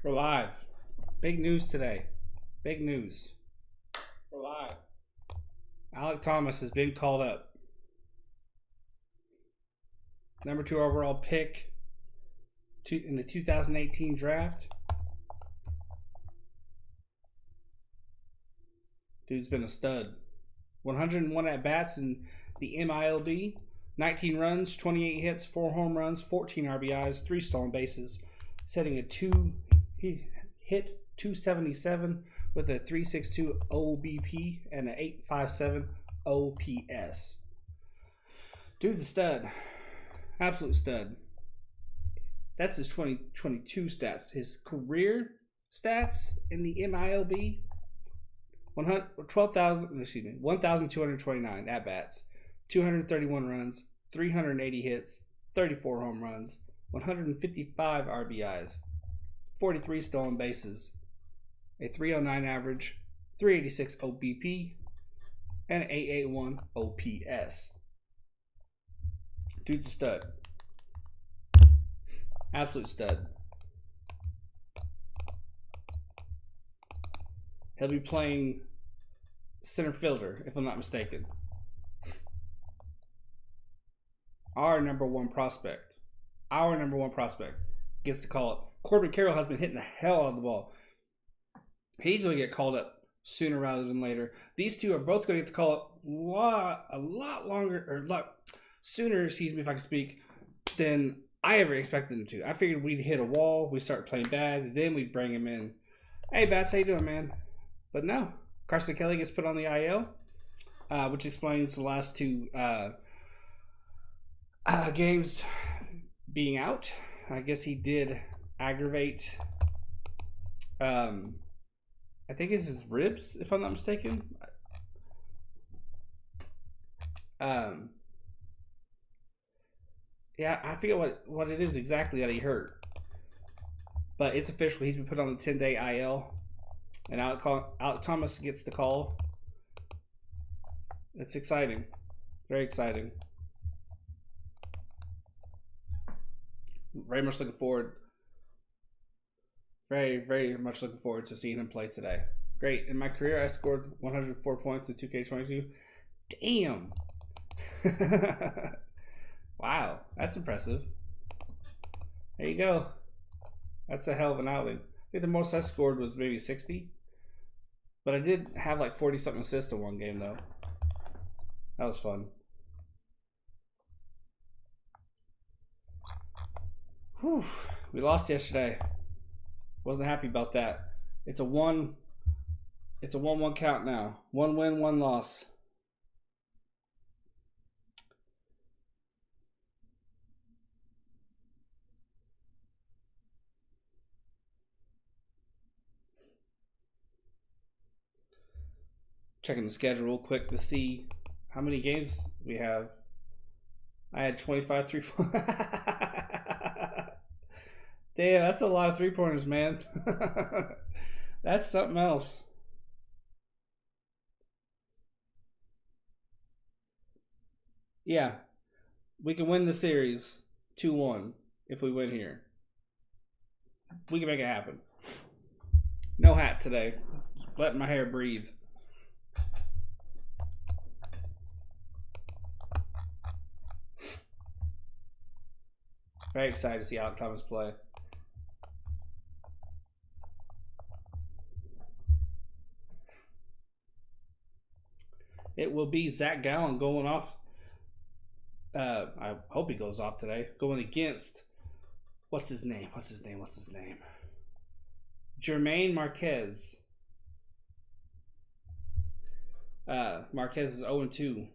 We're live. Big news today. Big news. We're live. Alek Thomas has been called up. Number 2 overall pick in the 2018 draft. Dude's been a stud. 101 at-bats in the MILB. 19 runs, 28 hits, 4 home runs, 14 RBIs, 3 stolen bases. Setting he hit 277 with a 3.62 OBP and an 8.57 OPS. Dude's a stud. Absolute stud. That's his 2022 stats. His career stats in the MILB, 1,229 at-bats, 231 runs, 380 hits, 34 home runs, 155 RBIs, 43 stolen bases, a 309 average, 386 OBP, and an 881 OPS. Dude's a stud. Absolute stud. He'll be playing center fielder, if I'm not mistaken. Our number one prospect gets to call up. Corbin Carroll has been hitting the hell out of the ball. He's going to get called up sooner rather than later. These two are both going to get to call up a lot sooner, excuse me if I can speak, than I ever expected them to. I figured we'd hit a wall, we'd start playing bad, then we'd bring him in. Hey, Bats, how you doing, man? But no, Carson Kelly gets put on the IL, which explains the last 2 games being out. I guess he did aggravate, I think it's his ribs, if I'm not mistaken. Yeah, I forget what it is exactly that he hurt. But it's official. He's been put on the 10-day IL. And Alek Thomas gets the call. It's exciting. Very exciting. Very much looking forward. Very, very much looking forward to seeing him play today. Great. In my career, I scored 104 points in 2K22. Damn. Wow. That's impressive. There you go. That's a hell of an outing. I think the most I scored was maybe 60. But I did have like 40-something assists in one game, though. That was fun. Whew. We lost yesterday. Wasn't happy about that. It's a 1-1 count now. 1 win, 1 loss. Checking the schedule real quick to see how many games we have. I had 25 3-pointers. Damn, that's a lot of 3-pointers, man. That's something else. Yeah, we can win the series 2-1 if we win here. We can make it happen. No hat today. Letting my hair breathe. Very excited to see Alek Thomas play. It will be Zach Gallen going off. I hope he goes off today. Going against, what's his name? Jermaine Marquez. Marquez is 0-2.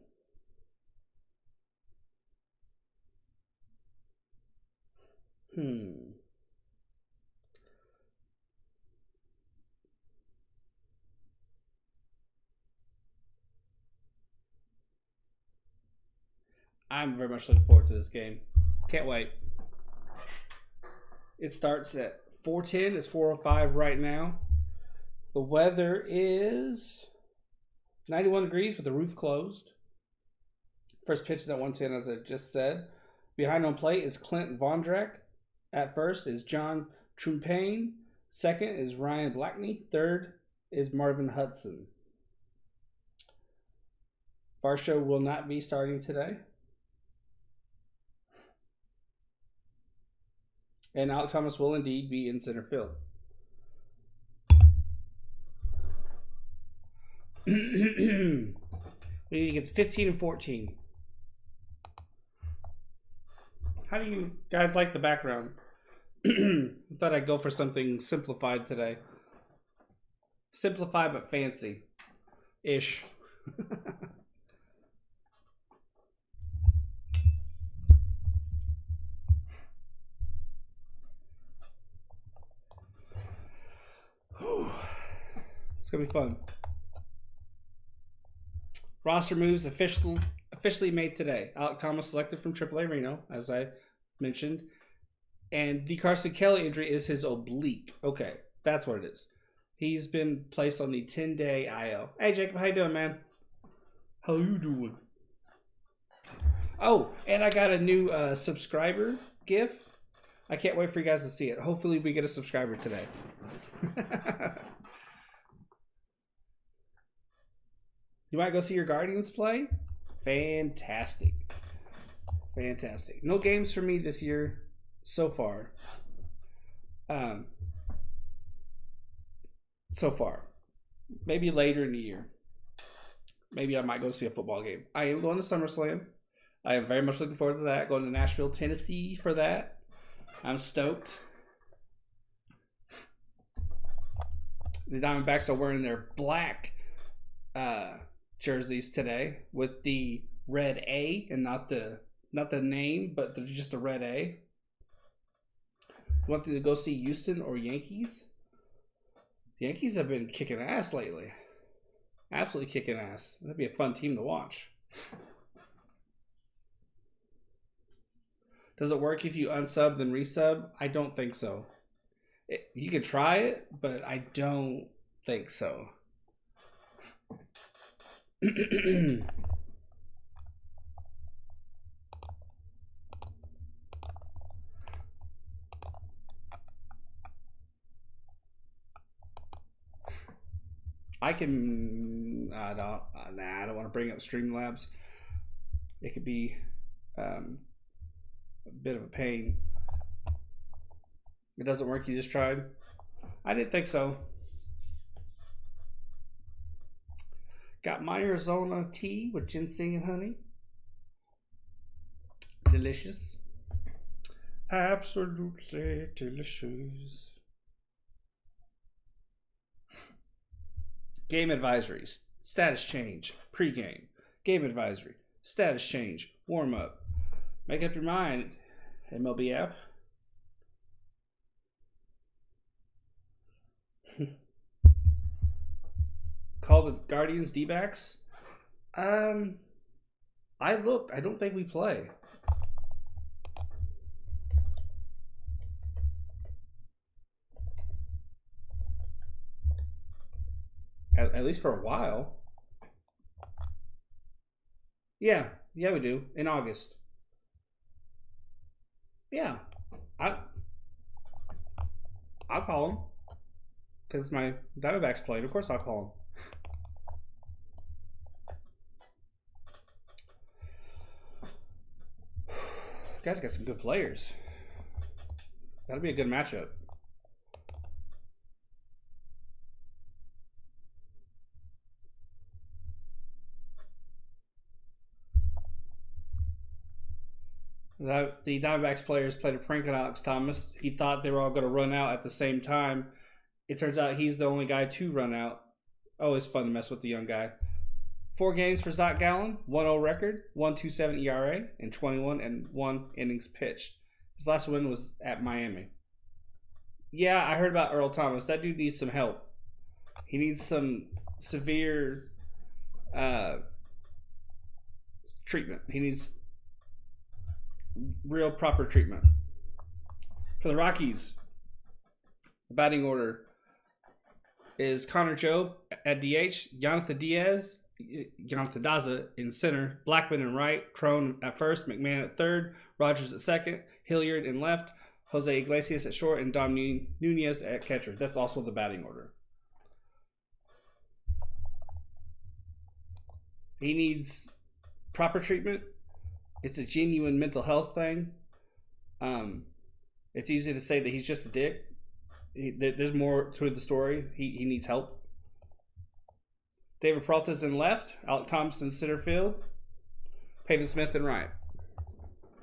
I'm very much looking forward to this game. Can't wait. It starts at 4:10. It's 4:05 right now. The weather is 91 degrees with the roof closed. First pitch is at 1:10, as I just said. Behind home plate is Clint Vondrak. At first is John Trumpain. Second is Ryan Blackney. Third is Marvin Hudson. Varsho will not be starting today. And Alec Thomas will indeed be in center field. We need to get 15 and 14. How do you guys like the background? I thought I'd go for something simplified today. Simplified but fancy-ish. It's going to be fun. Roster moves officially made today. Alec Thomas selected from AAA Reno, as I mentioned. And DeCarson Kelly injury is his oblique. Okay, that's what it is. He's been placed on the 10-day IL. Hey, Jacob, how you doing, man? How you doing? Oh, and I got a new subscriber GIF. I can't wait for you guys to see it. Hopefully we get a subscriber today. You might go see your Guardians play? Fantastic. Fantastic. No games for me this year so far. So far. Maybe later in the year. Maybe I might go see a football game. I am going to SummerSlam. I am very much looking forward to that. Going to Nashville, Tennessee for that. I'm stoked. The Diamondbacks are wearing their black jerseys today with the red A and not the name, but just the red A. You want to go see Houston or Yankees? The Yankees have been kicking ass lately. Absolutely kicking ass. That'd be a fun team to watch. Does it work if you unsub then resub? I don't think so. You could try it, but I don't think so. I can. I don't want to bring up Streamlabs. It could be a bit of a pain. It doesn't work. You just tried. I didn't think so. Got my Arizona tea with ginseng and honey. Delicious. Absolutely delicious. Game advisory. Status change. Pre-game. Game advisory. Status change. Warm up. Make up your mind. MLB app. Call the Guardians D-backs. I looked. I don't think we play. At least for a while. Yeah, we do. In August. Yeah. I'll call him. Because my Diamondbacks played. Of course I'll call him. You guys got some good players. That'll be a good matchup. The Diamondbacks players played a prank on Alex Thomas. He thought they were all going to run out at the same time. It turns out he's the only guy to run out. Always fun to mess with the young guy. 4 games for Zach Gallen, 1-0 record, 1.27 ERA, and 21-1 innings pitched. His last win was at Miami. Yeah, I heard about Earl Thomas. That dude needs some help. He needs some severe treatment. He needs real proper treatment. For the Rockies, the batting order is Connor Jobe at DH, Jonathan Daza in center, Blackman in right, Crone at first, McMahon at third, Rogers at second, Hilliard in left, Jose Iglesias at short, and Dom Nunez at catcher. That's also the batting order. He needs proper treatment. It's a genuine mental health thing. It's easy to say that he's just a dick. There's more to the story. He needs help. David Peralta's in left. Alec Thompson center field. Pavin Smith in right.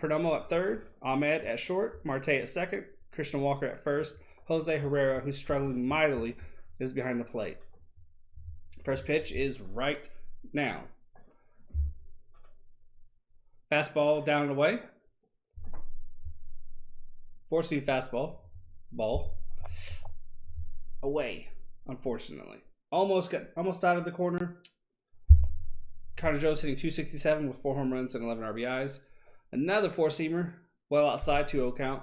Perdomo at third. Ahmed at short. Marte at second. Christian Walker at first. Jose Herrera, who's struggling mightily, is behind the plate. First pitch is right now. Fastball down and away. Four-seam fastball. Ball. Away, unfortunately. Almost out of the corner. Connor Joe's hitting .267 with 4 home runs and 11 RBIs. Another four-seamer. Well outside, 2-0 count.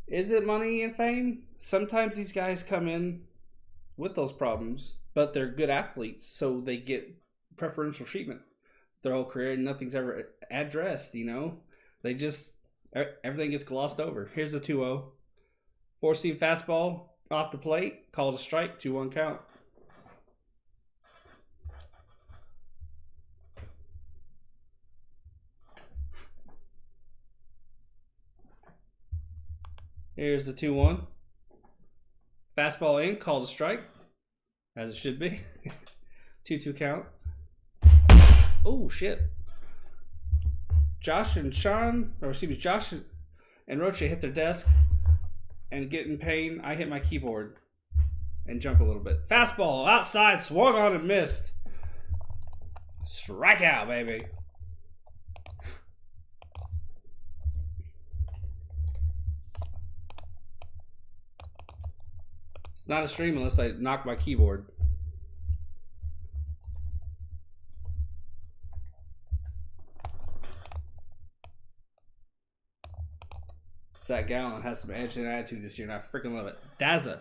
Is it money and fame? Sometimes these guys come in with those problems, but they're good athletes, so they get preferential treatment their whole career, and nothing's ever addressed, you know? They just, everything gets glossed over. Here's the 2-0. Four-seam fastball off the plate, called a strike, 2-1 count. Here's the 2-1. Fastball in, called a strike, as it should be. 2-2 count. Oh, shit. Josh and Rocha hit their desk and get in pain. I hit my keyboard and jump a little bit. Fastball outside, swung on and missed. Strike out, baby. It's not a stream unless I knock my keyboard. Zach Gallen has some edge and attitude this year, and I freaking love it. Daza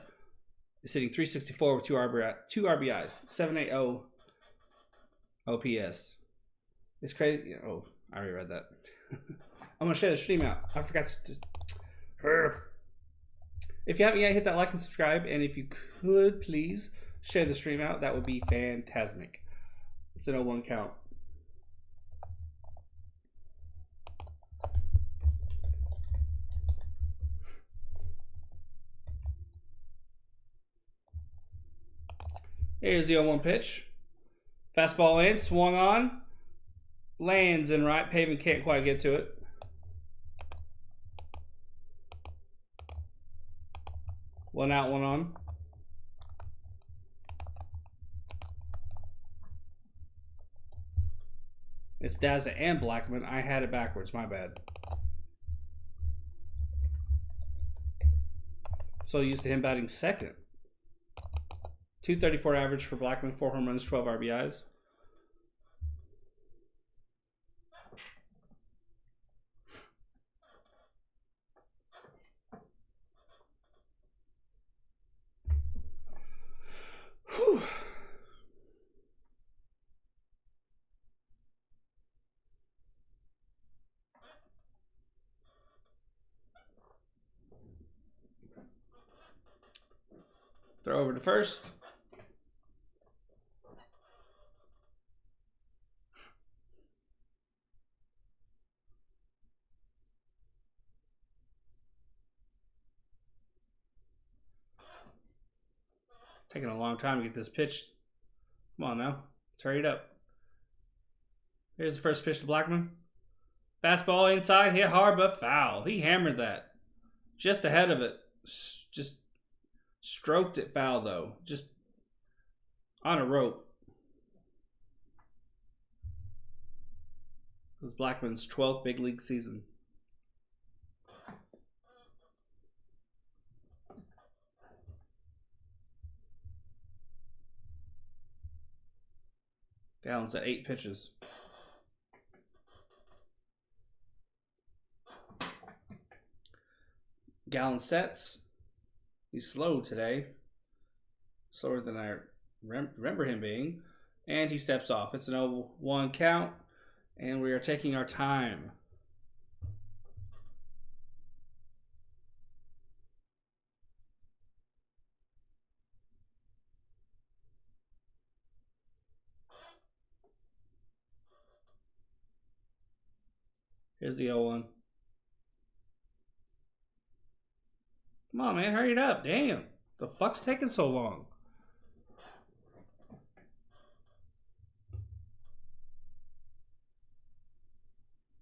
is hitting .364 with 2 RBIs, 780 OPS. It's crazy. Oh, I already read that. I'm going to share the stream out. I forgot to... If you haven't yet, hit that like and subscribe, and if you could, please share the stream out. That would be fantastic. It's an 0-1 count. Here's the 0-1 pitch. Fastball in, swung on. Lands in right. Pavin can't quite get to it. One out, one on. It's Daza and Blackman. I had it backwards. My bad. So used to him batting second. .234 average for Blackman, 4 home runs, 12 RBIs. Whew. Throw over to first. Taking a long time to get this pitch. Come on now. Let's hurry it up. Here's the first pitch to Blackman. Fastball inside, hit hard but foul. He hammered that. Just ahead of it. Just stroked it foul though. Just on a rope. This is Blackman's 12th big league season. Gallen's at 8 pitches. Gallen sets. He's slow today. Slower than I remember him being. And he steps off. It's an 0-1 count. And we are taking our time. Here's the 0-1. Come on, man. Hurry it up. Damn. The fuck's taking so long?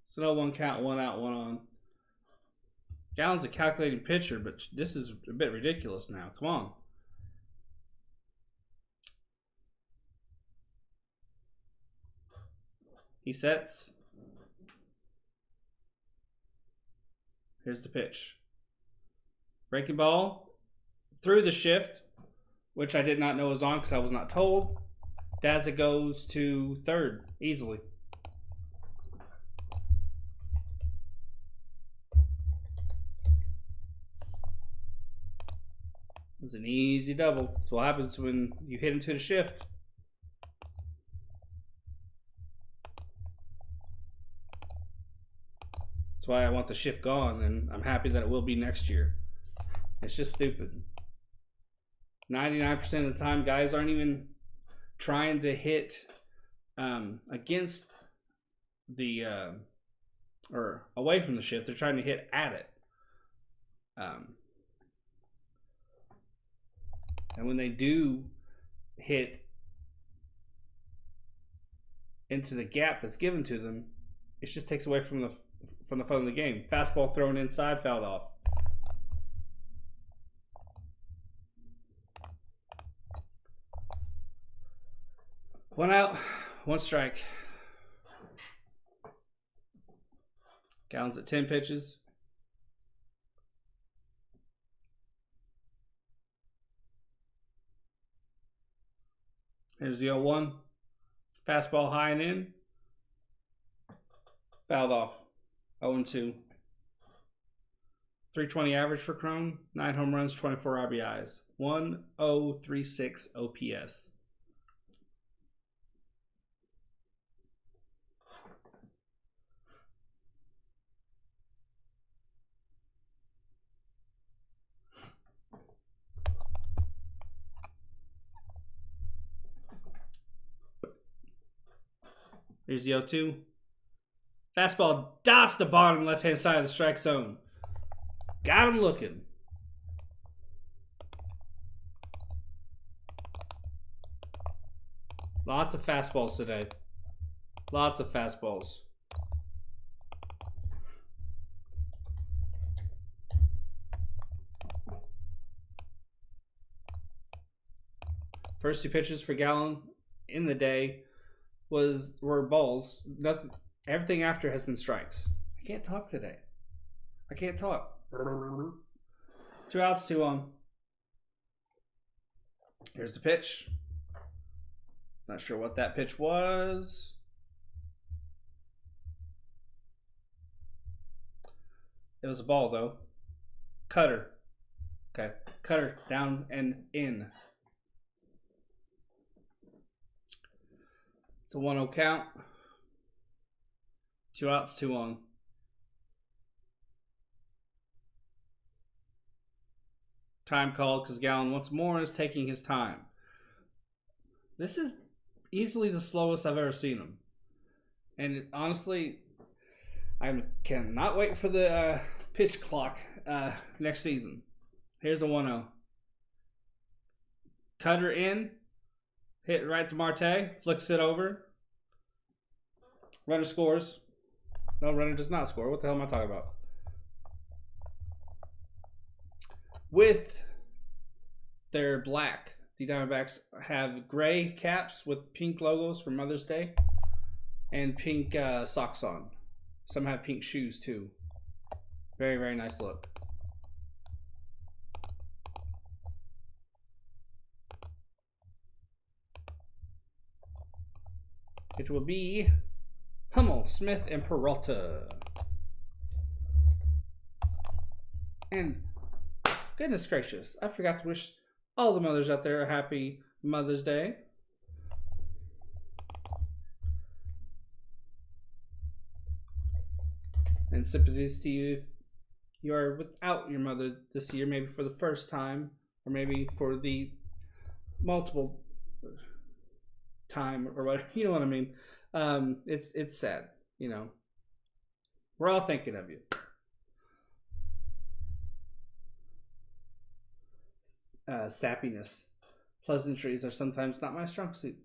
So no 1 count, 1 out, 1 on. Gallen's a calculating pitcher, but this is a bit ridiculous now. Come on. He sets. Here's the pitch. Breaking ball through the shift, which I did not know was on because I was not told. Daza goes to third easily. It's an easy double. That's what happens when you hit into the shift. That's why I want the shift gone, and I'm happy that it will be next year. It's just stupid. 99% of the time, guys aren't even trying to hit against the or away from the shift. They're trying to hit at it. And when they do hit into the gap that's given to them, it just takes away from the fun of the game. Fastball thrown inside, fouled off. One out, 1 strike. Gallen's at 10 pitches. Here's the 0-1. Fastball high and in. Fouled off. 0-2. 320 average for Crone. 9 home runs, 24 RBIs. 1.036 OPS. Here's the 0-2. Fastball dots the bottom left-hand side of the strike zone. Got him looking. Lots of fastballs today. Lots of fastballs. First 2 pitches for Gallen in the day were balls. Nothing. Everything after has been strikes. I can't talk today. I can't talk. 2 outs, 2 on. Here's the pitch. Not sure what that pitch was. It was a ball though. Cutter. Okay. Cutter down and in. It's a 1-0 count. 2 outs, 2 on. Time called because Gallen once more is taking his time. This is easily the slowest I've ever seen him. And honestly, I cannot wait for the pitch clock next season. Here's the 1-0. Cutter in. Hit right to Marte. Flicks it over. Runner scores. No, runner does not score. What the hell am I talking about? With their black, the Diamondbacks have gray caps with pink logos for Mother's Day and pink socks on. Some have pink shoes too. Very, very nice look. It will be Hummel, Smith, and Peralta. And goodness gracious, I forgot to wish all the mothers out there a happy Mother's Day. And sympathies to you if you are without your mother this year, maybe for the first time, or maybe for the multiple time or whatever. You know what I mean? It's sad, you know. We're all thinking of you. Sappiness. Pleasantries are sometimes not my strong suit.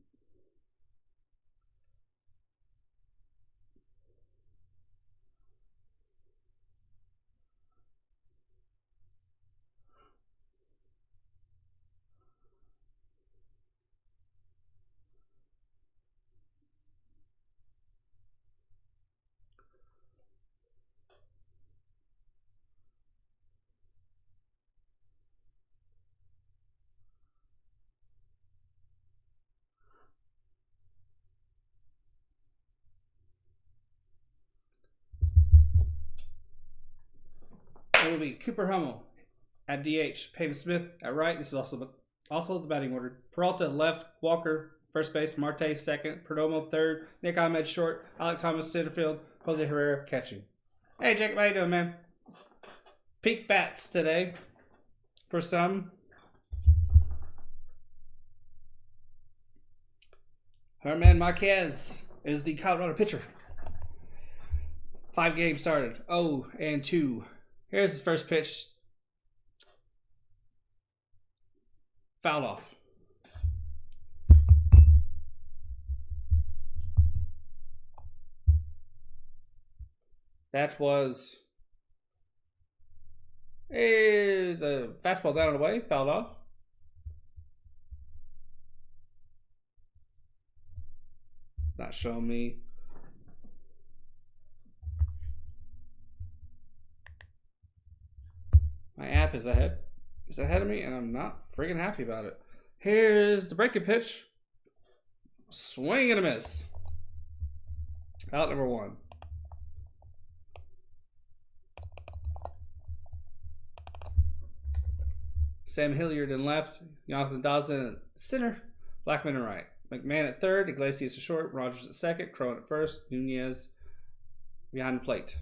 It will be Cooper Hummel at DH, Peyton Smith at right. This is also the batting order. Peralta left, Walker first base, Marte second, Perdomo third, Nick Ahmed short, Alec Thomas center field, Jose Herrera catching. Hey Jacob, how you doing, man? Peak bats today for some. Herman Marquez is the Colorado pitcher. 5 games started. 0-2. Here's his first pitch. Fouled off. That is a fastball down and away. Fouled off. It's not showing me. My app is ahead of me, and I'm not friggin' happy about it. Here's the breaking pitch. Swing and a miss. Out number 1. Sam Hilliard in left, Jonathan Dawson at center, Blackman at right. McMahon at third, Iglesias at short, Rogers at second, Crone at first, Nunez behind the plate.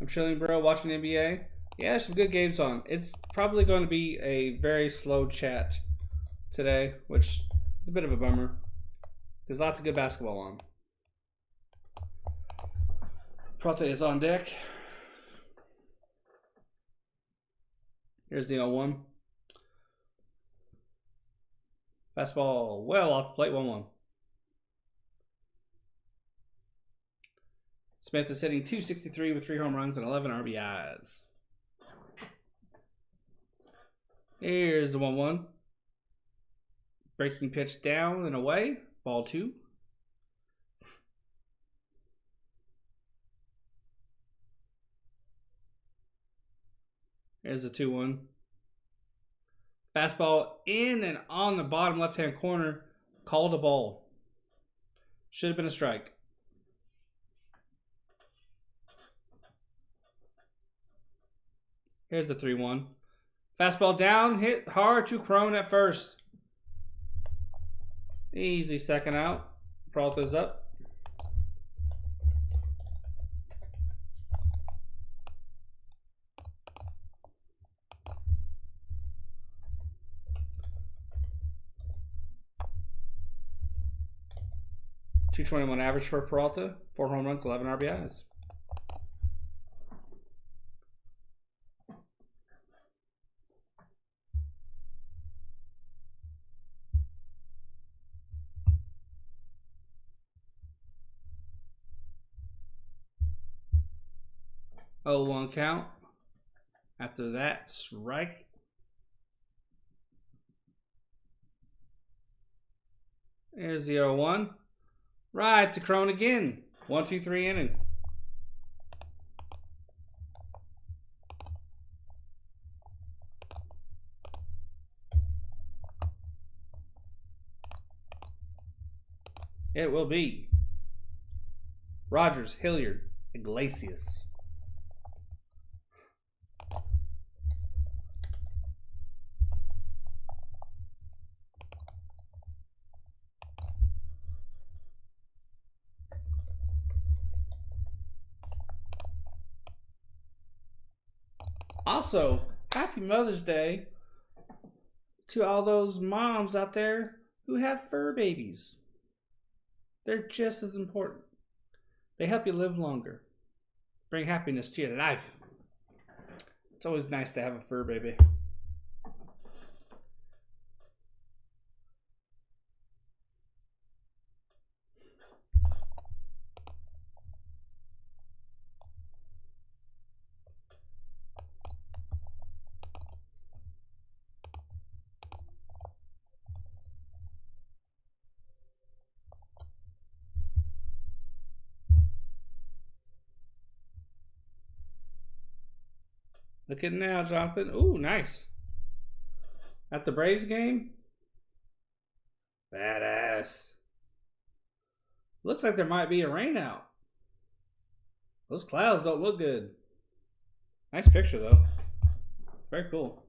I'm chilling, bro, watching NBA. Yeah, there's some good games on. It's probably going to be a very slow chat today, which is a bit of a bummer. There's lots of good basketball on. Prata is on deck. Here's the 0-1. Fastball well off the plate, 1-1. Smith is hitting .263 with 3 home runs and 11 RBIs. Here's the 1-1. Breaking pitch down and away. Ball 2. Here's the 2-1. Fastball in and on the bottom left-hand corner. Called a ball. Should have been a strike. Here's the 3-1. Fastball down, hit hard to Crone at first. Easy second out. Peralta's up. .221 average for Peralta. 4 home runs, 11 RBIs. Oh, 1 count. After that, strike. There's the 0-1. Right to Crone again. 1-2-3 inning. It will be Rogers, Hilliard, Iglesias. Also, happy Mother's Day to all those moms out there who have fur babies. They're just as important. They help you live longer. Bring happiness to your life. It's always nice to have a fur baby. Look at it now, Jonathan. Ooh, nice. At the Braves game? Badass. Looks like there might be a rain out. Those clouds don't look good. Nice picture, though. Very cool.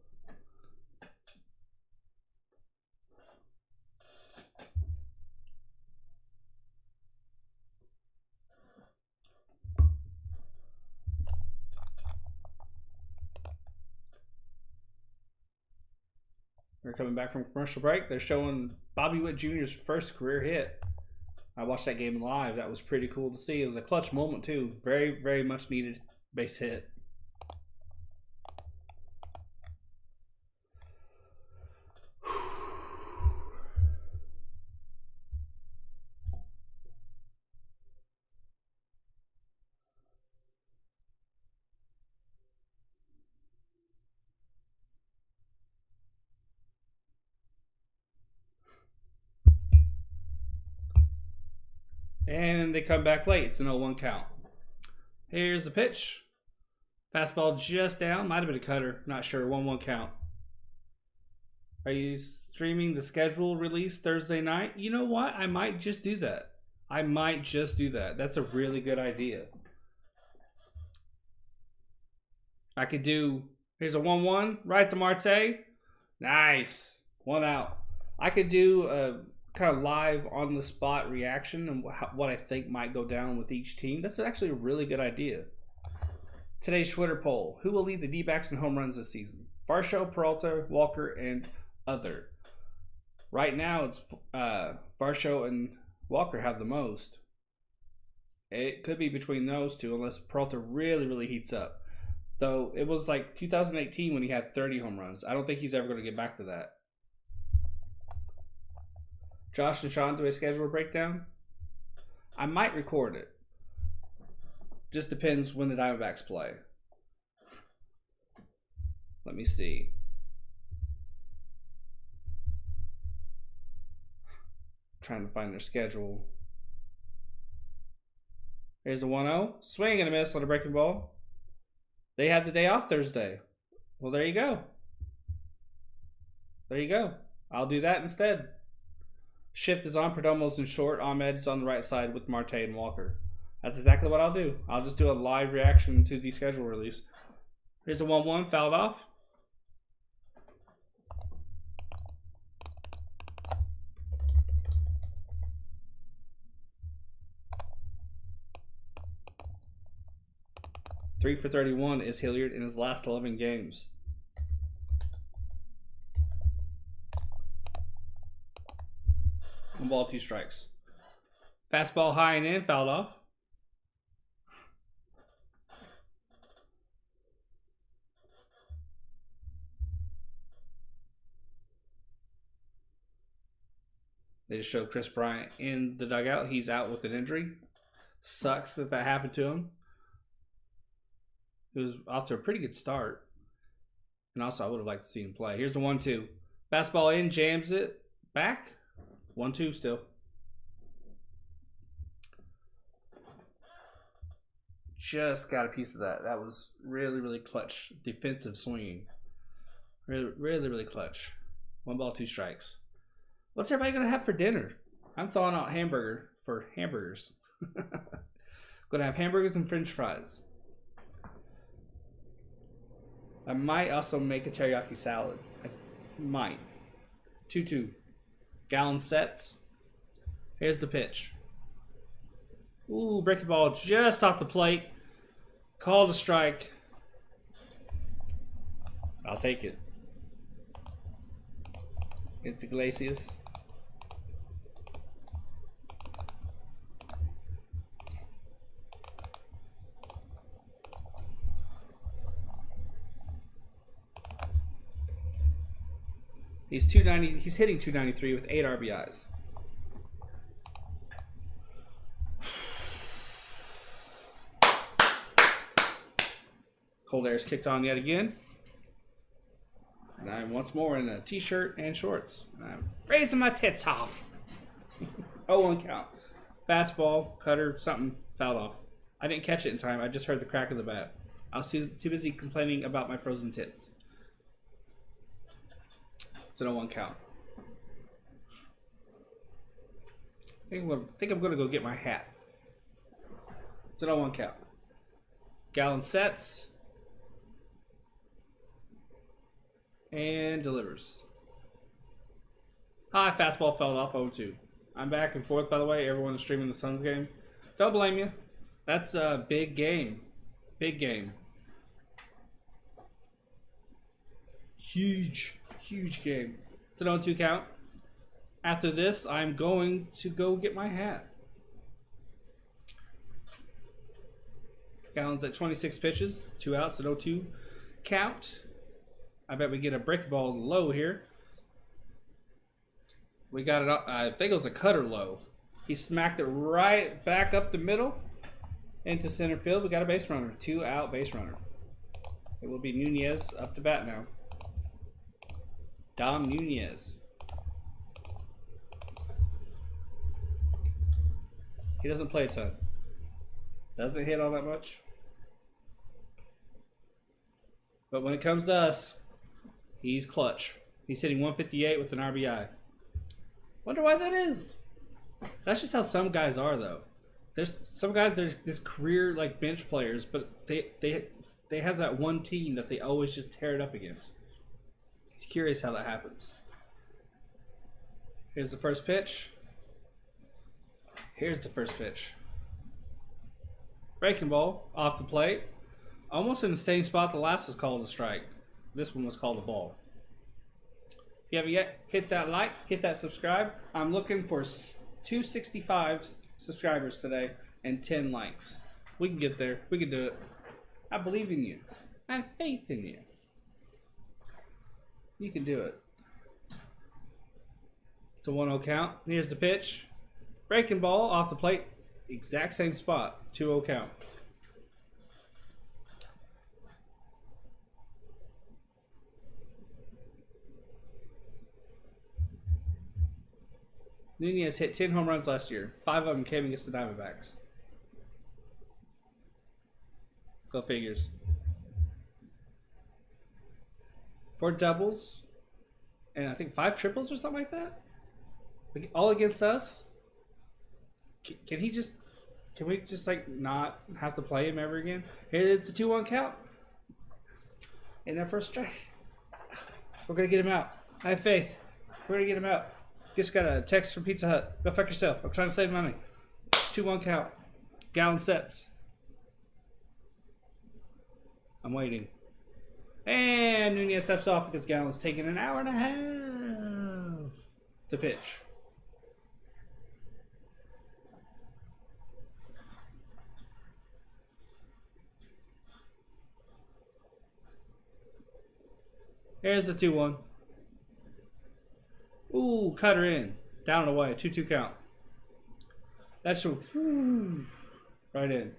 We're coming back from commercial break. They're showing Bobby Witt Jr.'s first career hit. I watched that game live. That was pretty cool to see. It was a clutch moment, too. Very, very much needed base hit. And they come back late. It's an 0-1 count. Here's the pitch. Fastball just down. Might have been a cutter. Not sure. 1-1 count. Are you streaming the schedule release Thursday night? You know what? I might just do that. That's a really good idea. I could do... Here's a 1-1. Right to Marte. Nice. 1 out. I could do a kind of live on the spot reaction and what I think might go down with each team. That's actually a really good idea. Today's Twitter poll: who will lead the D-backs in home runs this season? Varsho, Peralta, Walker, and other. Right now, it's Varsho and Walker have the most. It could be between those two unless Peralta really, really heats up. Though it was like 2018 when he had 30 home runs. I don't think he's ever going to get back to that. Josh and Sean do a schedule breakdown. I might record it. Just depends when the Diamondbacks play. Let me see. Trying to find their schedule. Here's the 1-0. Swing and a miss on a breaking ball. They had the day off Thursday. Well, there you go. There you go. I'll do that instead. Shift is on. Perdomo's in short. Ahmed's on the right side with Marte and Walker. That's exactly what I'll do. I'll just do a live reaction to the schedule release. Here's a 1-1. Fouled off. Three for 31 is Hilliard in his last 11 games. One ball, 2 strikes. Fastball high and in, fouled off. They just showed Chris Bryant in the dugout. He's out with an injury. Sucks that happened to him. It was off to a pretty good start. And also, I would have liked to see him play. Here's the 1-2. Fastball in, jams it. Back. 1-2 still. Just got a piece of that. That was really, really clutch defensive swinging. Really, really, really clutch. 1 ball, 2 strikes. What's everybody going to have for dinner? I'm thawing out hamburgers. Going to have hamburgers and french fries. I might also make a teriyaki salad. I might. 2-2. Gallon sets. Here's the pitch. Ooh, breaking ball just off the plate. Called a strike. I'll take it. It's Iglesias. He's 290. He's hitting 293 with 8 RBIs. Cold air is kicked on yet again. And I'm once more in a t-shirt and shorts. I'm freezing my tits off. 0-1 count. Fastball, cutter, something fouled off. I didn't catch it in time. I just heard the crack of the bat. I was too busy complaining about my frozen tits. It's an 0-1 count. I think I'm going to go get my hat. It's an 0-1 count. Gallon sets. And delivers. High fastball fell off 0-2. I'm back and forth, by the way. Everyone is streaming the Suns game. Don't blame you. That's a big game. Big game. Huge game. It's an 0-2 count. After this, I'm going to go get my hat. Gallons at 26 pitches. 2 outs at 0-2 count. I bet we get a break ball low here. We got it up. I think it was a cutter low. He smacked it right back up the middle into center field. We got a base runner. 2 out base runner. It will be Nunez up to bat now. Dom Nunez. He doesn't play a ton. Doesn't hit all that much. But when it comes to us, he's clutch. He's hitting 158 with an RBI. Wonder why that is. That's just how some guys are, though. There's some guys, there's this career like bench players, but they have that one team that they always just tear it up against. It's curious how that happens. Here's the first pitch. Here's the first pitch. Breaking ball off the plate. Almost in the same spot the last was called a strike. This one was called a ball. If you haven't yet, hit that like, hit that subscribe. I'm looking for 265 subscribers today and 10 likes. We can get there. We can do it. I believe in you. I have faith in you. You can do it. It's a 1-0 count. Here's the pitch. Breaking ball off the plate. Exact same spot. 2-0 count. Nunez hit 10 home runs last year. 5 of them came against the Diamondbacks. Go figures. 4 doubles. And I think 5 triples or something like that. All against us. Can we just like not have to play him ever again? It's a 2-1 count. And that first strike. We're going to get him out. I have faith. We're going to get him out. Just got a text from Pizza Hut. Go fuck yourself. I'm trying to save money. 2-1 count. Gallon sets. I'm waiting. And Nunez steps off because Gallon's taking an hour and a half to pitch. Here's the 2-1. Ooh, cutter in. Down and away. 2-2 count. That's right in.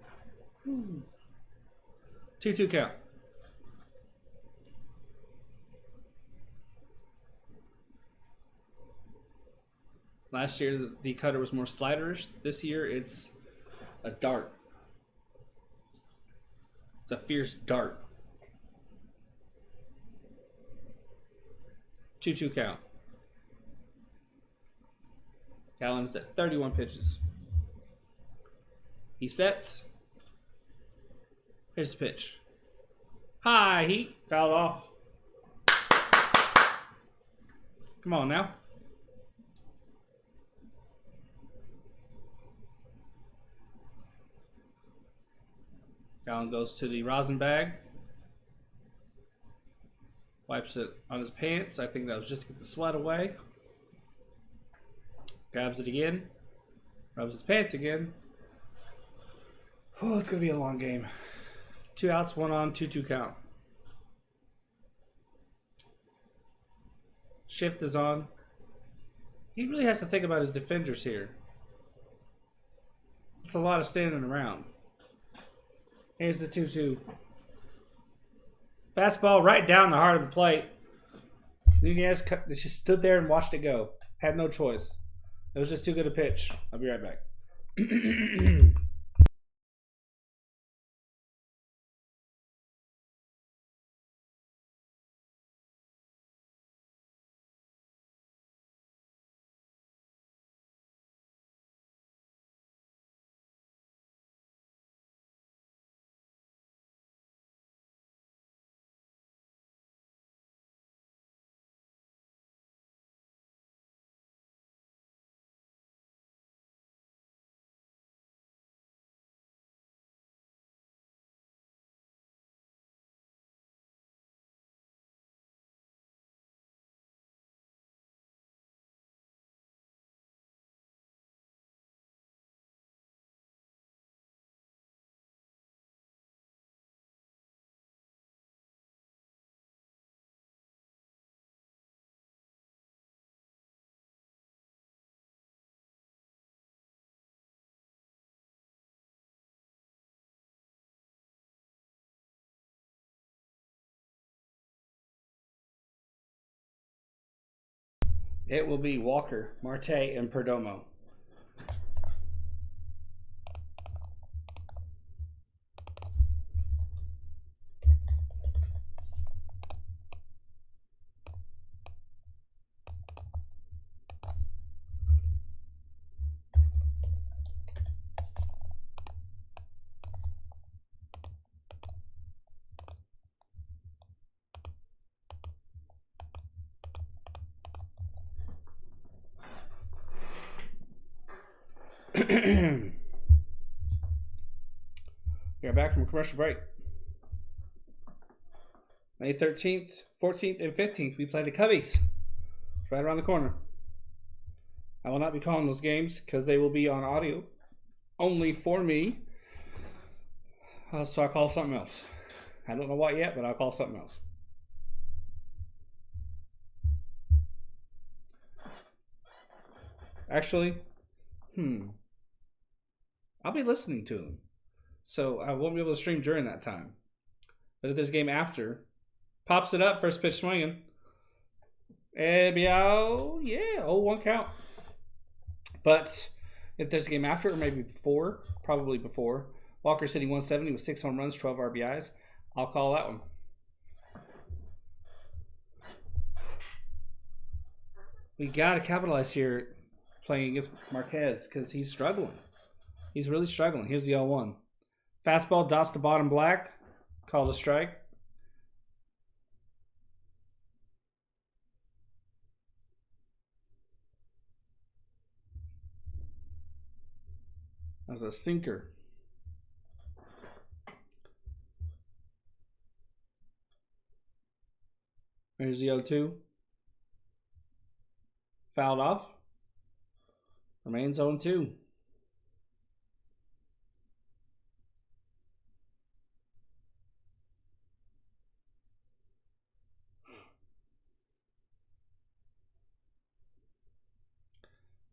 2-2 count. Last year, the cutter was more sliderish. This year, it's a dart. It's a fierce dart. 2-2 count. Gallon's at 31 pitches. He sets. Here's the pitch. High heat. Fouled off. Come on now. Gallon goes to the rosin bag. Wipes it on his pants. I think that was just to get the sweat away. Grabs it again. Rubs his pants again. Oh, it's going to be a long game. 2 outs, 1 on, 2-2 count. Shift is on. He really has to think about his defenders here. It's a lot of standing around. Here's the 2-2. Fastball right down the heart of the plate. Nunez just stood there and watched it go. Had no choice. It was just too good a pitch. I'll be right back. It will be Walker, Marte, and Perdomo. We're back from a commercial break. May 13th, 14th, and 15th, we play the Cubbies. It's right around the corner. I will not be calling those games because they will be on audio only for me. So I'll call something else. I don't know what yet, but I'll call something else. Actually, I'll be listening to them. So I won't be able to stream during that time. But if there's a game after, pops it up, first pitch swinging. And be out, yeah, 0-1 count. But if there's a game after, or maybe before, probably before, Walker's hitting 170 with 6 home runs, 12 RBIs, I'll call that one. We got to capitalize here playing against Marquez because he's struggling. He's really struggling. Here's the 0-1. Fastball dots the bottom black. Called a strike. That was a sinker. Here's the 0-2. Fouled off. Remains 0-2.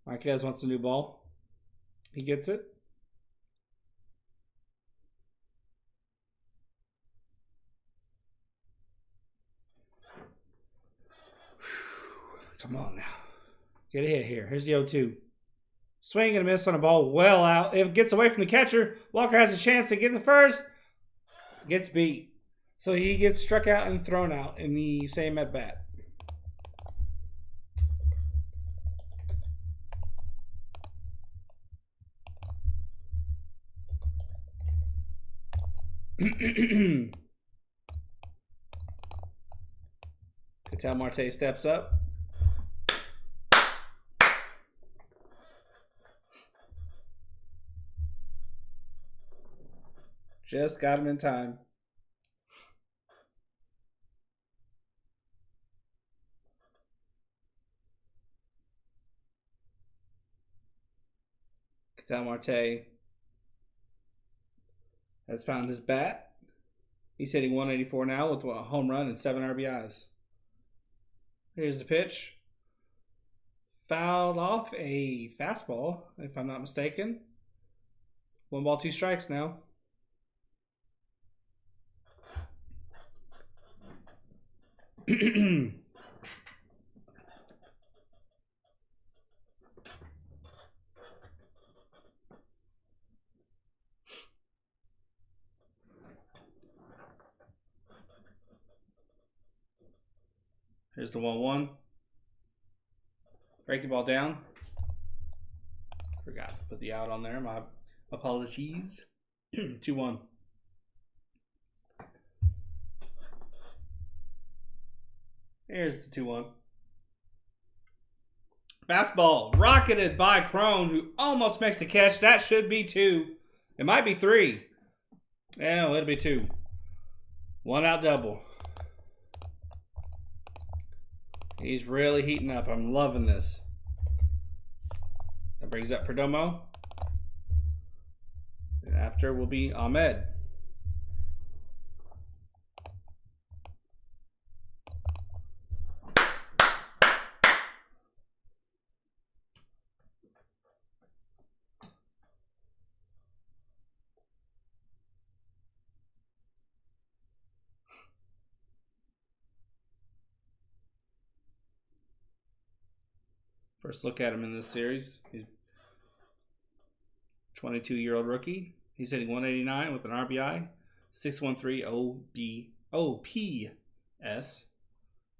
Marquez wants a new ball. He gets it. Come on now. Get a hit here. Here's the 0-2. Swing and a miss on a ball well out. If it gets away from the catcher, Walker has a chance to get the first. Gets beat. So he gets struck out and thrown out in the same at bat. Ketel Marte steps up. Just got him in time. Ketel Marte has found his bat. He's hitting 184 now with a home run and 7 RBIs. Here's the pitch. Fouled off a fastball, if I'm not mistaken. 1 ball, 2 strikes now. Here's the 1-1. Breaking ball down. Forgot to put the out on there. My apologies. 2-1. Here's the 2-1. Fastball rocketed by Crone, who almost makes the catch. That should be 2. It might be 3. Yeah, it'll be 2. 1 out double. He's really heating up. I'm loving this. That brings up Perdomo. And after will be Ahmed. First look at him in this series. He's 22-year-old rookie. He's hitting 189 with an RBI, 613 OPS.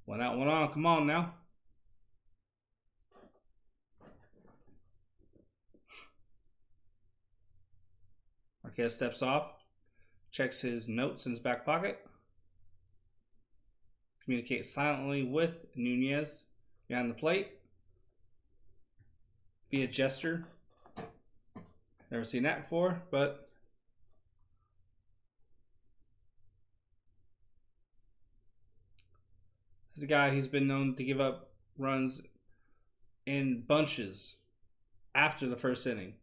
1 out, 1 on. Come on now. Marquez steps off, checks his notes in his back pocket, communicates silently with Nunez behind the plate via gesture. Never seen that before, but this is a guy who's been known to give up runs in bunches after the first inning.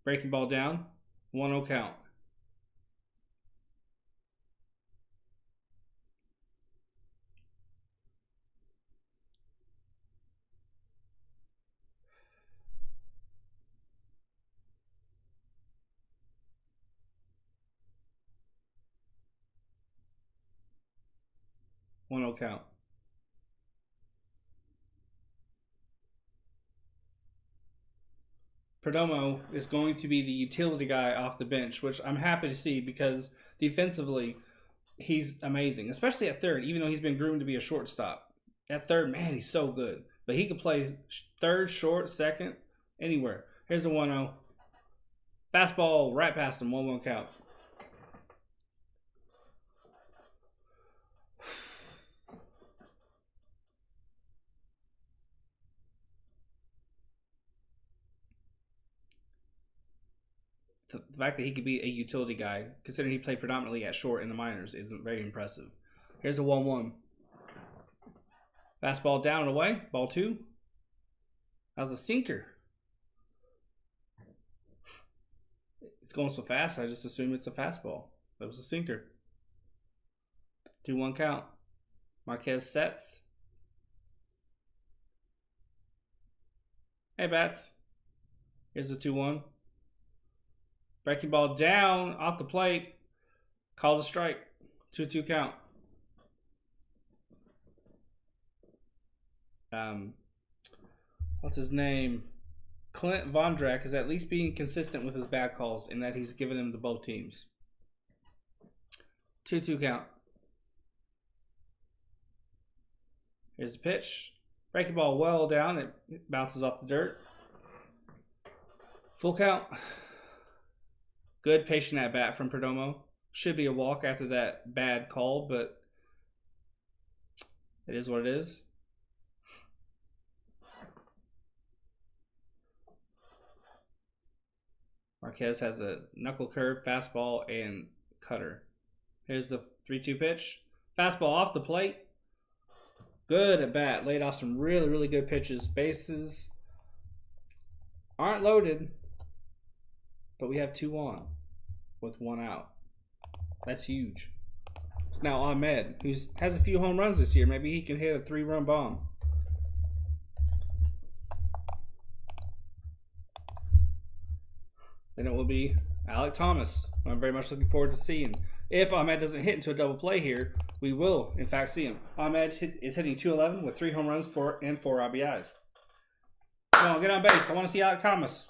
Breaking ball down, 1-0 count. One count. Perdomo is going to be the utility guy off the bench, which I'm happy to see because defensively he's amazing, especially at third, even though he's been groomed to be a shortstop. At third, man, he's so good. But he can play third, short, second, anywhere. Here's the 1-0. Fastball right past him, 1-1 count. The fact that he could be a utility guy, considering he played predominantly at short in the minors, isn't very impressive. Here's the 1-1. Fastball down and away. Ball 2. That was a sinker. It's going so fast, I just assume it's a fastball. That was a sinker. 2-1 count. Marquez sets. Hey, Bats. Here's the 2-1. Breaking ball down off the plate. Called a strike. 2-2 count. What's his name? Clint Vondrak is at least being consistent with his bad calls in that he's given them to both teams. 2-2 count. Here's the pitch. Breaking ball well down. It bounces off the dirt. Full count. Good patient at bat from Perdomo. Should be a walk after that bad call, but it is what it is. Marquez has a knuckle curve, fastball, and cutter. Here's the 3-2 pitch. Fastball off the plate. Good at bat. Laid off some really, really good pitches. Bases aren't loaded, but we have 2 on with 1 out. That's huge. It's now Ahmed, who has a few home runs this year. Maybe he can hit a 3-run bomb. then it will be Alek Thomas. I'm very much looking forward to seeing. If Ahmed doesn't hit into a double play here, we will, in fact, see him. Ahmed is hitting .211 with 3 home runs and 4 RBIs. Come on, get on base. I want to see Alek Thomas.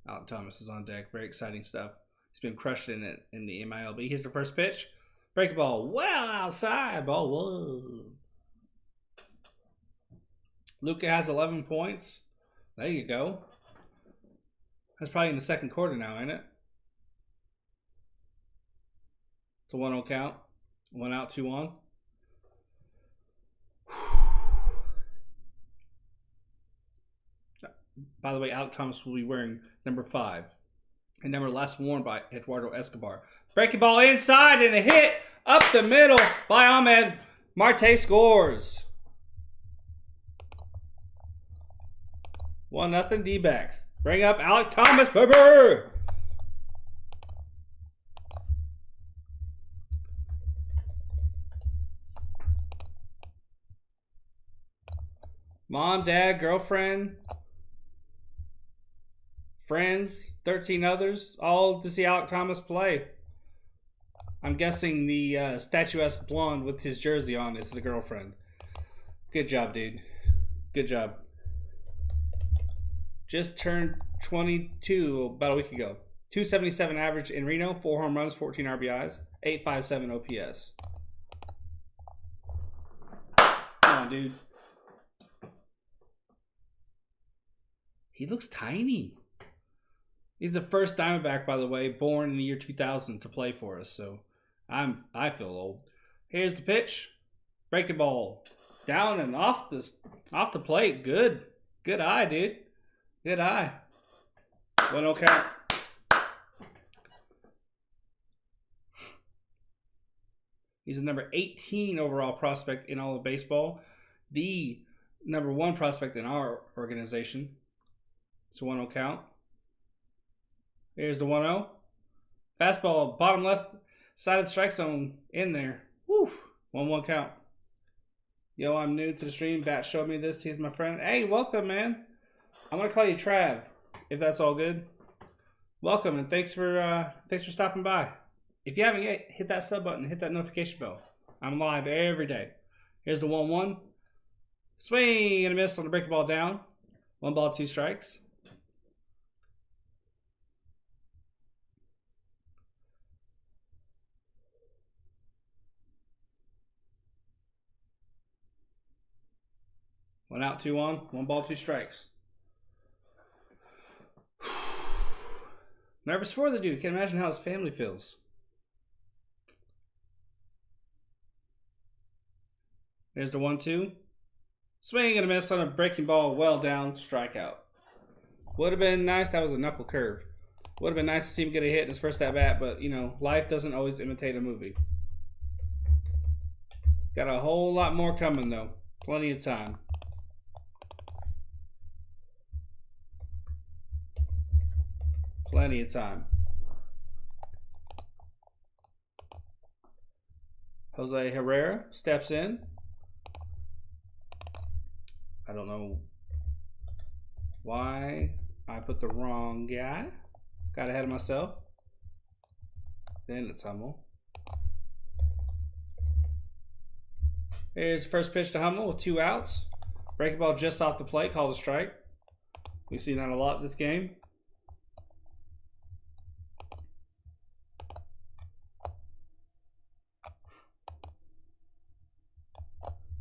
Alek Thomas is on deck. Very exciting stuff. He's been crushed in it in the MILB. Here's the first pitch. Break a ball well outside. Ball whoa. Luka has 11 points. There you go. That's probably in the second quarter now, ain't it? It's a 1-0 count. 1 out, 2 on. By the way, Alek Thomas will be wearing number 5. And number last worn by Eduardo Escobar. Breaking ball inside and a hit up the middle by Ahmed. Marte scores. 1-0 D-backs. Bring up Alek Thomas, baby! Mom, dad, girlfriend, friends, 13 others, all to see Alek Thomas play. I'm guessing the statuesque blonde with his jersey on is the girlfriend. Good job, dude. Good job. Just turned 22 about a week ago. 277 average in Reno, 4 home runs, 14 RBIs, 857 OPS. Come on, dude. He looks tiny. He's the first Diamondback, by the way, born in the year 2000 to play for us. So I feel old. Here's the pitch. Breaking ball. Down and off the plate. Good eye, dude. Good eye. 1-0 count. He's the number 18 overall prospect in all of baseball. The number 1 prospect in our organization. It's a 1-0 count. Here's the 1-0. Fastball, bottom left side of the strike zone in there. Woo! 1-1 count. Yo, I'm new to the stream. Bat showed me this. He's my friend. Hey, welcome, man. I'm gonna call you Trav, if that's all good. Welcome and thanks for stopping by. If you haven't yet, hit that sub button, hit that notification bell. I'm live every day. Here's the 1-1. Swing and a miss on the breaking ball down. 1 ball, 2 strikes. One out, 2 on. 1 ball, 2 strikes. Nervous for the dude. Can't imagine how his family feels. There's the 1-2. Swing and a miss on a breaking ball. Well down. Strikeout. Would have been nice. That was a knuckle curve. Would have been nice to see him get a hit in his first at bat, but, you know, life doesn't always imitate a movie. Got a whole lot more coming, though. Plenty of time. Plenty of time. Jose Herrera steps in. I don't know why I put the wrong guy. Got ahead of myself. Then it's Hummel. Here's the first pitch to Hummel with 2 outs. Breaking ball just off the plate, called a strike. We've seen that a lot this game.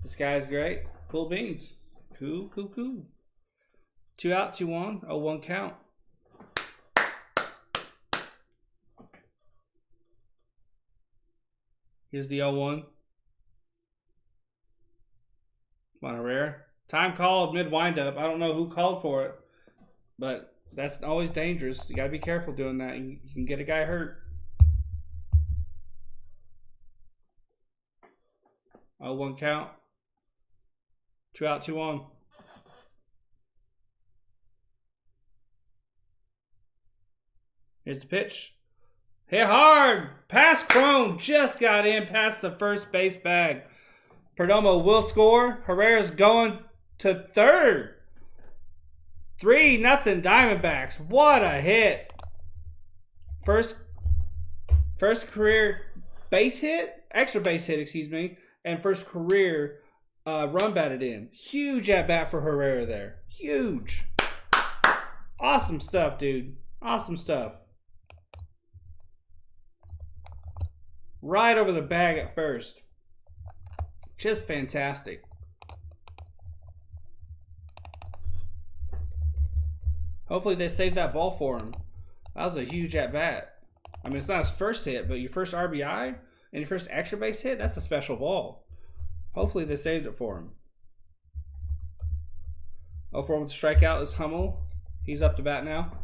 This guy's great. Cool beans. Cool. 2 out, 2 on. 0-1 count. Here's the 0-1. Come on, Herrera. Time called mid windup. I don't know who called for it, but that's always dangerous. You got to be careful doing that. You can get a guy hurt. 0-1 count. 2 out, 2 on. Here's the pitch. Hit hard. Pass Crone. Just got in past the first base bag. Perdomo will score. Herrera's going to third. 3-0 Diamondbacks. What a hit. First career base hit. Extra base hit, excuse me. And first career run batted in. Huge at bat for Herrera there. Huge. Awesome stuff, dude. Awesome stuff. Right over the bag at first. Just fantastic. Hopefully they saved that ball for him. That was a huge at bat. I mean, it's not his first hit, but your first RBI and your first extra base hit, that's a special ball. Hopefully they saved it for him. 0-4 with the strikeout is Hummel. He's up to bat now.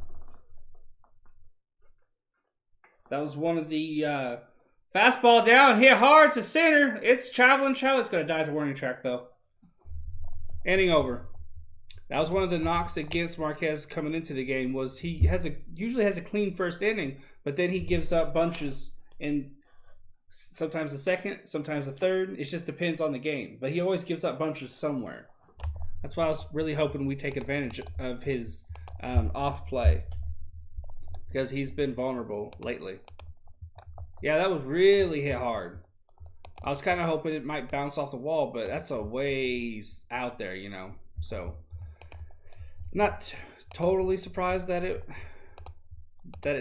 That was one of the fastball down, hit hard to center. It's traveling Chow. It's going to die at the warning track, though. Inning over. That was one of the knocks against Marquez coming into the game was he usually has a clean first inning, but then he gives up bunches in sometimes the second, sometimes the third. It just depends on the game, but he always gives up bunches somewhere. That's why I was really hoping we take advantage of his off play because he's been vulnerable lately. Yeah, that was really hit hard. I was kind of hoping it might bounce off the wall, but that's a ways out there, you know. So, not totally surprised that it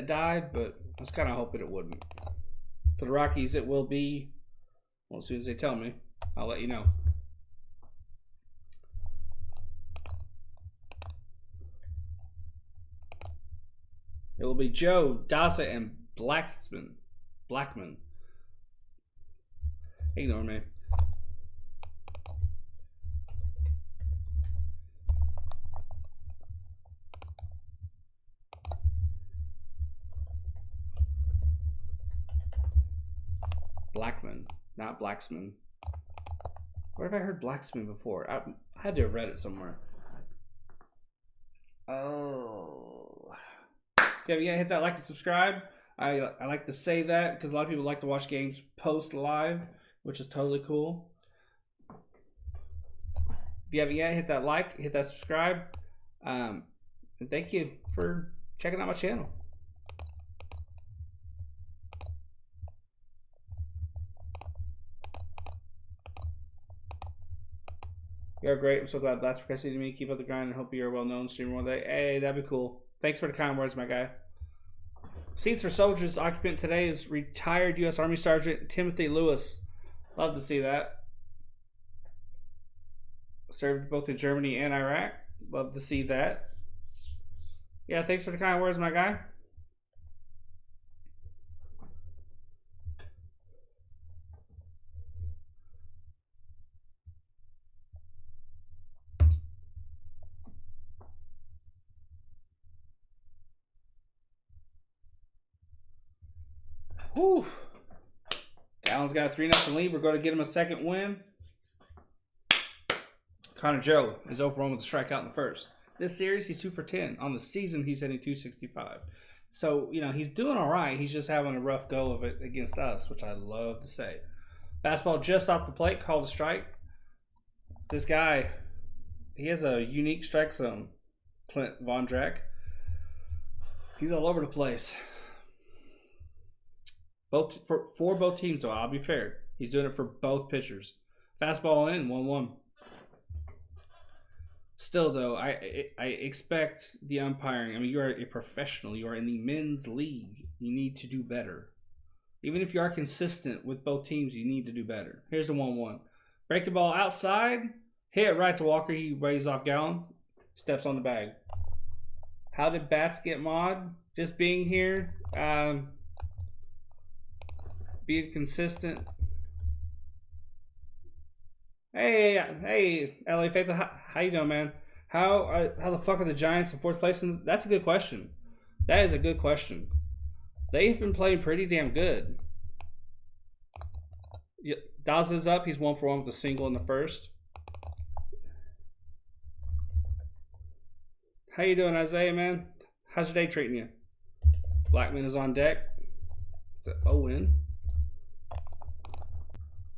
died, but I was kind of hoping it wouldn't. For the Rockies, it will be, well, as soon as they tell me, I'll let you know. It will be Joe, Daza, and Blackman. Ignore me. Blackman, not Blacksman. Where have I heard Blacksman before? I had to have read it somewhere. Oh. Yeah, hit that like and subscribe. I like to say that because a lot of people like to watch games post live, which is totally cool. If you haven't yet, hit that like, hit that subscribe. And thank you for checking out my channel. You're great. I'm so glad that's requested to me. Keep up the grind and hope you're a well-known streamer one day. Hey, that'd be cool. Thanks for the kind words, my guy. Seats for Soldiers occupant today is retired U.S. Army Sergeant Timothy Lewis. Love to see that. Served both in Germany and Iraq. Love to see that. Yeah, thanks for the kind words, my guy. Whew. Allen's got a 3-0 lead. We're going to get him a second win. Connor Joe is 0-for-1 with a strikeout in the first. This series, he's 2 for 10. On the season, he's hitting .265. So, you know, he's doing all right. He's just having a rough go of it against us, which I love to say. Fastball just off the plate, called a strike. This guy, he has a unique strike zone, Clint Von Drack. He's all over the place. For both teams, though, I'll be fair. He's doing it for both pitchers. Fastball in, 1-1. Still, though, I expect the umpiring. I mean, you are a professional. You are in the men's league. You need to do better. Even if you are consistent with both teams, you need to do better. Here's the 1-1. Break the ball outside. Hit right to Walker. He weighs off Gallon. Steps on the bag. How did bats get mod? Just being here. Being consistent. Hey, LA Faith, how you doing, man? How the fuck are the Giants in fourth place? That's a good question. That is a good question. They've been playing pretty damn good. Daza's up. He's 1-for-1 with a single in the first. How you doing, Isaiah, man? How's your day treating you? Blackman is on deck. It's an 0-in.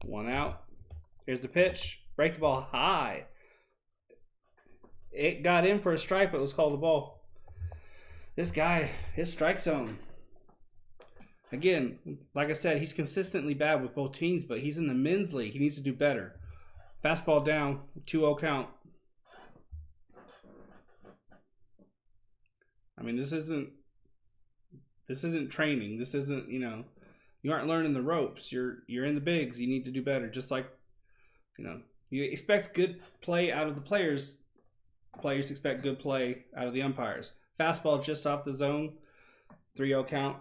1 out. Here's the pitch. Break the ball high. It got in for a strike, but it was called a ball. This guy, his strike zone. Again, like I said, he's consistently bad with both teams, but he's in the men's league. He needs to do better. Fastball down, 2-0 count. I mean, this isn't training. This isn't, you aren't learning the ropes. You're in the bigs. You need to do better. Just like, you expect good play out of the players. Players expect good play out of the umpires. Fastball just off the zone, 3-0 count.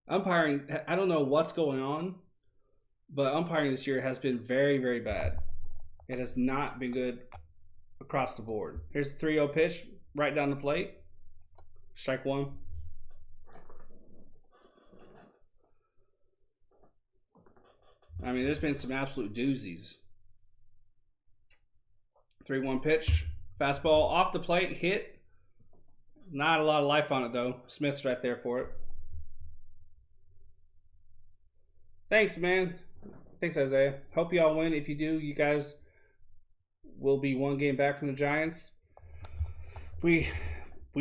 Umpiring, I don't know what's going on, but umpiring this year has been very, very bad. It has not been good across the board. Here's the 3-0 pitch right down the plate. Strike 1. I mean, there's been some absolute doozies. 3-1 pitch. Fastball off the plate, hit. Not a lot of life on it, though. Smith's right there for it. Thanks, man. Thanks, Isaiah. Hope y'all win. If you do, you guys will be 1 game back from the Giants. We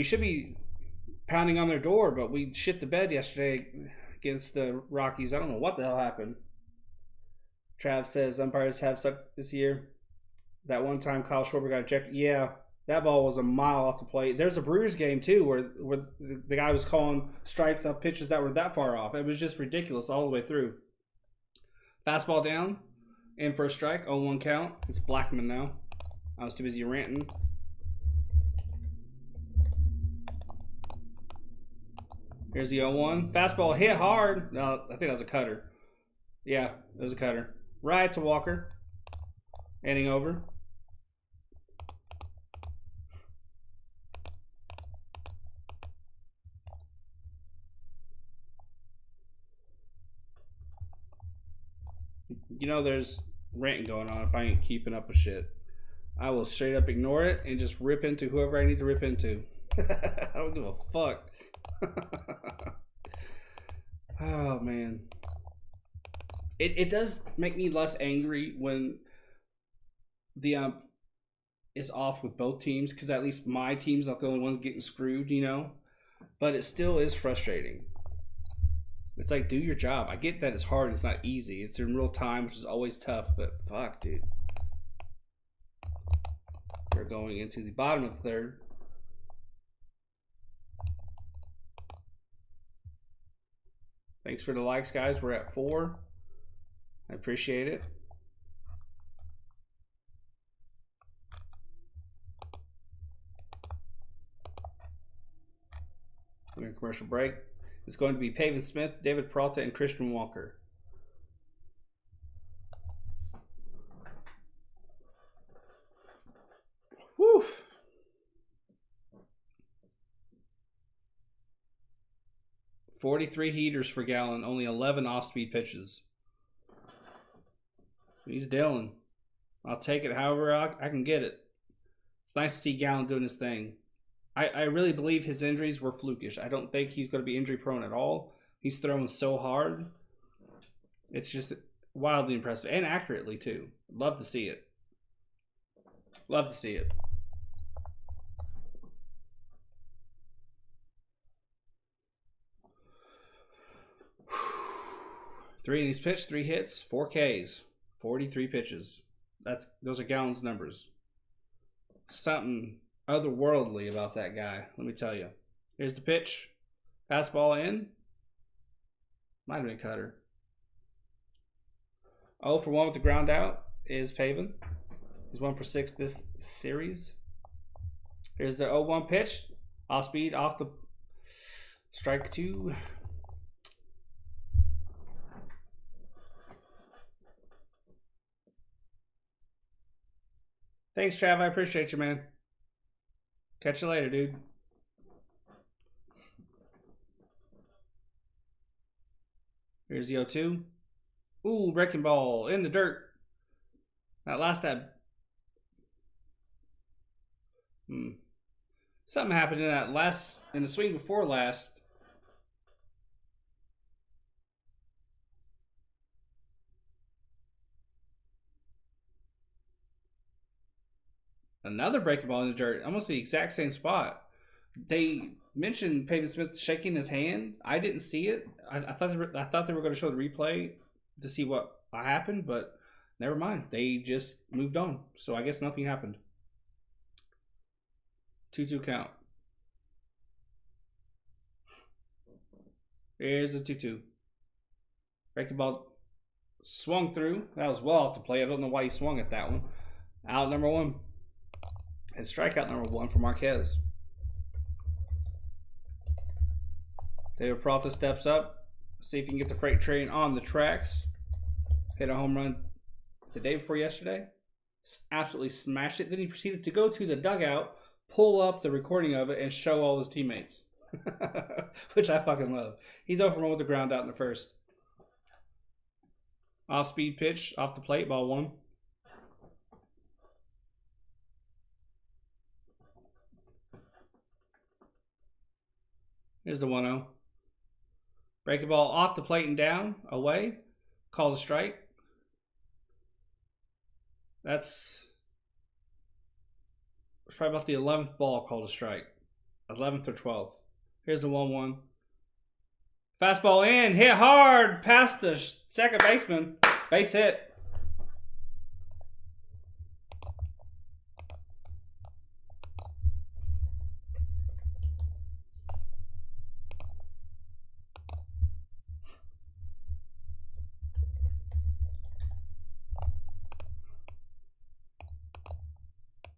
should be pounding on their door, but we shit the bed yesterday against the Rockies. I don't know what the hell happened. Trav says umpires have sucked this year. That one time Kyle Schwarber got ejected. Yeah, that ball was a mile off the plate. There's a Brewers game, too, where the guy was calling strikes up pitches that were that far off. It was just ridiculous all the way through. Fastball down, in for a strike, 0-1 count. It's Blackman now. I was too busy ranting. Here's the 0-1. Fastball hit hard. No, I think that was a cutter. Yeah, it was a cutter. Right to Walker. Inning over. There's ranting going on if I ain't keeping up with shit. I will straight up ignore it and just rip into whoever I need to rip into. I don't give a fuck. Oh, man. It does make me less angry when the ump is off with both teams, because at least my team's not the only ones getting screwed, But it still is frustrating. It's like, do your job. I get that it's hard. It's not easy. It's in real time, which is always tough. But fuck, dude. We're going into the bottom of the third. Thanks for the likes, guys. We're at 4. I appreciate it. We're in a commercial break. It's going to be Pavin Smith, David Peralta, and Christian Walker. Whew. .43 heaters per gallon, only 11 off-speed pitches. He's Dylan. I'll take it however I can get it. It's nice to see Gallen doing his thing. I really believe his injuries were flukish. I don't think he's going to be injury prone at all. He's throwing so hard. It's just wildly impressive. And accurately, too. Love to see it. Love to see it. Three innings pitched, 3 hits, 4 Ks, 43 pitches. Those are Gallen's numbers. Something otherworldly about that guy, let me tell you. Here's the pitch. Fastball in. Might have been a cutter. 0 for 1 with the ground out is Pavin. He's 1 for 6 this series. Here's the 0-1 pitch. Off speed, off the strike 2. Thanks, Trav. I appreciate you, man. Catch you later, dude. Here's the 0-2. Ooh, wrecking ball in the dirt. That last stab. Something happened in the swing before last. Another breaking ball in the dirt, almost the exact same spot. They mentioned Pavin Smith shaking his hand. I didn't see it. I thought they were going to show the replay to see what happened, but never mind. They just moved on. So I guess nothing happened. 2-2 count. Here's a 2-2. Breaking ball swung through. That was well off the play. I don't know why he swung at that one. Out number 1. And strikeout number 1 for Marquez. David Peralta steps up. See if he can get the freight train on the tracks. Hit a home run the day before yesterday. Absolutely smashed it. Then he proceeded to go to the dugout, pull up the recording of it, and show all his teammates. Which I fucking love. He's over with the ground out in the first. Off speed pitch, off the plate, ball 1. Here's the 1-0. Breaking ball off the plate and down, away. Call the strike. That's probably about the 11th ball called a strike. 11th or 12th. Here's the 1-1. Fastball in, hit hard, past the second baseman. Base hit.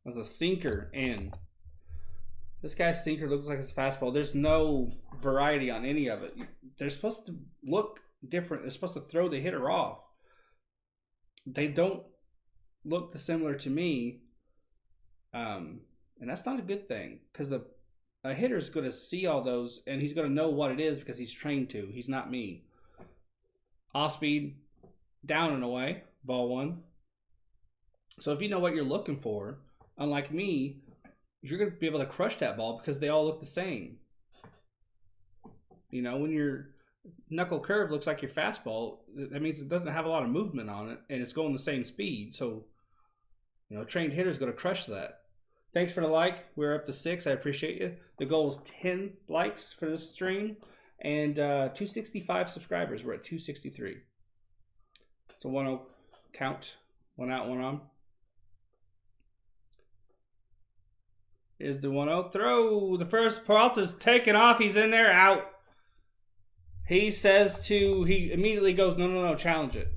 Was a sinker in. This guy's sinker looks like it's a fastball. There's no variety on any of it. They're supposed to look different. They're supposed to throw the hitter off. They don't look similar to me. And that's not a good thing, because a hitter's going to see all those and he's going to know what it is because he's trained to. He's not me. Off speed, down and away, ball 1. So if you know what you're looking for, unlike me, you're going to be able to crush that ball because they all look the same. You know, when your knuckle curve looks like your fastball, that means it doesn't have a lot of movement on it and it's going the same speed. So, you know, a trained hitter's going to crush that. Thanks for the like. We're up to 6. I appreciate you. The goal is 10 likes for this stream and 265 subscribers. We're at 263. It's a 1-0 count. 1 out, 1 on. Is the 1-0 throw. The first, Peralta's taken off. He's in there, out. He immediately goes, no, challenge it.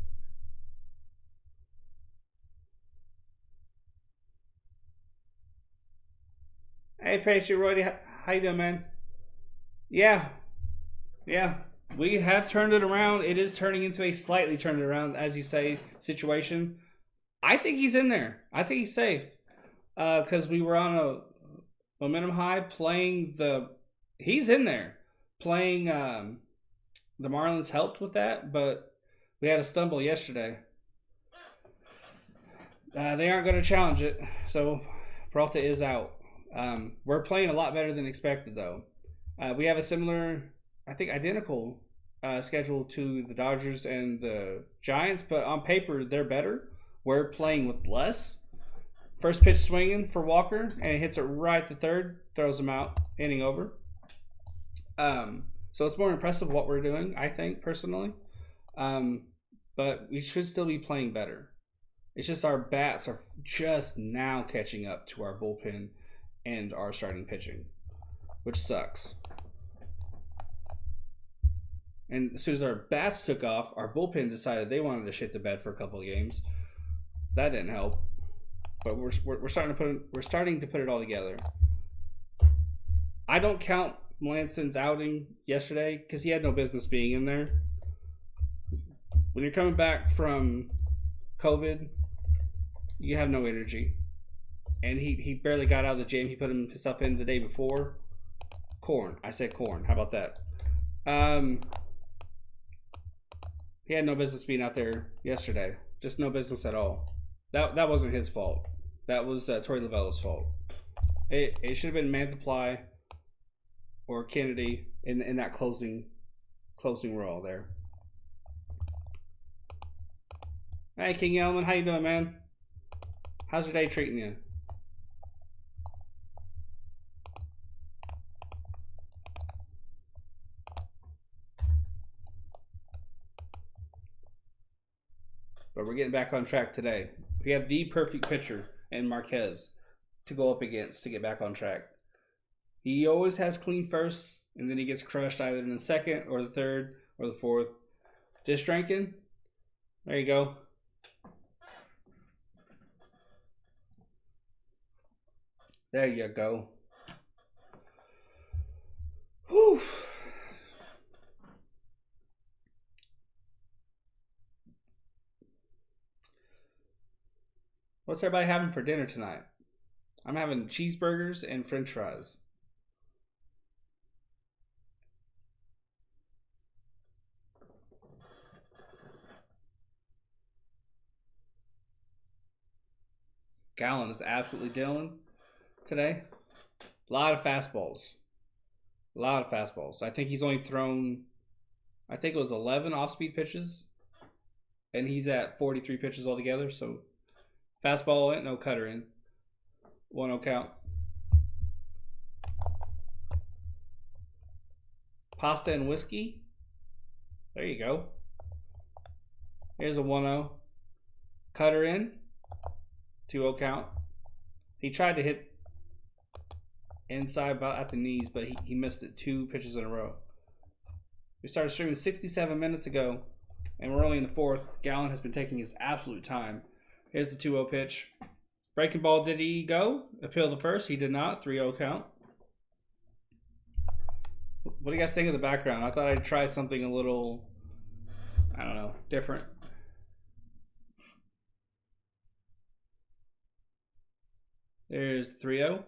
Hey, Patriot Roy, how you doing, man? Yeah. We have turned it around. It is turning into a slightly turned it around, as you say, situation. I think he's in there. I think he's safe. Because we were on a momentum high playing he's in there playing the Marlins helped with that, but we had a stumble yesterday. They aren't going to challenge it, so Peralta is out. We're playing a lot better than expected, though. We have a similar, I think identical schedule to the Dodgers and the Giants, but on paper they're better. We're playing with less. First pitch swinging for Walker, and he hits it right to third, throws him out, inning over. So it's more impressive what we're doing, I think, personally. But we should still be playing better. It's just our bats are just now catching up to our bullpen and our starting pitching, which sucks. And as soon as our bats took off, our bullpen decided they wanted to shit the bed for a couple of games. That didn't help. But we're starting to put it all together. I don't count Melanson's outing yesterday because he had no business being in there. When you're coming back from COVID, you have no energy, and he barely got out of the gym. He put himself in the day before. Corn. I said corn. How about that? He had no business being out there yesterday. Just no business at all. That wasn't his fault. That was Torey Lovella's fault. It should have been Mantiply or Kennedy in that closing roll there. Hey, King Elman, how you doing, man? How's your day treating you? But we're getting back on track today. We have the perfect pitcher in Marquez to go up against to get back on track. He always has clean first, and then he gets crushed either in the second or the third or the fourth. Just drinking. There you go. There you go. Whew. What's everybody having for dinner tonight? I'm having cheeseburgers and french fries. Gallon is absolutely dealing today. A lot of fastballs. I think he's only thrown, I think it was 11 off-speed pitches. And he's at 43 pitches altogether. So fastball in, no cutter in. 1-0 count. Pasta and whiskey. There you go. Here's a 1-0. Cutter in. 2-0 count. He tried to hit inside about at the knees, but he missed it 2 pitches in a row. We started streaming 67 minutes ago, and we're only in the 4th. Gallon has been taking his absolute time. Here's the 2-0 pitch. Breaking ball, did he go? Appeal to first. He did not. 3-0 count. What do you guys think of the background? I thought I'd try something a little, I don't know, different. There's 3-0.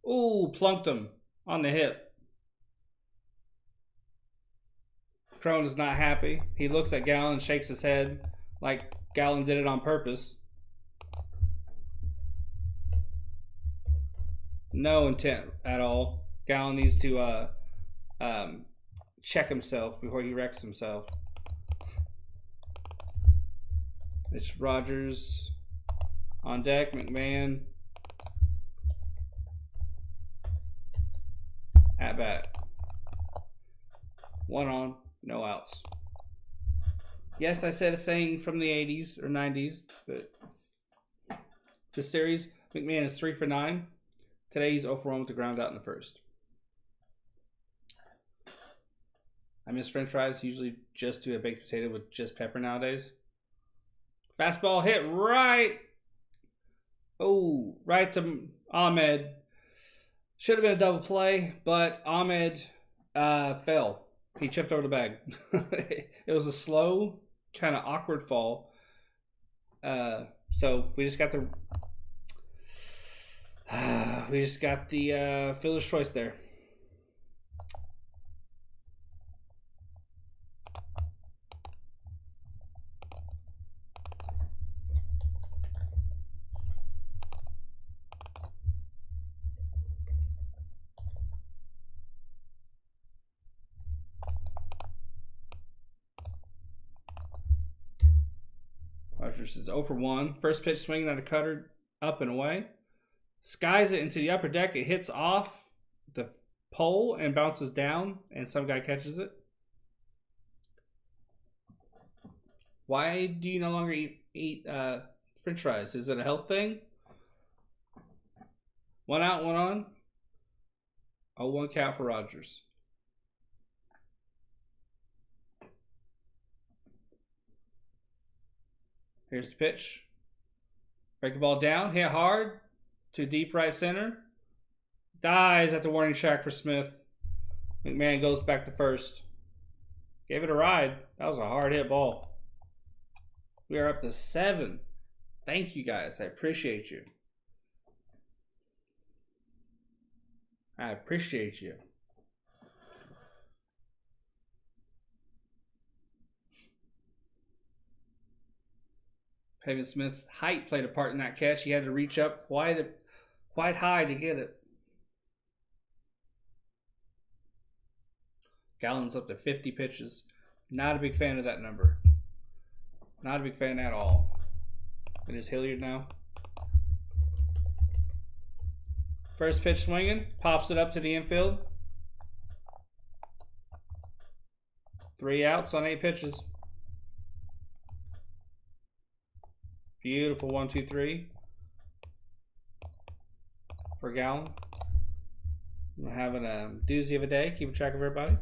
Ooh, plunked him on the hip. Crone is not happy. He looks at Gallon, shakes his head like Gallon did it on purpose. No intent at all. Gallon needs to check himself before he wrecks himself. It's Rogers on deck. McMahon at bat. 1 on, no outs. Yes, I said a saying from the 80s or 90s, but this series, McMahon is 3 for 9. Today he's 0 for 1 with the ground out in the first. I miss french fries. Usually just do a baked potato with just pepper nowadays. Fastball hit right. Oh, right to Ahmed. Should have been a double play, but Ahmed fell. He chipped over the bag. It was a slow, kind of awkward fall. So we just got the fielder's choice there. Rogers is 0 for 1. First pitch swinging at a cutter, up and away. Skies it into the upper deck. It hits off the pole and bounces down, and some guy catches it. Why do you no longer eat french fries? Is it a health thing? 1 out, 1 on. 0-1 count for Rogers. Here's the pitch. Break the ball down, hit hard to deep right center. Dies at the warning track for Smith. McMahon goes back to first. Gave it a ride. That was a hard hit ball. We are up to 7. Thank you guys. I appreciate you. I appreciate you. Pavin Smith's height played a part in that catch. He had to reach up quite high to get it. Gallen's up to 50 pitches. Not a big fan of that number. Not a big fan at all. It is Hilliard now. First pitch swinging. Pops it up to the infield. 3 outs on 8 pitches. Beautiful 1-2-3 for Gallen. I'm having a doozy of a day, keeping track of everybody.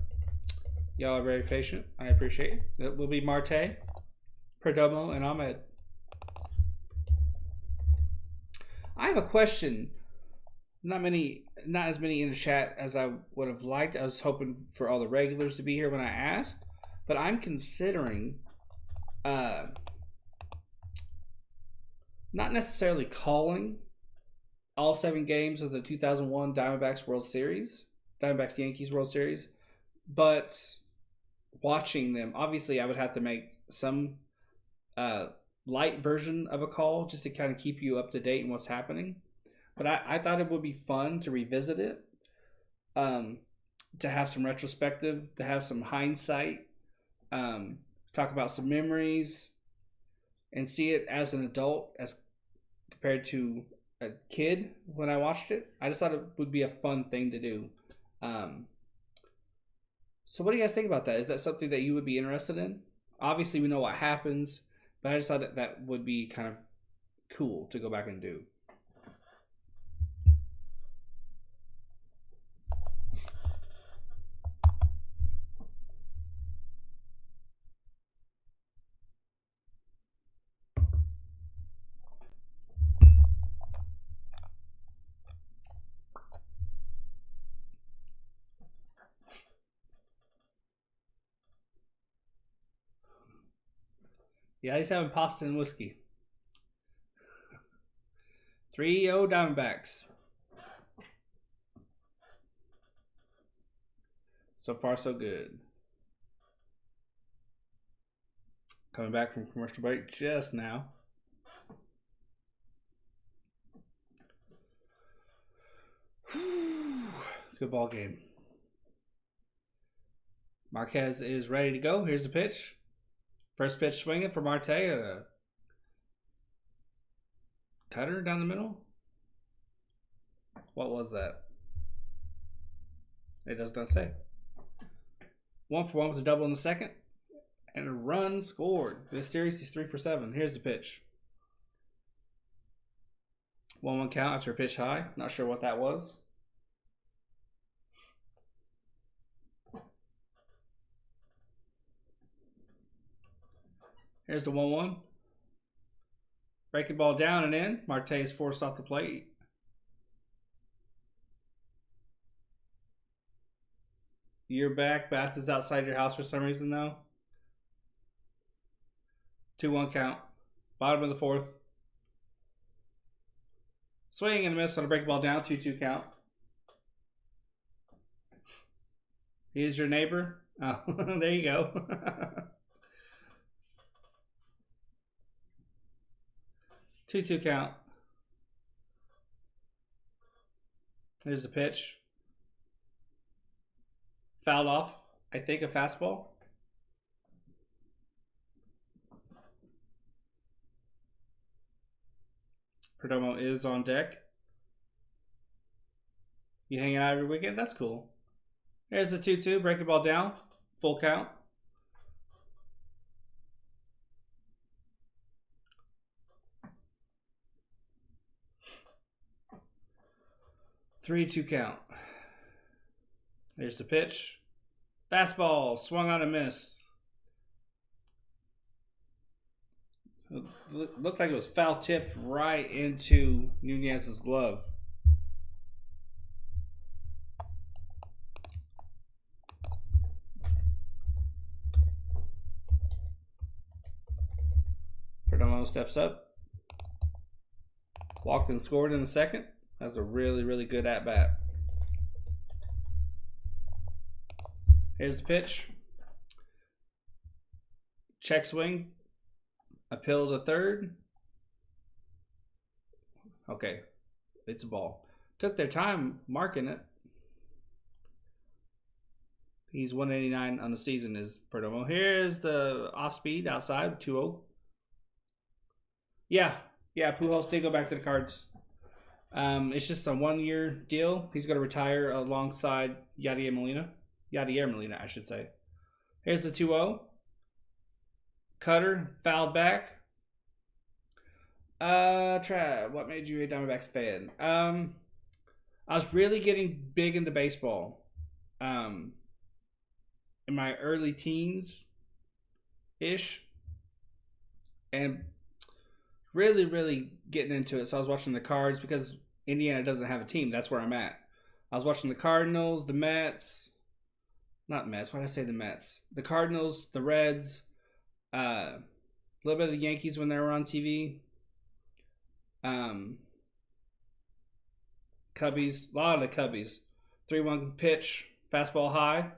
Y'all are very patient. I appreciate it. It will be Marte, Perdomo, and Ahmed. I have a question. Not as many in the chat as I would have liked. I was hoping for all the regulars to be here when I asked, but I'm considering not necessarily calling all 7 games of the 2001 Diamondbacks World Series, Diamondbacks Yankees World Series, but watching them. Obviously, I would have to make some light version of a call just to kind of keep you up to date on what's happening. But I thought it would be fun to revisit it, to have some retrospective, to have some hindsight, talk about some memories, and see it as an adult as compared to a kid when I watched it. I just thought it would be a fun thing to do. So what do you guys think about that? Is that something that you would be interested in? Obviously, we know what happens, but I just thought that would be kind of cool to go back and do. Yeah, he's having pasta and whiskey. 3-0 Diamondbacks. So far, so good. Coming back from commercial break just now. Good ball game. Marquez is ready to go. Here's the pitch. First pitch swinging for Marte. A cutter down the middle. What was that? It does not say. 1-for-1 with a double in the second. And a run scored. This series is 3 for 7. Here's the pitch. 1-1 count after a pitch high. Not sure what that was. Here's the 1-1. Breaking ball down and in. Marte is forced off the plate. You're back. Bass is outside your house for some reason, though. 2-1 count. Bottom of the 4th. Swing and a miss on a breaking ball down. 2-2 count. He is your neighbor. Oh, there you go. 2-2 count. There's the pitch. Fouled off, I think, a fastball. Perdomo is on deck. You hanging out every weekend? That's cool. There's the 2-2, breaking ball down. Full count. Three-two count. There's the pitch. Fastball, swung on a miss. It looked like it was foul tipped right into Nunez's glove. Perdomo steps up. Walked and scored in the second. That's a really, really good at-bat. Here's the pitch. Check swing. Appeal to third. Okay. It's a ball. Took their time marking it. He's 189 on the season is Perdomo. Here's the off speed outside 2-0. Yeah, Pujols did go back to the Cards. It's just a 1-year deal. He's going to retire alongside Yadier Molina, I should say. Here's the 2-0. Cutter, fouled back. Trav, what made you a Diamondbacks fan? I was really getting big into baseball. In my early teens-ish. And really getting into it. So I was watching the Cards because Indiana doesn't have a team. That's where I'm at. I was watching the Cardinals, the Mets. Not Mets. Why did I say the Mets? The Cardinals, the Reds. A little bit of the Yankees when they were on TV. Cubbies. A lot of the Cubbies. 3-1 pitch. Fastball high.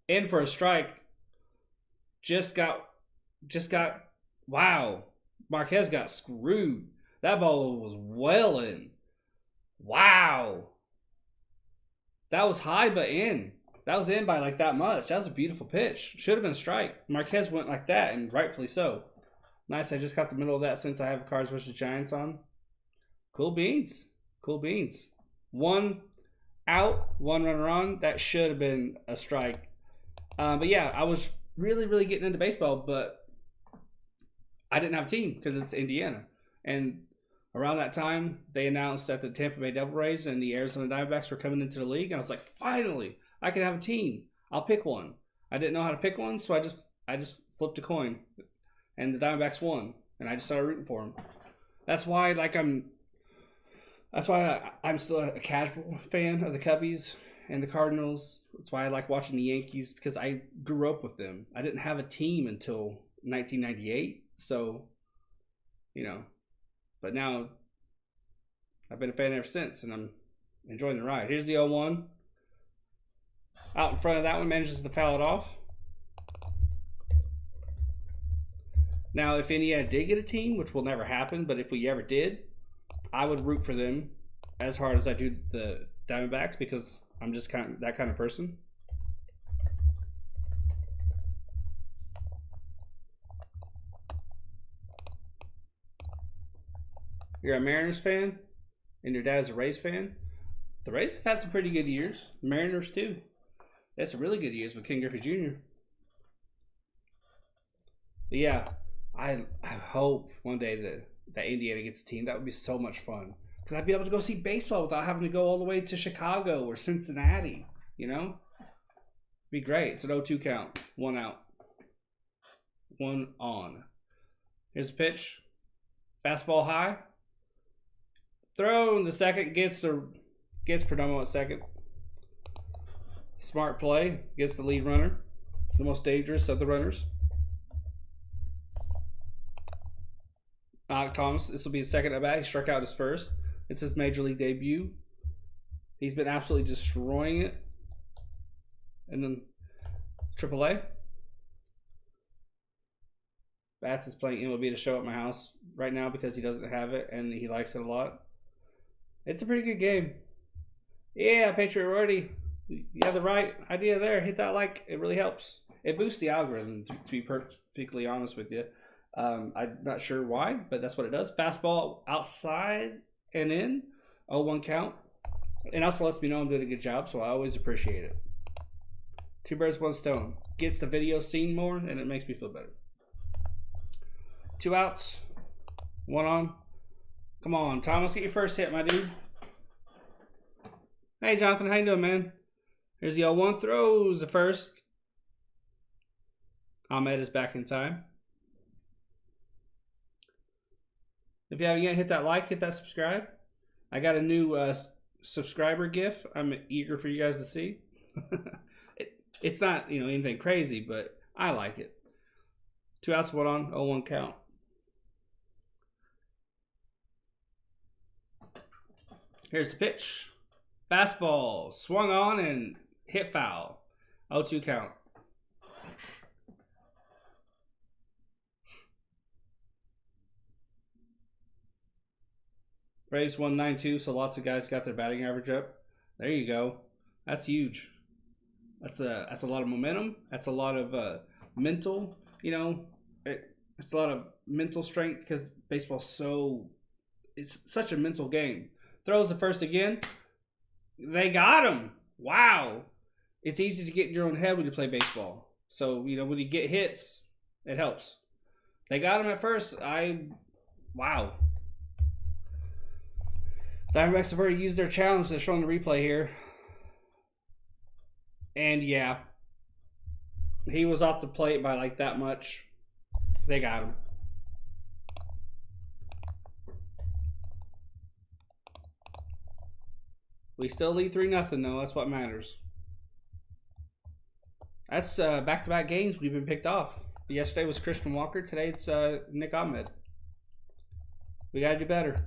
In for a strike. Just got. Wow. Marquez got screwed. That ball was well in. Wow. That was high but in. That was in by like that much. That was a beautiful pitch. Should have been a strike. Marquez went like that, and rightfully so. Nice. I just got the middle of that since I have Cards versus Giants on. Cool beans. 1 out, 1 runner on. That should have been a strike. But yeah, I was really getting into baseball, but I didn't have a team because it's Indiana. And around that time, they announced that the Tampa Bay Devil Rays and the Arizona Diamondbacks were coming into the league. And I was like, finally, I can have a team. I'll pick one. I didn't know how to pick one, so I just flipped a coin. And the Diamondbacks won. And I just started rooting for them. That's why I'm still a casual fan of the Cubbies and the Cardinals. That's why I like watching the Yankees, because I grew up with them. I didn't have a team until 1998. So, but now I've been a fan ever since, and I'm enjoying the ride. Here's the 0-1. Out in front of that one, manages to foul it off. Now, if Indiana did get a team, which will never happen, but if we ever did, I would root for them as hard as I do the Diamondbacks, because I'm just that kind of person. You're a Mariners fan, and your dad's a Rays fan. The Rays have had some pretty good years. The Mariners, too. They had some really good years with Ken Griffey Jr. But yeah, I hope one day that Indiana gets a team. That would be so much fun. Because I'd be able to go see baseball without having to go all the way to Chicago or Cincinnati. Be great. It's an 0-2 count. 1 out. 1 on. Here's the pitch. Fastball high. Throw in the second. Gets Perdomo at second. Smart play. Gets the lead runner. The most dangerous of the runners. Alec Thomas. This will be his second at bat. He struck out his first. It's his major league debut. He's been absolutely destroying it. And then AAA. Bats is playing MLB to show at my house right now because he doesn't have it and he likes it a lot. It's a pretty good game. Yeah, Patriot Royalty. You have the right idea there. Hit that like. It really helps. It boosts the algorithm, to be perfectly honest with you. I'm not sure why, but that's what it does. Fastball outside and in. 0-1 count. And also lets me know I'm doing a good job, so I always appreciate it. 2 birds, 1 stone. Gets the video seen more, and it makes me feel better. 2 outs. 1 on. Come on, Thomas, get your first hit, my dude. Hey, Jonathan, how you doing, man? Here's the 0-1. Throws the first. Ahmed is back in time. If you haven't yet, hit that like, hit that subscribe. I got a new subscriber GIF. I'm eager for you guys to see. It's not, anything crazy, but I like it. 2 outs, 1 on, 0-1 count. Here's the pitch. Fastball, swung on and hit foul. 0-2 count. Braves 192, so lots of guys got their batting average up. There you go. That's huge. That's a lot of momentum. That's a lot of mental. It's a lot of mental strength because baseball's it's such a mental game. Throws the first again. They got him. Wow. It's easy to get in your own head when you play baseball. So, when you get hits, it helps. They got him at first. Wow. Diamondbacks have already used their challenge. They're showing the replay here. And yeah, he was off the plate by like that much. They got him. We still lead 3-0 though. That's what matters. That's back-to-back games we've been picked off. Yesterday was Christian Walker. Today it's Nick Ahmed. We got to do better.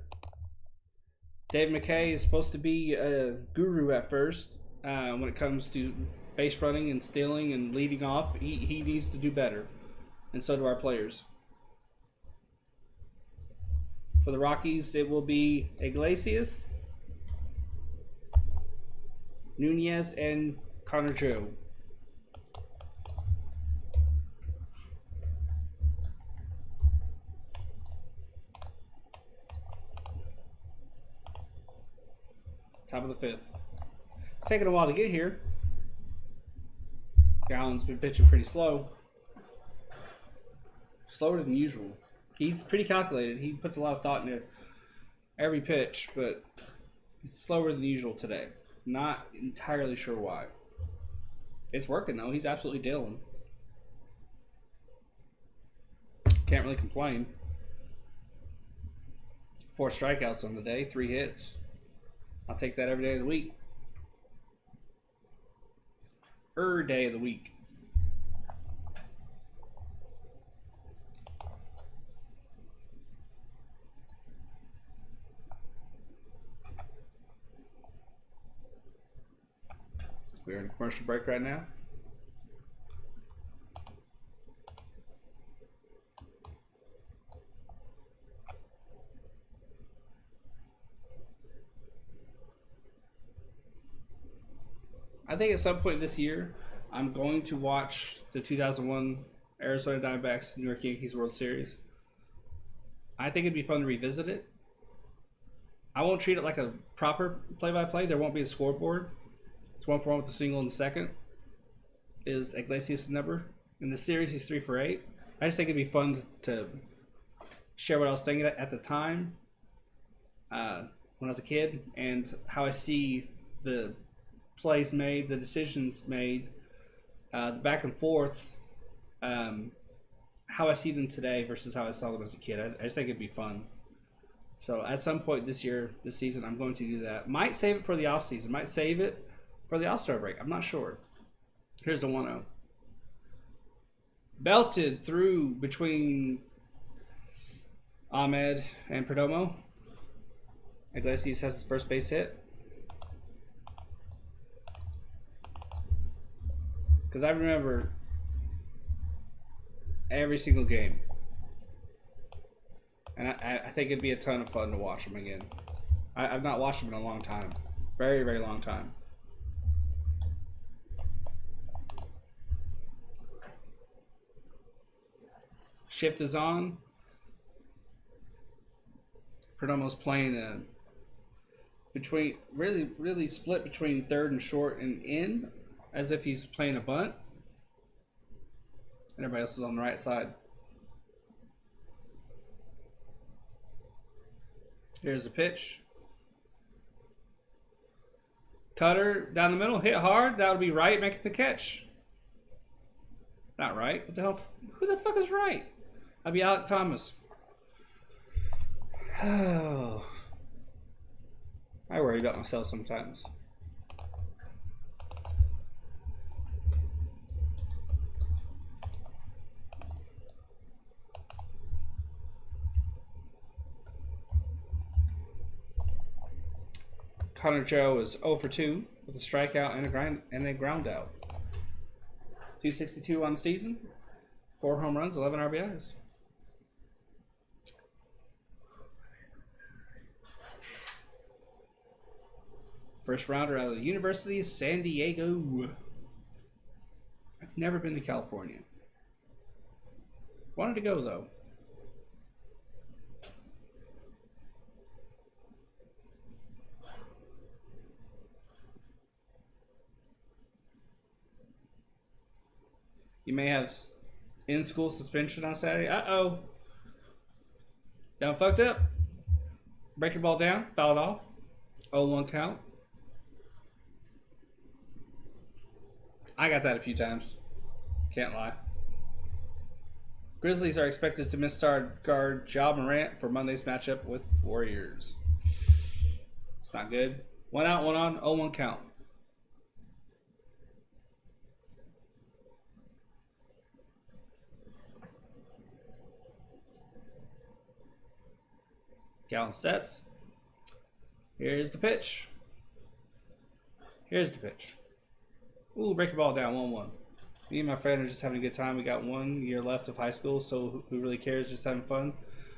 Dave McKay is supposed to be a guru at first when it comes to base running and stealing and leading off. He needs to do better. And so do our players. For the Rockies, it will be Iglesias, Nunez, and Connor Joe. Top of the 5th. It's taken a while to get here. Gallen's been pitching pretty slow. Slower than usual. He's pretty calculated. He puts a lot of thought into every pitch, but he's slower than usual today. Not entirely sure why. It's working, though. He's absolutely dealing. Can't really complain. 4 strikeouts on the day, 3 hits. I'll take that every day of the week. Day of the week. We're in a commercial break right now. I think at some point this year, I'm going to watch the 2001 Arizona Diamondbacks New York Yankees World Series. I think it'd be fun to revisit it. I won't treat it like a proper play-by-play. There won't be a scoreboard. It's 1-for-1 with the single in the second. Is Iglesias' number. In the series, he's 3 for 8. I just think it'd be fun to share what I was thinking at the time when I was a kid and how I see the plays made, the decisions made, the back and forths, how I see them today versus how I saw them as a kid. I just think it'd be fun. So at some point this season, I'm going to do that. Might save it for the offseason. Might save it for the All-Star break. I'm not sure. Here's the 1-0. Belted through between Ahmed and Perdomo. Iglesias has his first base hit. Because I remember every single game. And I think it'd be a ton of fun to watch them again. I've not watched them in a long time. Very, very long time. Shift is on. Perdomo's playing between really split between third and short and in, as if he's playing a bunt. And everybody else is on the right side. Here's the pitch. Cutter down the middle, hit hard. That would be right, making the catch. Not right. What the hell? Who the fuck is right? I'd be Alec Thomas. Oh. I worry about myself sometimes. Connor Joe is 0 for 2 with a strikeout and a ground out. 262 on the season, 4 home runs, 11 RBIs. First rounder out of the University of San Diego. Never been to California. Wanted to go though. You may have in-school suspension on Saturday. Uh-oh. Down fucked up. Break your ball down. Foul it off. 0-1 count. I got that a few times. Can't lie. Grizzlies are expected to miss star guard Ja Morant for Monday's matchup with Warriors. It's not good. 1 out, 1 on. 0-1 count. Gallen sets. Here's the pitch. Here's the pitch. Ooh, break your ball down, 1-1. Me and my friend are just having a good time. We got 1 year left of high school, so who really cares? Just having fun.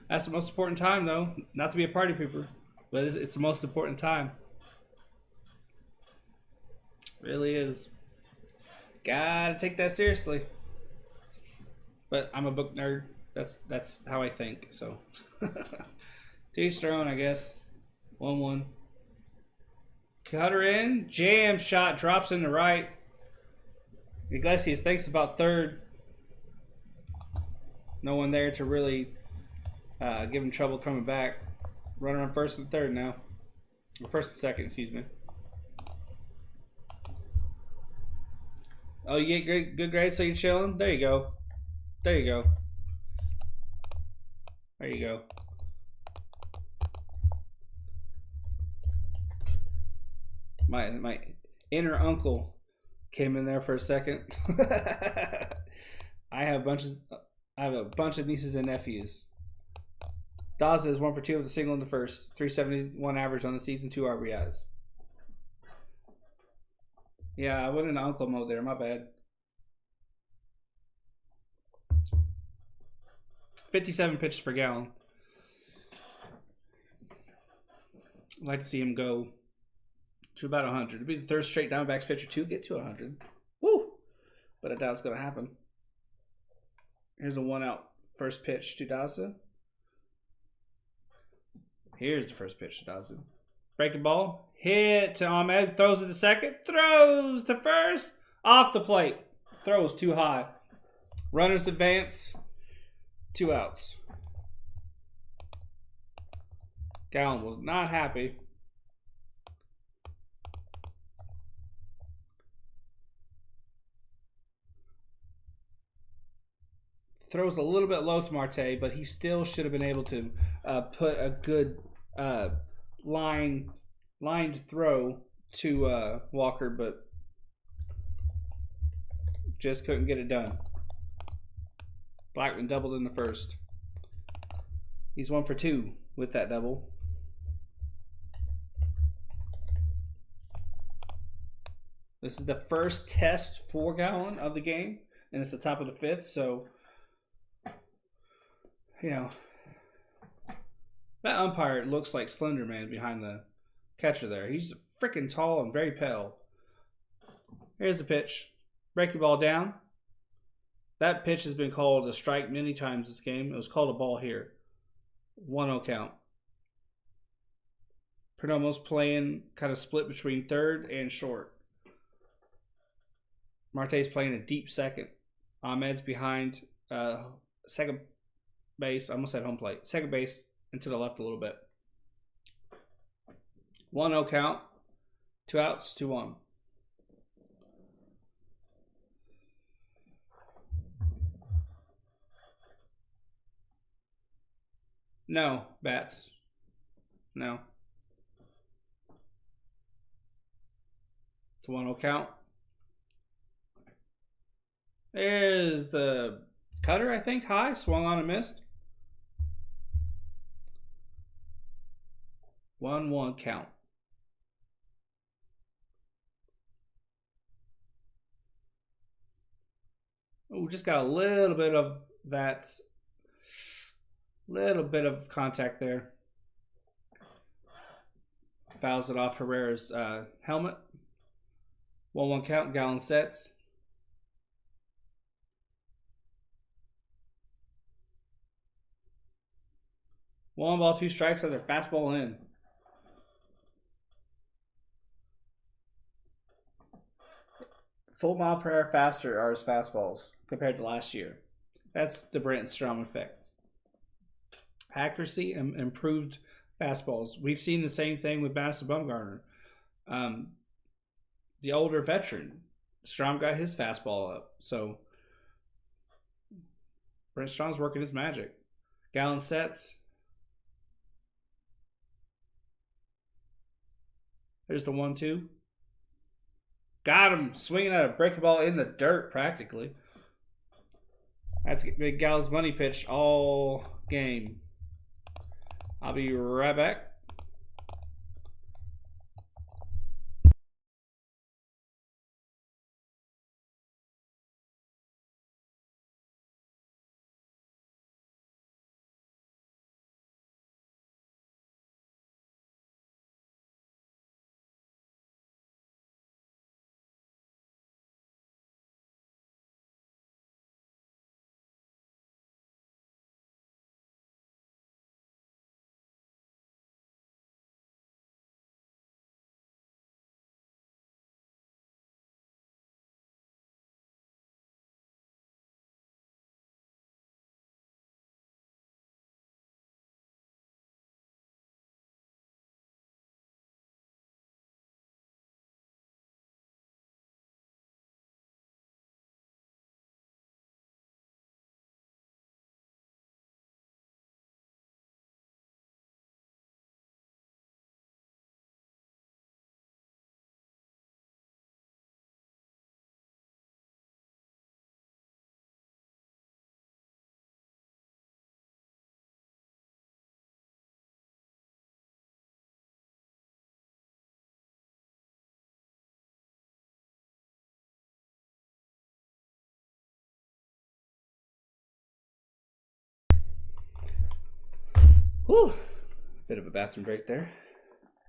That's the most important time, though. Not to be a party pooper, but it's the most important time. Really is. Gotta take that seriously. But I'm a book nerd. That's how I think. So, to each their own, I guess. 1-1. Cutter in. Jam shot drops in the right. Iglesias thinks about third. No one there to really give him trouble coming back. Runner on first and third now. Or first and second, excuse me. Oh, you get good grades, so you're chilling? There you go. There you go. There you go. My inner uncle came in there for a second. I have a bunch of nieces and nephews. Daza is 1 for 2 with a single in the first. 371 average on the season, 2 RBIs. Yeah, I went into uncle mode there. My bad. 57 pitches per gallon. I'd like to see him go to about 100. It'll be the third straight Diamondbacks pitcher to get to 100. Woo! But I doubt it's going to happen. Here's a 1 out first pitch to Daza. Here's the first pitch to Daza. Breaking ball. Hit to Ahmed. Throws it to second. Throws to first. Off the plate. Throws too high. Runners advance. 2 outs. Gallen was not happy. Throws a little bit low to Marte, but he still should have been able to put a good lined throw to Walker, but just couldn't get it done. Blackman doubled in the first. He's 1 for 2 with that double. This is the first test for Gallen of the game, and it's the top of the 5th, so you know, that umpire looks like Slender Man behind the catcher there. He's freaking tall and very pale. Here's the pitch. Break your ball down. That pitch has been called a strike many times this game. It was called a ball here. 1-0 count. Perdomo's playing kind of split between third and short. Marte's playing a deep second. Ahmed's behind second base. I almost said home plate. Second base and to the left a little bit. 1-0 count. 2 outs, 2-1. No, bats. No. It's a 1-0 count. There's the cutter, I think, high. Swung on and missed. 1-1 count. Oh, just got a little bit of that. Little bit of contact there. Fouls it off Herrera's helmet. 1-1 count. Gallen sets. 1 ball, 2 strikes on their fastball in. Full mile per hour faster are his fastballs compared to last year. That's the Brent Strom effect. Accuracy and improved fastballs. We've seen the same thing with Madison Bumgarner. The older veteran, Strom got his fastball up. So Brent Strom's working his magic. Gallon sets. There's the 1-2. Got him swinging at a breaking ball in the dirt practically. That's Big Gal's money pitch all game. I'll be right back. Whew. Bit of a bathroom break there.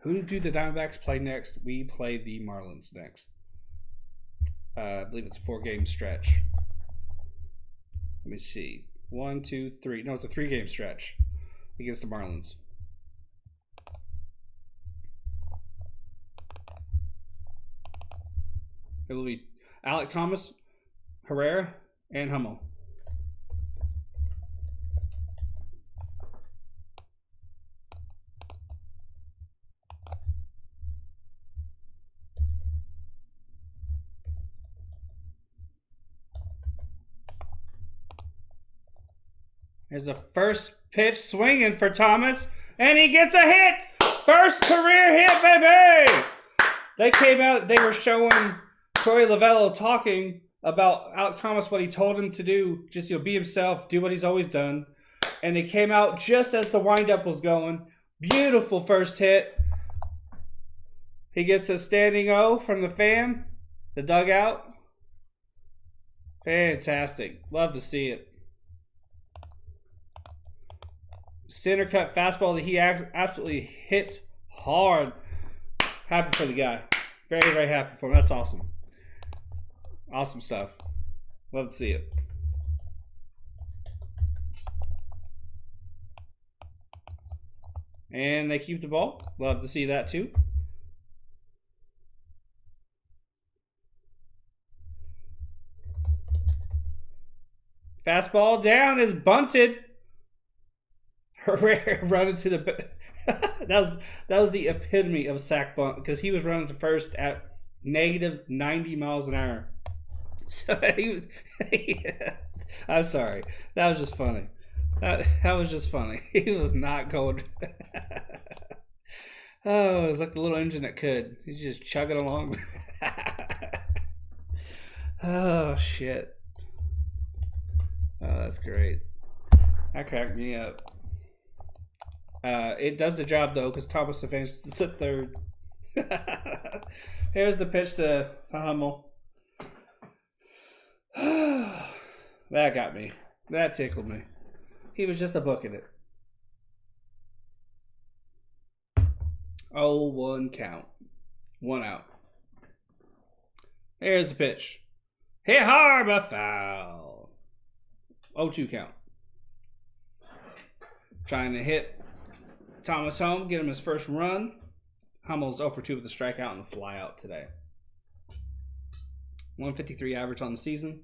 Who do the Diamondbacks play next? We play the Marlins next. I believe it's a 4-game stretch. Let me see. 1, 2, 3. No, it's a 3-game stretch against the Marlins. It will be Alek Thomas, Herrera, and Hummel. There's the first pitch swinging for Thomas, and he gets a hit! First career hit, baby! They came out, they were showing Troy Lavello talking about Alek Thomas, what he told him to do. Just, be himself, do what he's always done. And they came out just as the windup was going. Beautiful first hit. He gets a standing O from the fan, the dugout. Fantastic. Love to see it. Center cut fastball that he absolutely hits hard. Happy for the guy. Very, very happy for him. That's awesome. Awesome stuff. Love to see it. And they keep the ball. Love to see that too. Fastball down is bunted. Herrera running to the that was the epitome of sack bunt because he was running to first at negative 90 miles an hour. So I'm sorry. That was just funny. That was just funny. He was not going. Oh, it was like the little engine that could. He's just chugging along. Oh shit. Oh, that's great. That cracked me up. It does the job though, because Thomas finished the third. Here's the pitch to Hummel. That got me. That tickled me. He was just a booking it. 0-1 count. 1 out. Here's the pitch. Hit hard but foul. 0-2 count. Trying to hit Thomas home, get him his first run. Hummel's 0 for 2 with a strikeout and a flyout today. 153 average on the season.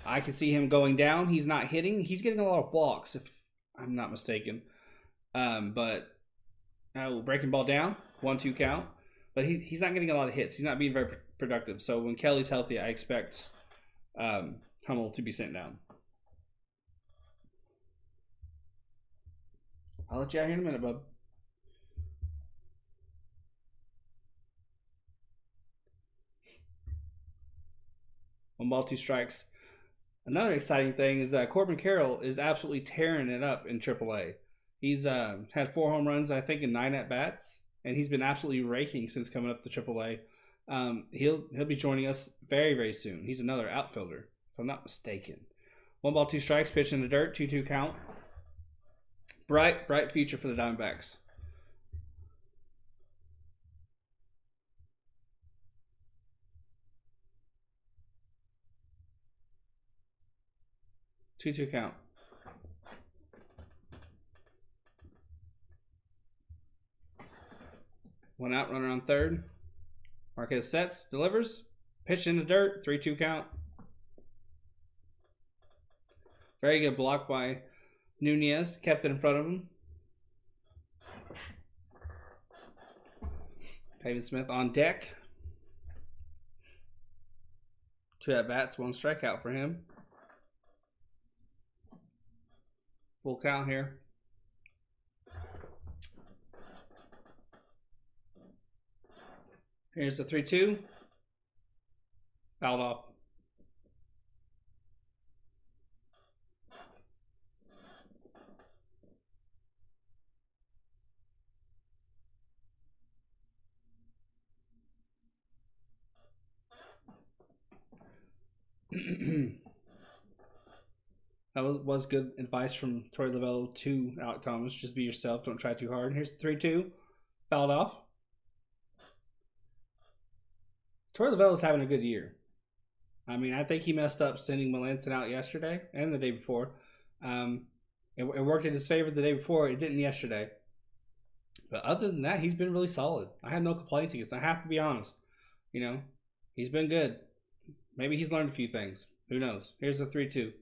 I can see him going down. He's not hitting. He's getting a lot of walks, if I'm not mistaken. But breaking ball down, 1-2 count. But he's not getting a lot of hits. He's not being very productive. So when Kelly's healthy, I expect Hummel to be sent down. I'll let you out here in a minute, bub. One ball, 2 strikes. Another exciting thing is that Corbin Carroll is absolutely tearing it up in AAA. He's had 4 home runs, I think, in 9 at-bats. And he's been absolutely raking since coming up to AAA. He'll be joining us very, very soon. He's another outfielder, if I'm not mistaken. 1 ball, 2 strikes, pitch in the dirt, 2-2 count. Bright future for the Diamondbacks. Two count. One out, runner on third. Marquez sets, delivers. Pitch in the dirt, 3-2 count. Very good block by Nunez. Kept it in front of him. Pavin Smith on deck. 2 at-bats, 1 strikeout for him. Full count here. Here's the 3-2. Fouled off. That was good advice from Torey Lovullo to Alec Thomas. Just be yourself. Don't try too hard. Here's the 3-2. Fouled off. Torey Lovullo's having a good year. I mean, I think he messed up sending Melanson out yesterday and the day before. It worked in his favor the day before. It didn't yesterday. But other than that, he's been really solid. I have no complaints against him. I have to be honest. You know, he's been good. Maybe he's learned a few things. Who knows? Here's the 3-2.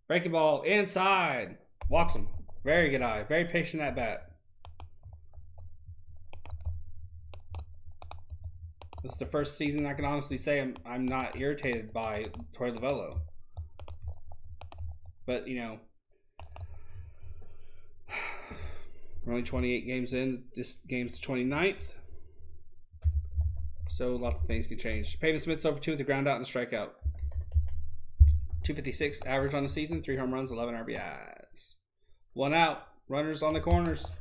Breaking ball inside. Walks him. Very good eye. Very patient at bat. This is the first season I can honestly say I'm not irritated by Torey Lovullo. But, you know, we're only 28 games in. This game's the 29th. So lots of things can change. Pavin Smith's over 2 with the ground out and a strikeout. 256 average on the season, 3 home runs, 11 RBIs. 1 out, runners on the corners.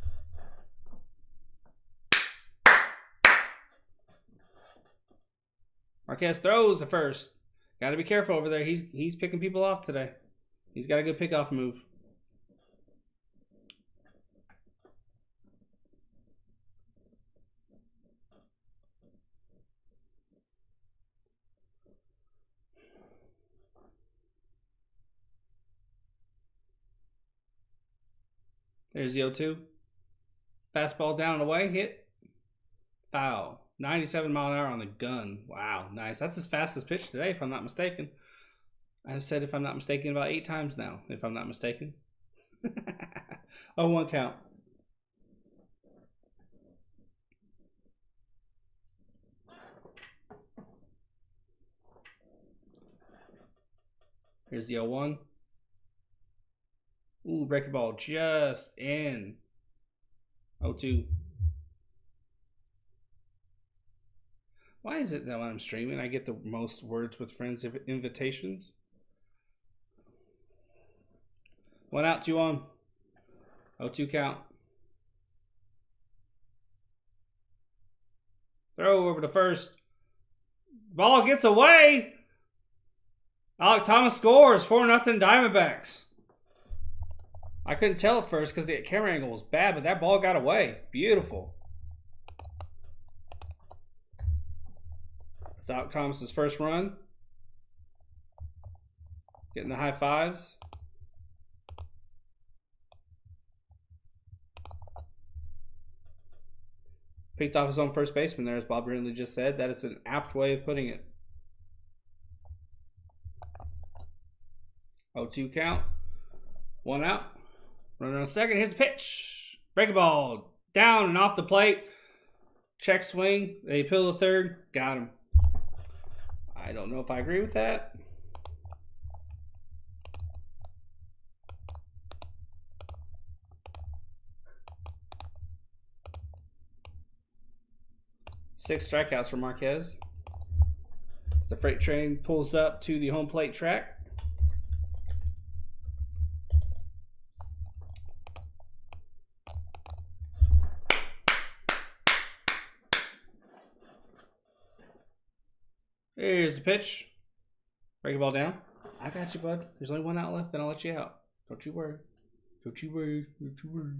Marquez throws the first. Got to be careful over there. He's picking people off today. He's got a good pickoff move. There's the 0-2. Fastball down and away. Hit. Foul. 97 mile an hour on the gun. Wow, nice. That's his fastest pitch today, if I'm not mistaken. I've said if I'm not mistaken about 8 times now, if I'm not mistaken. 0-1 count. Here's the 0-1. Ooh, breaking ball just in. 0-2. Why is it that when I'm streaming, I get the most words with friends invitations? 1 out, 2 on. 0-2 count. Throw over to first. Ball gets away. Alec Thomas scores. 4-0 Diamondbacks. I couldn't tell at first because the camera angle was bad, but that ball got away. Beautiful. It's Alec Thomas's first run. Getting the high fives. Picked off his own first baseman there, as Bob Brindley just said. That is an apt way of putting it. 0-2 count. 1 out. Runner on second. Here's the pitch. Break a ball. Down and off the plate. Check swing. They appeal to third. Got him. I don't know if I agree with that. Six strikeouts for Marquez. As the freight train pulls up to the home plate track. Here's the pitch. Break the ball down. I got you, bud. There's only 1 out left, then I'll let you out. Don't you worry. Don't you worry. Don't you worry.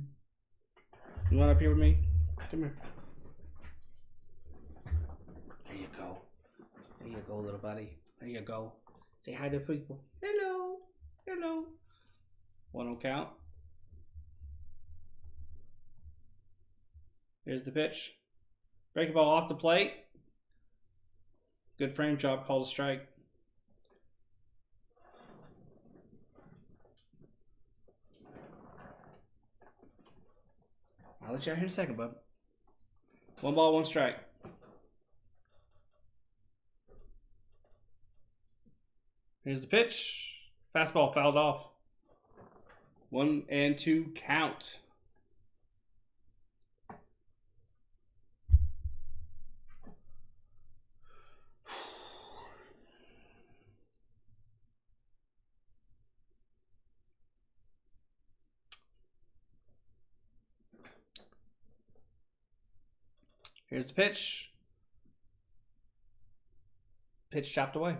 You want up here with me? Come here. There you go. There you go, little buddy. There you go. Say hi to people. Hello. Hello. 1-0 count. Here's the pitch. Break the ball off the plate. Good frame job, called a strike. I'll let you out here in a second, bud. 1 ball, 1 strike. Here's the pitch. Fastball fouled off. 1-2 count. Here's the pitch. Pitch chopped away.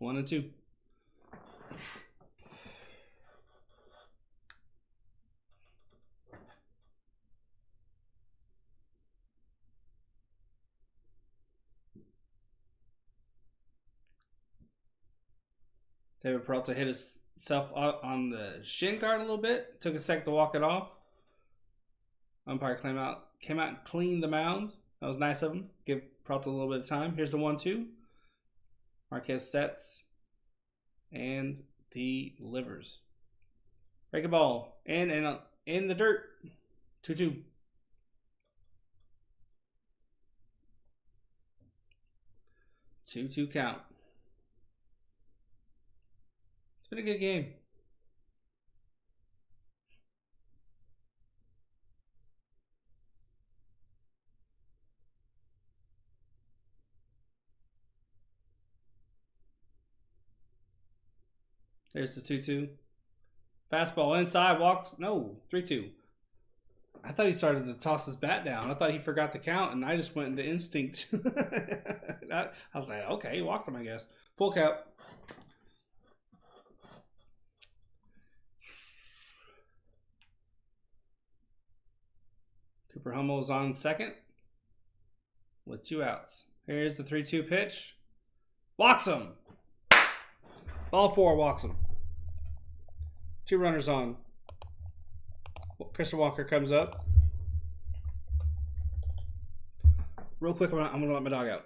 1-2. David Peralta hit himself on the shin guard a little bit. Took a sec to walk it off. Umpire came out and cleaned the mound. That was nice of him. Give Peralta a little bit of time. Here's the 1-2. Marquez sets and delivers. Break a ball in the dirt. 2-2. Two count. It's been a good game. There's the 2-2. Fastball inside, walks. No, 3-2. I thought he started to toss his bat down. I thought he forgot the count, and I just went into instinct. I was like, okay, he walked him, I guess. Full count. Cooper Hummel's on second with 2 outs. Here's the 3-2 pitch. Walks him. Ball 4 walks him. 2 runners on. Christian Walker comes up. Real quick, I'm going to let my dog out.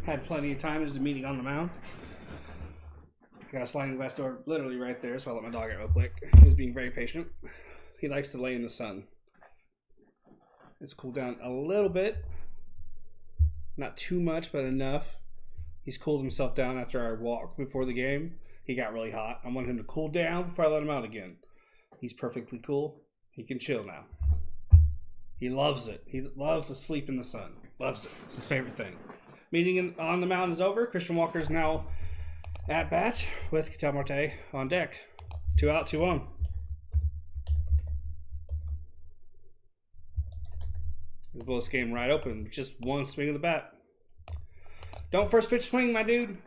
Had plenty of time. There's a meeting on the mound. I got a sliding glass door literally right there, so I let my dog out real quick. He was being very patient. He likes to lay in the sun. It's cooled down a little bit. Not too much, but enough. He's cooled himself down after our walk before the game. He got really hot. I want him to cool down before I let him out again. He's perfectly cool. He can chill now. He loves it. He loves to sleep in the sun. Loves it. It's his favorite thing. Meeting on the mound is over. Christian Walker's now at bat with Ketel Marte on deck. 2 out, 2 on. We'll blow this game right open. Just 1 swing of the bat. Don't first pitch swing, my dude.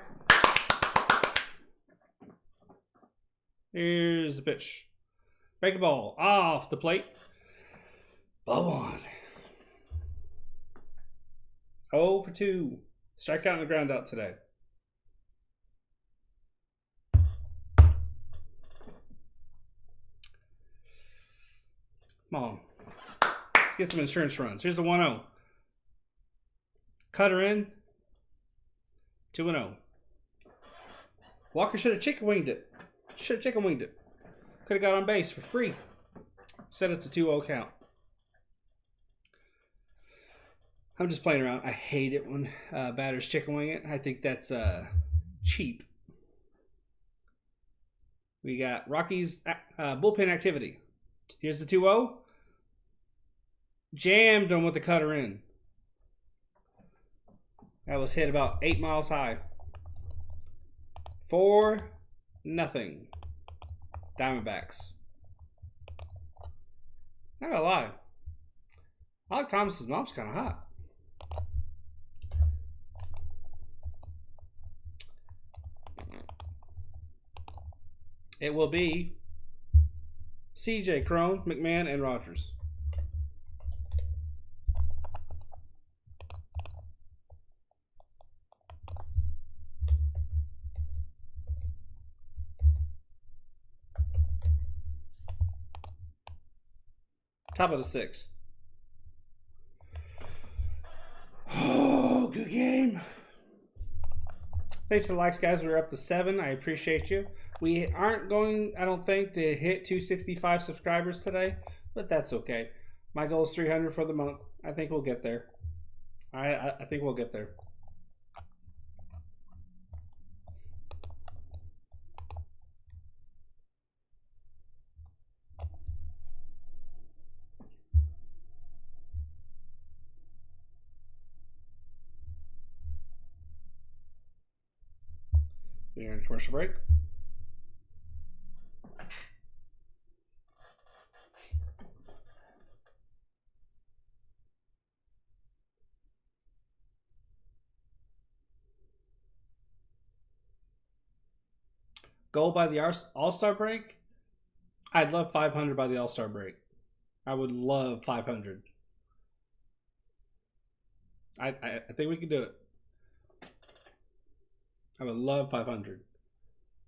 Here's the pitch. Break a ball off the plate. Ball one. 0 for 2. Strikeout and the ground out today. Come on. Let's get some insurance runs. Here's the 1-0. Cutter in. 2-0. Walker should have chicken winged it. Should have chicken winged it. Could have got on base for free. Set it to 2-0 count. I'm just playing around. I hate it when batters chicken wing it. I think that's cheap. We got Rockies bullpen activity. Here's the 2-0. Jammed him with the cutter in. That was hit about 8 miles high. 4-0. Diamondbacks. Not gonna lie. Alec Thomas's mom's kind of hot. It will be CJ, Crone, McMahon, and Rogers. Top of the 6th. Oh, good game. Thanks for the likes, guys. We're up to 7. I appreciate you. We aren't going, I don't think, to hit 265 subscribers today, but that's okay. My goal is 300 for the month. I think we'll get there. I think we'll get there. We're in a commercial break. Goal by the All-Star break? I'd love 500 by the All-Star break. I would love 500. I think we can do it. I would love 500.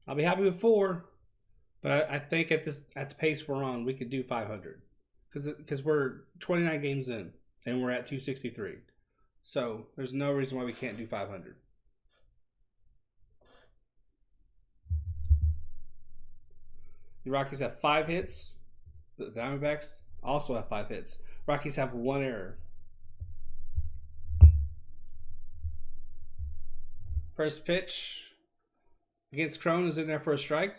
I'll be happy with 4, but I think at the pace we're on, we could do 500 because we're 29 games in and we're at 263. So there's no reason why we can't do 500. The Rockies have 5 hits. The Diamondbacks also have 5 hits. Rockies have 1 error. First pitch against Crone is in there for a strike.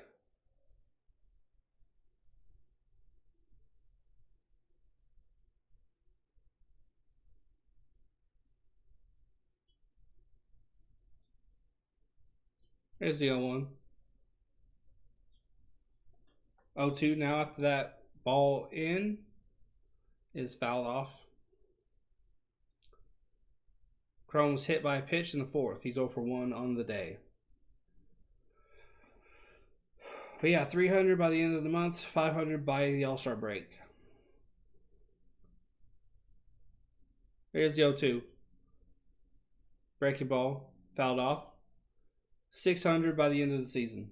There's the 0-1. 0-2 now after that ball in is fouled off. Crone was hit by a pitch in the 4th. He's 0 for 1 on the day. But yeah, 300 by the end of the month, 500 by the All-Star break. Here's the 0-2. Breaking ball, fouled off. 600 by the end of the season.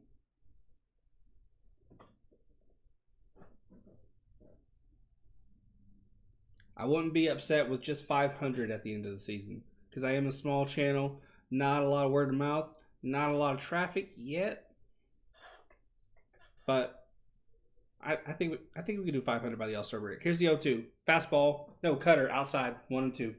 I wouldn't be upset with just 500 at the end of the season. Because I am a small channel, not a lot of word of mouth, not a lot of traffic yet. But I think we can do 500 by the All-Star break. Here's the 0-2. Fastball, no cutter, outside, 1-2.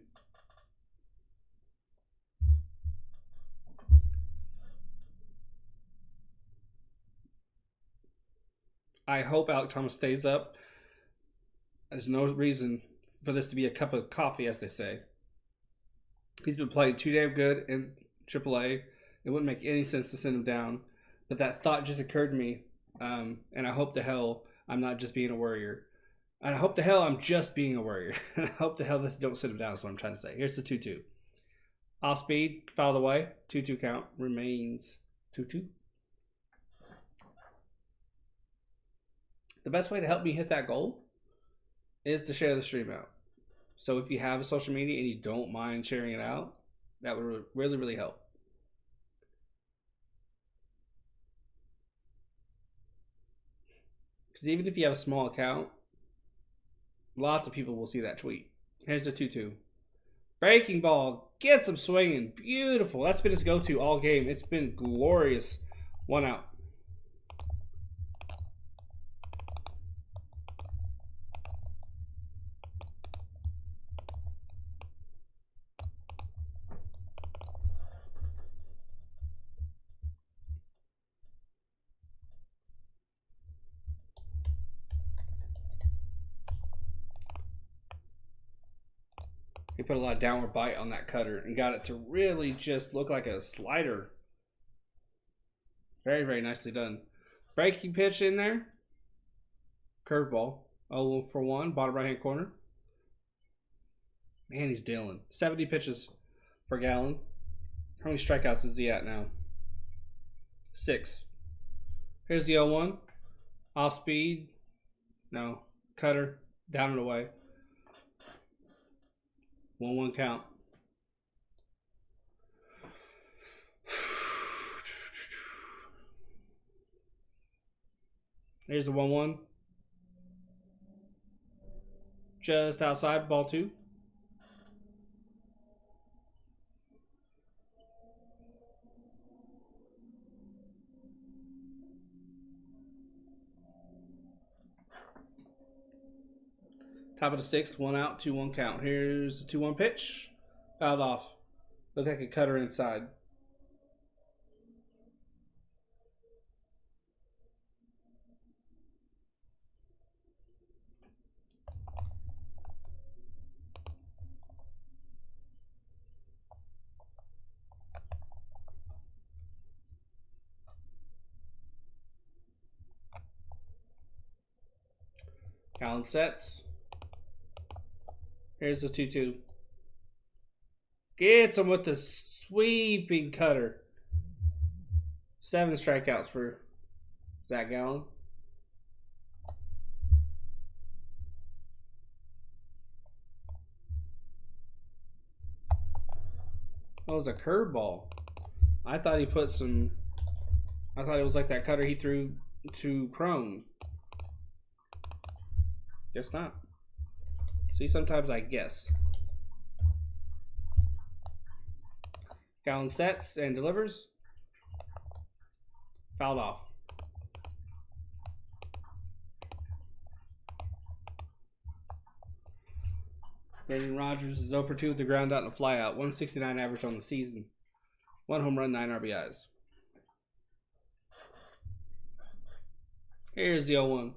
I hope Alec Thomas stays up. There's no reason for this to be a cup of coffee, as they say. He's been playing too damn good in AAA. It wouldn't make any sense to send him down. But that thought just occurred to me. And I hope to hell I'm not just being a worrier. And I hope to hell I'm just being a worrier. And I hope to hell that they don't send him down is what I'm trying to say. Here's the 2-2. Off speed, fouled away. 2-2 count. Remains 2-2. the best way to help me hit that goal is to share the stream out. So if you have a social media and you don't mind sharing it out, that would really, really help. Because even if you have a small account, lots of people will see that tweet. Here's the 2-2. Breaking ball. Gets him swinging. Beautiful. That's been his go-to all game. It's been glorious. 1 out. He put a lot of downward bite on that cutter and got it to really just look like a slider. Very, very nicely done. Breaking pitch in there. Curveball. 0-for-1, bottom right-hand corner. Man, he's dealing. 70 pitches per gallon. How many strikeouts is he at now? 6. Here's the 0-1. Off speed. No. Cutter. Down and away. 1-1 count. There's the 1-1. Just outside, ball 2. Top of the 6th, 1 out, 2-1 count. Here's the 2-1 pitch. Fouled off. Looked like a cutter inside. Allen sets. Here's the 2-2. Gets him with the sweeping cutter. 7 strikeouts for Zach Gallen. That was a curveball. I thought he put some... I thought it was like that cutter he threw to Crone. Guess not. See, sometimes I guess. Gallen sets and delivers. Fouled off. Brendan Rodgers is 0-for-2 with the ground out and a fly out. 169 average on the season. 1 home run, 9 RBIs. Here's the 0-1.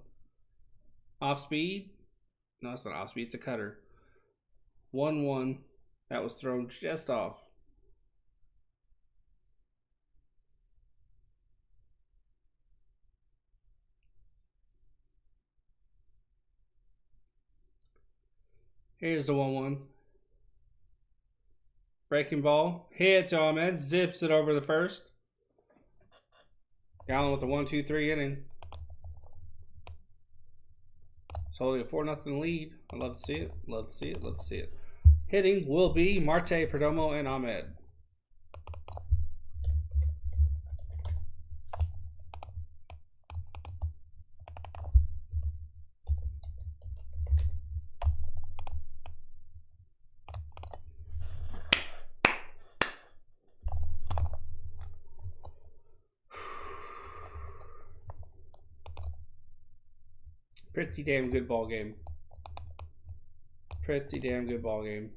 Off speed. No, it's not off speed. It's a cutter. 1-1. That was thrown just off. Here's the 1-1. Breaking ball. Hit to Ahmed. Zips it over the first. Gallen with the 1-2-3 inning. It's holding a 4-0 lead. I love to see it. Love to see it. Love to see it. Hitting will be Marte, Perdomo, and Ahmed. Pretty damn good ball game. Pretty damn good ball game.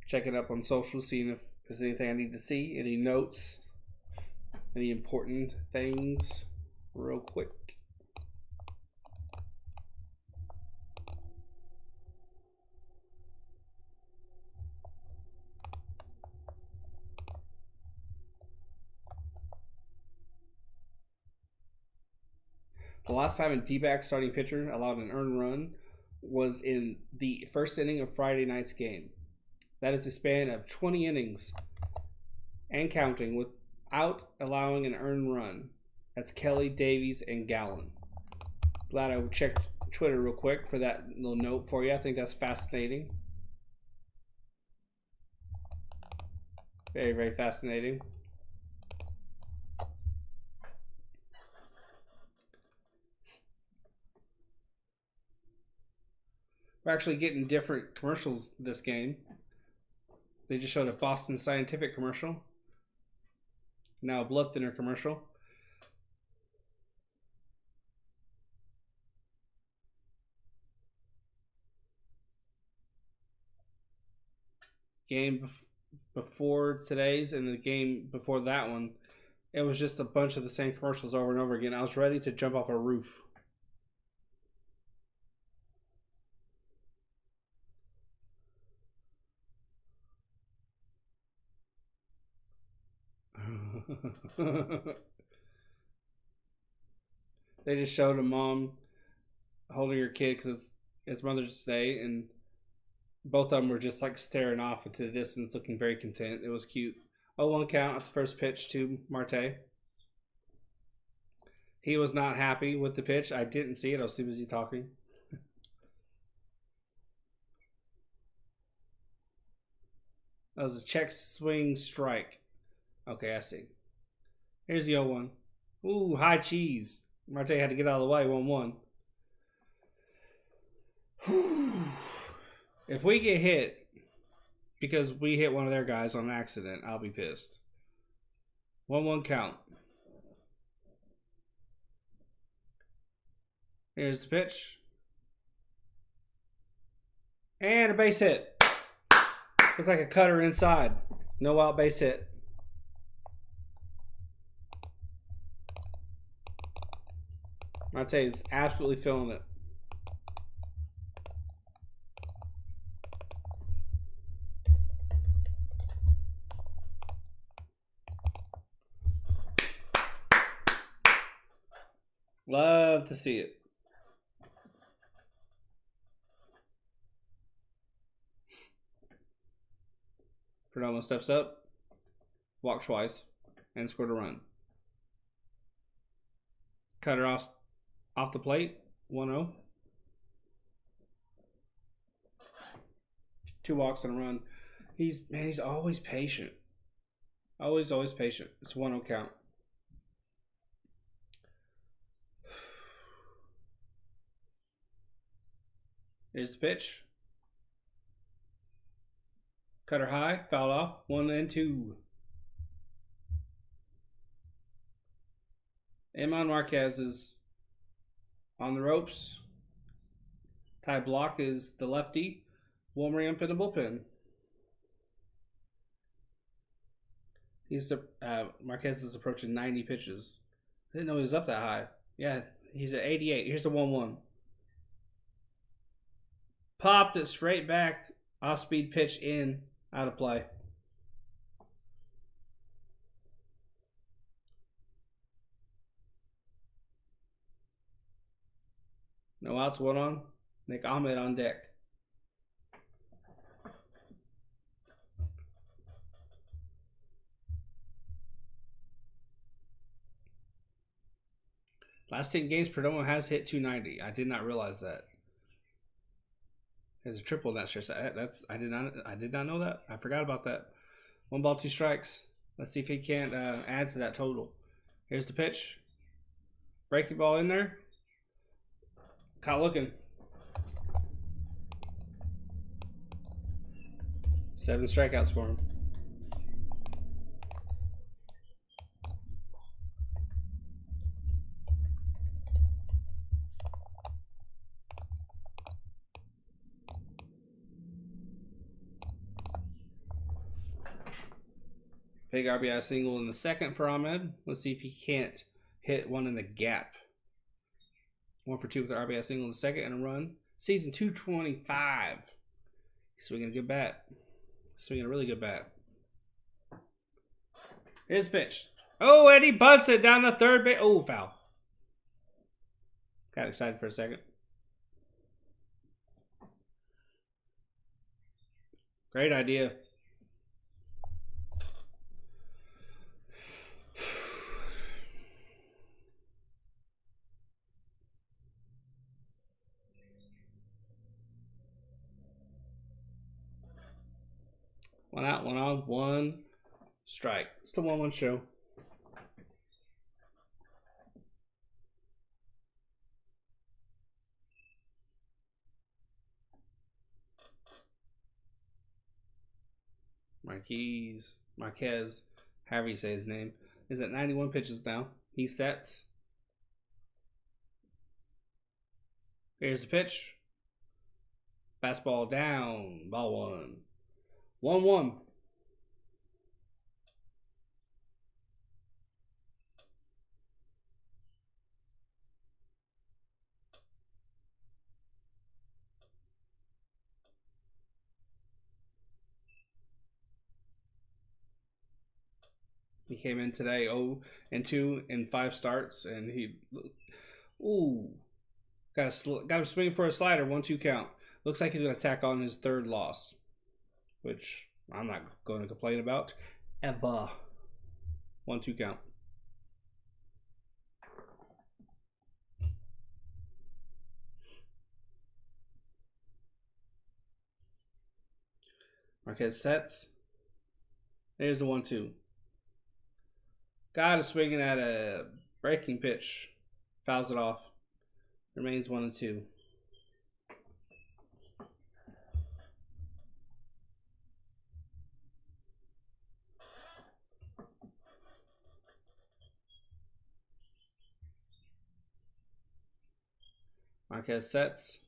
Check it up on social, seeing if there's anything I need to see, any notes, any important things, real quick. The last time a D-back starting pitcher allowed an earned run was in the first inning of Friday night's game. That is a span of 20 innings and counting without allowing an earned run. That's Kelly, Davies, and Gallen. Glad I checked Twitter real quick for that little note for you. I think that's fascinating. Very, very fascinating. We're actually getting different commercials this game. They just showed a Boston Scientific commercial. Now a blood thinner commercial. Game before today's and the game before that one, it was just a bunch of the same commercials over and over again. I was ready to jump off a roof. They just showed a mom holding her kid because it's Mother's Day, and both of them were just like staring off into the distance, looking very content. It was cute. 0-1 count at the first pitch to Marte. He was not happy with the pitch. I didn't see it. I was too busy talking. That was a check swing strike. Okay, I see. Here's the 0-1. Ooh, high cheese. Marte had to get out of the way. 1-1. If we get hit because we hit one of their guys on accident, I'll be pissed. 1-1 count. Here's the pitch. And a base hit. Looks like a cutter inside. No out, base hit. Marte is absolutely feeling it. Love to see it. Perdomo steps up, walked twice, and scored a run. Cutter off the plate, 1-0. 2 walks and a run. He's always patient. Always patient. It's 1-0 count. Here's the pitch. Cutter high, fouled off, 1-2. Eman Marquez is on the ropes. Ty Block is the lefty, warming up in the bullpen. Marquez is approaching 90 pitches. I didn't know he was up that high. Yeah, he's at 88. Here's the 1-1. Popped it straight back. Off-speed pitch in. Out of play. No outs, 1 on. Nick Ahmed on deck. Last 10 games, Perdomo has hit 290. I did not realize that. There's a triple in that stretch. I did not know that. I forgot about that. 1 ball, 2 strikes. Let's see if he can't add to that total. Here's the pitch. Breaking ball in there. Caught looking. 7 strikeouts for him. Big RBI single in the second for Ahmed. Let's see if he can't hit one in the gap. 1 for 2 with the RBI single in the second and a run. Season 225. He's swinging a good bat. Swinging a really good bat. Here's the pitch. Oh, and he bunts it down the third base. Oh, foul. Got excited for a second. Great idea. One out, one on, one strike. It's the 1-1 show. Marquez, however you say his name, is at 91 pitches now. He sets. Here's the pitch. Fastball down. Ball 1. 1-1. He came in today 0-2 in 5 starts, and he got him swinging for a slider, 1-2 count. Looks like he's going to tack on his 3rd loss, which I'm not going to complain about ever. 1-2 count. Marquez sets. There's the 1-2. God is swinging at a breaking pitch. Fouls it off. Remains 1-2. Marquez sets.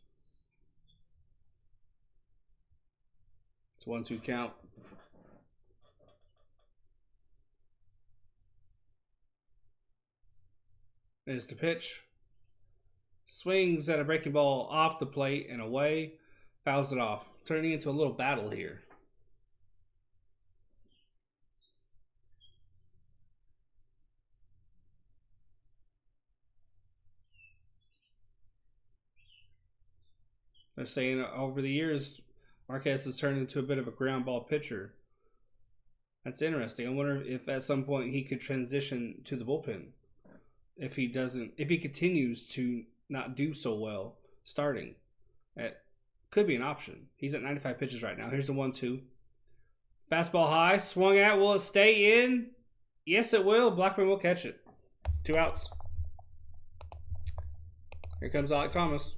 It's 1-2 count. There's the pitch. Swings at a breaking ball off the plate and away. Fouls it off. Turning into a little battle here. They're saying over the years, Marquez has turned into a bit of a ground ball pitcher. That's interesting. I wonder if at some point he could transition to the bullpen. If he continues to not do so well starting, it could be an option. He's at 95 pitches right now. Here's the 1-2. Fastball high, swung at. Will it stay in? Yes, it will. Blackman will catch it. 2 outs. Here comes Alec Thomas.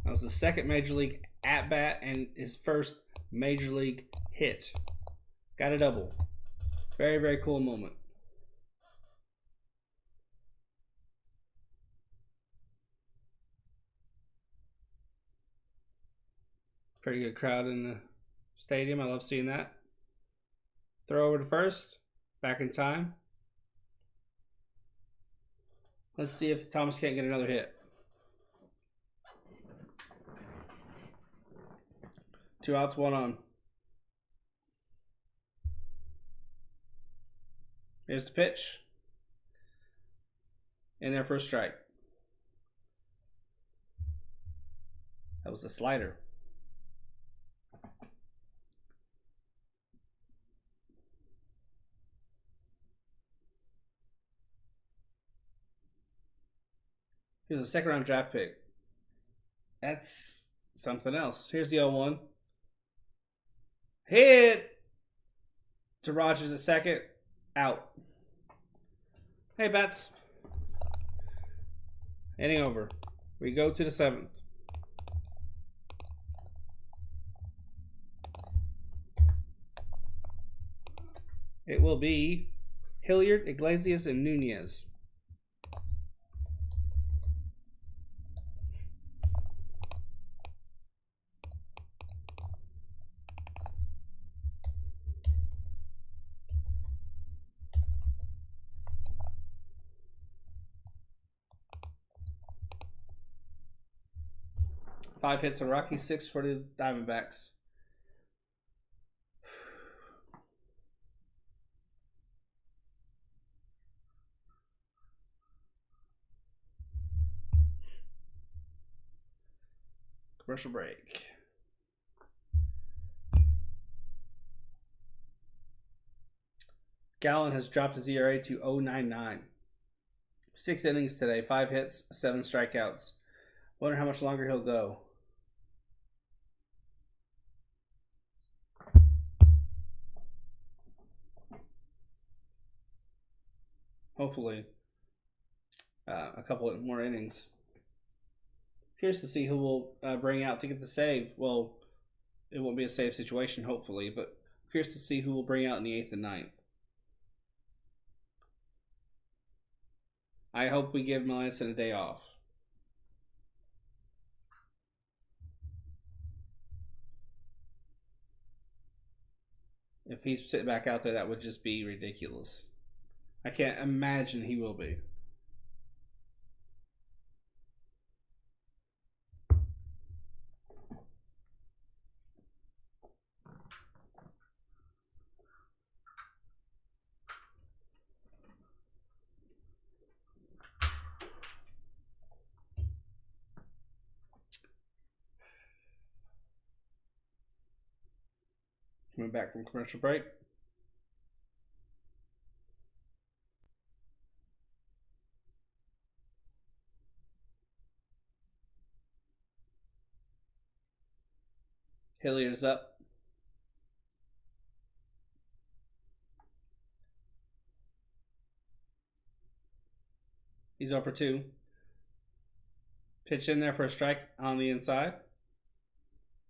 That was the 2nd major league at-bat and his 1st major league hit. Got a double. Very, very cool moment. Pretty good crowd in the stadium. I love seeing that. Throw over to first. Back in time. Let's see if Thomas can't get another hit. 2 outs, 1 on. Here's the pitch. In there for a strike. That was the slider. Here's a 2nd round draft pick. That's something else. Here's the 0-1. Hit to Rogers at 2nd. Out. Hey, Bats. Inning over. We go to the 7th. It will be Hilliard, Iglesias, and Nunez. Five hits on Rockies, 6 for the Diamondbacks. Commercial break. Gallen has dropped his ERA to 0.99. 6 innings today, 5 hits, 7 strikeouts. Wonder how much longer he'll go. Hopefully, a couple more innings. Curious to see who will bring out to get the save. Well, it won't be a save situation, hopefully, but curious to see who will bring out in the 8th and 9th. I hope we give Melanson a day off. If he's sitting back out there, that would just be ridiculous. I can't imagine he will be. Coming back from commercial break. Hillier's up. He's over 2. Pitch in there for a strike on the inside.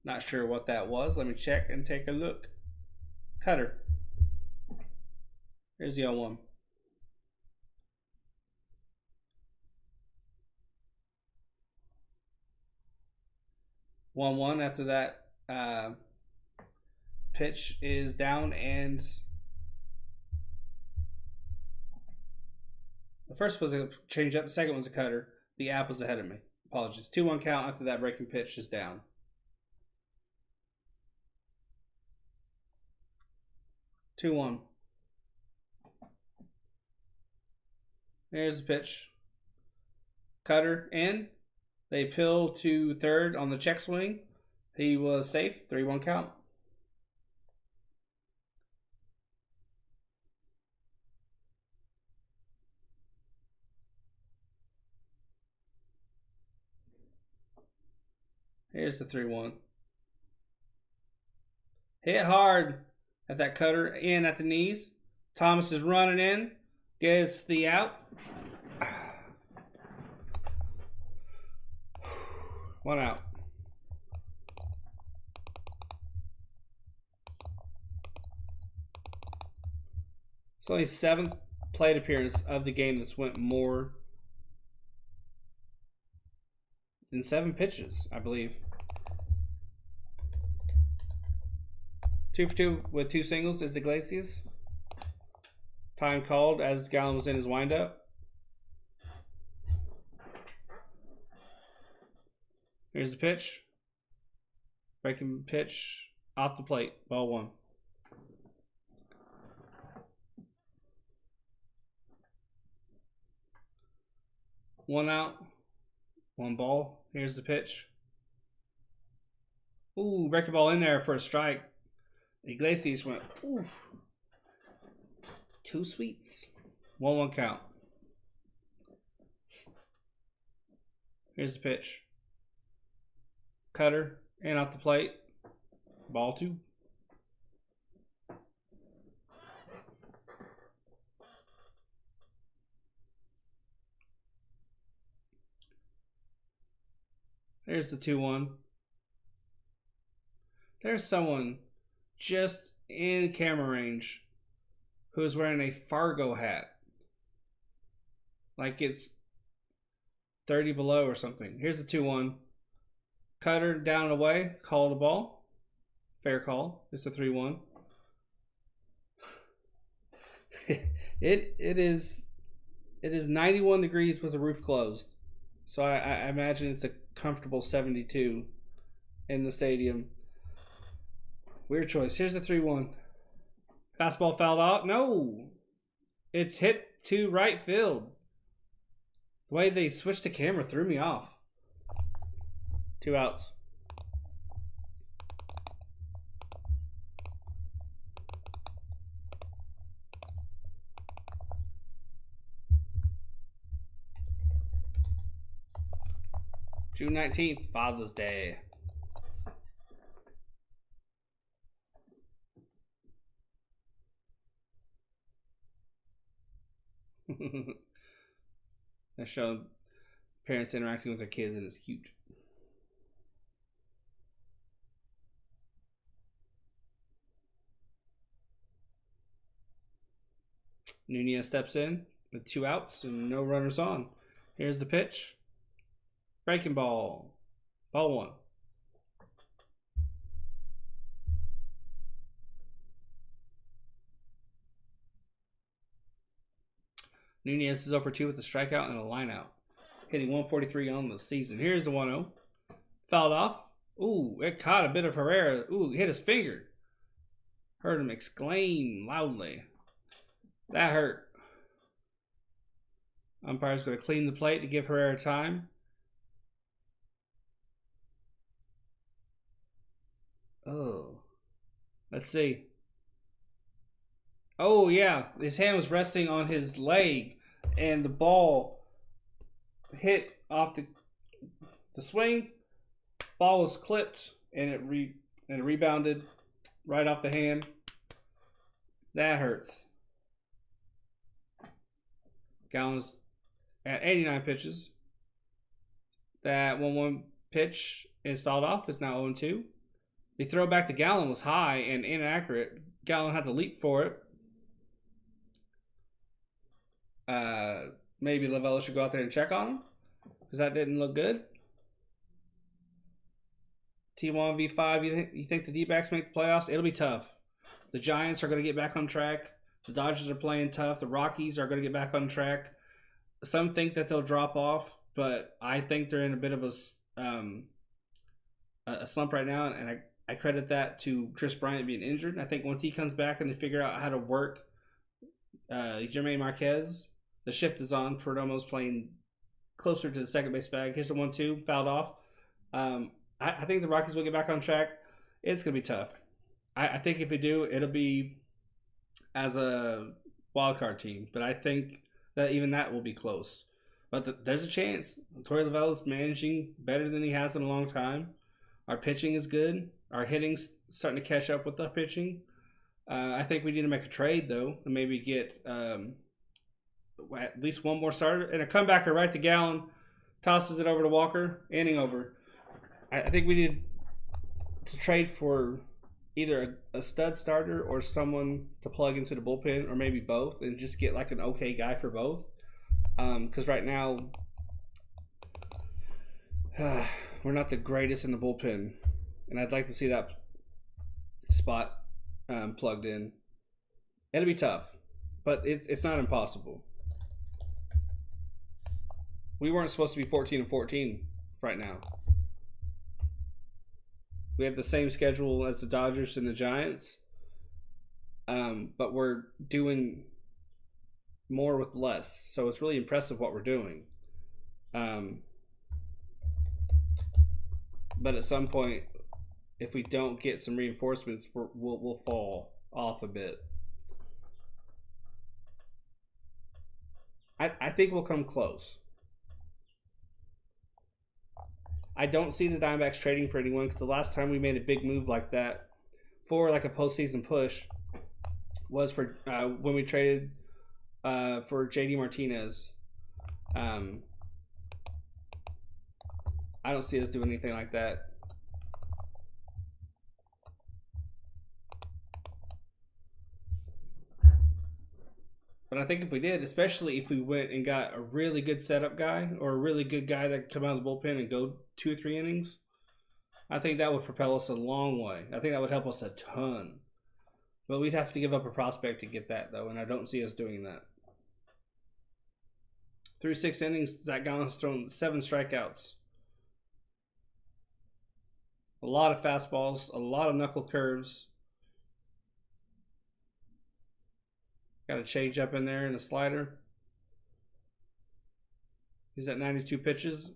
Not sure what that was. Let me check and take a look. Cutter. Here's the 0-1. One after that pitch is down, and the first was a changeup, the second was a cutter. The app was ahead of me. Apologies. 2-1 count after that breaking pitch is down. Two one. There's the pitch. Cutter in. They appeal to third on the check swing. He was safe. 3-1 count. Here's the 3-1. Hit hard at that cutter, in at the knees. Thomas is running in. Gets the out. 1 out. It's only 7th plate appearance of the game that's went more than 7 pitches, I believe. 2 for 2 with 2 singles is Iglesias. Time called as Gallen was in his windup. Here's the pitch. Breaking pitch off the plate. Ball 1. One out. 1 ball. Here's the pitch. Ooh, breaking ball in there for a strike. Iglesias went, oof. 2 sweets. 1-1 count. Here's the pitch. Cutter in off the plate. Ball 2. There's the 2-1. There's someone just in camera range who's wearing a Fargo hat. Like it's 30 below or something. Here's the 2-1. Cutter down and away. Call the ball. Fair call. It's a 3-1. It is 91 degrees with the roof closed. So I imagine it's a comfortable 72 in the stadium. Weird choice. Here's the 3-1. Fastball fouled out. No. It's hit to right field. The way they switched the camera threw me off. 2 outs. June 19th, Father's Day. They're showing parents interacting with their kids, and it's cute. Nunez steps in with 2 outs and no runners on. Here's the pitch. Breaking ball. Ball 1. Nunez is over 2 with a strikeout and a lineout. Hitting 143 on the season. Here's the 1-0. Fouled off. Ooh, it caught a bit of Herrera. Ooh, hit his finger. Heard him exclaim loudly. That hurt. Umpire's going to clean the plate to give Herrera time. Oh. Let's see. Oh, yeah. His hand was resting on his leg, and the ball hit off the swing. Ball was clipped, and it rebounded right off the hand. That hurts. Gallen's at 89 pitches. That 1-1 pitch is fouled off. It's now 0-2. The throw back to Gallen was high and inaccurate. Gallen had to leap for it. Maybe Lavella should go out there and check on him, because that didn't look good. T1 V5, you think the D-backs make the playoffs? It'll be tough. The Giants are going to get back on track. The Dodgers are playing tough. The Rockies are going to get back on track. Some think that they'll drop off, but I think they're in a bit of a slump right now, and I credit that to Chris Bryant being injured. I think once he comes back and they figure out how to work Jermaine Marquez, the shift is on. Perdomo's playing closer to the second base bag. Here's the 1-2, fouled off. I think the Rockies will get back on track. It's going to be tough. I think if we do, it'll be as a wild card team. But I think that even that will be close. But there's a chance. Torey Lavella's managing better than he has in a long time. Our pitching is good. Our hitting's starting to catch up with our pitching. I think we need to make a trade, though, and maybe get at least one more starter. And a comebacker right to Gallen. Tosses it over to Walker. Inning over. I think we need to trade for either a stud starter or someone to plug into the bullpen, or maybe both, and just get like an okay guy for both. Because right now, we're not the greatest in the bullpen, and I'd like to see that spot plugged in. It'll be tough, but it's not impossible. We weren't supposed to be 14-14 right now. We have the same schedule as the Dodgers and the Giants, but we're doing more with less. So it's really impressive what we're doing. But at some point, if we don't get some reinforcements, we'll fall off a bit. I think we'll come close. I don't see the Diamondbacks trading for anyone, because the last time we made a big move like that for like a postseason push was for when we traded for JD Martinez. I don't see us doing anything like that. But I think if we did, especially if we went and got a really good setup guy, or a really good guy that could come out of the bullpen and go 2 or 3 innings, I think that would propel us a long way. I think that would help us a ton. But we'd have to give up a prospect to get that, though, and I don't see us doing that. Through 6 innings, Zach Gallen's thrown 7 strikeouts. A lot of fastballs, a lot of knuckle curves. Got a change up in there and a slider. He's at 92 pitches.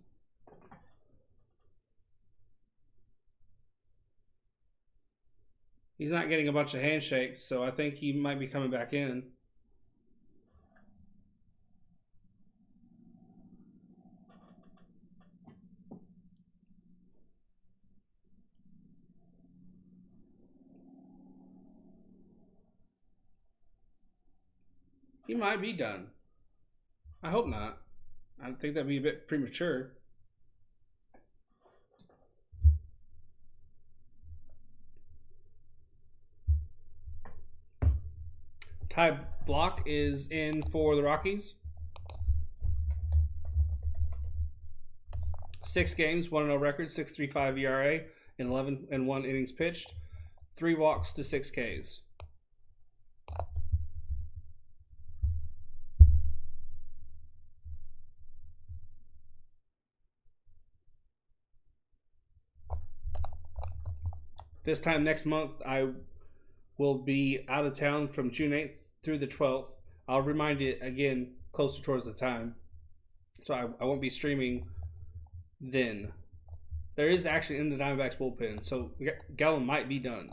He's not getting a bunch of handshakes, so I think he might be coming back in. He might be done. I hope not. I think that'd be a bit premature. Ty Block is in for the Rockies. 6 games, 1-0 record, 6.35 ERA, in 11 and 1 innings pitched, 3 walks to 6 Ks. This time next month, I will be out of town from June 8th through the 12th. I'll remind you again closer towards the time. So I won't be streaming then. There is actually in the Diamondbacks bullpen, so Gallen might be done.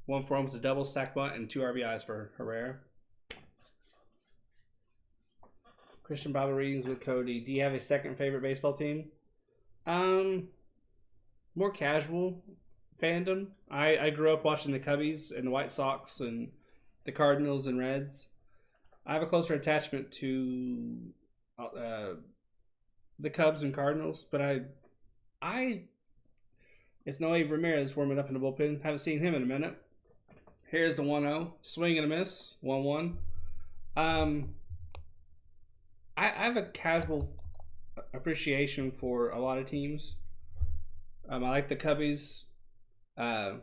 One for him with a double, sack bunt, and 2 RBIs for Herrera. Christian Bible readings with Cody. Do you have a second favorite baseball team? More casual fandom. I grew up watching the Cubbies and the White Sox and the Cardinals and Reds. I have a closer attachment to the Cubs and Cardinals, but it's Noe Ramirez warming up in the bullpen. Haven't seen him in a minute. Here's the 1-0. Swing and a miss. 1-1. I have a casual appreciation for a lot of teams. I like the Cubbies. I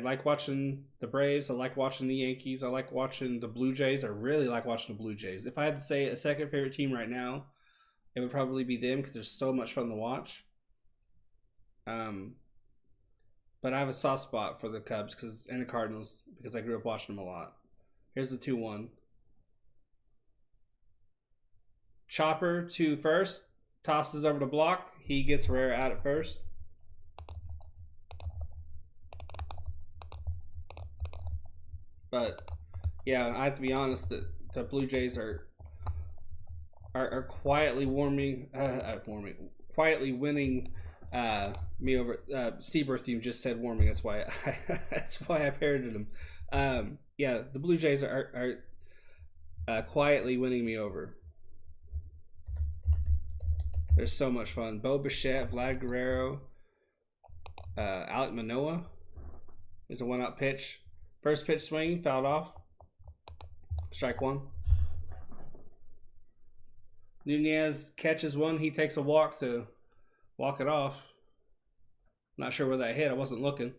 like watching the Braves. I like watching the Yankees. I like watching the Blue Jays. I really like watching the Blue Jays. If I had to say a second favorite team right now, it would probably be them because they're so much fun to watch. But I have a soft spot for the Cubs and the Cardinals because I grew up watching them a lot. Here's the 2-1. Chopper to first. Tosses over the block. He gets Herrera out at first. But, yeah, I have to be honest that the Blue Jays are quietly quietly winning me over. Steve Berthium just said warming. That's why I parroted him. Yeah, the Blue Jays are quietly winning me over. They're so much fun. Bo Bichette, Vlad Guerrero, Alek Manoah is a 1-out pitch. First pitch swing, fouled off. Strike 1. Nunez catches one. He takes a walk to walk it off. Not sure where that hit. I wasn't looking.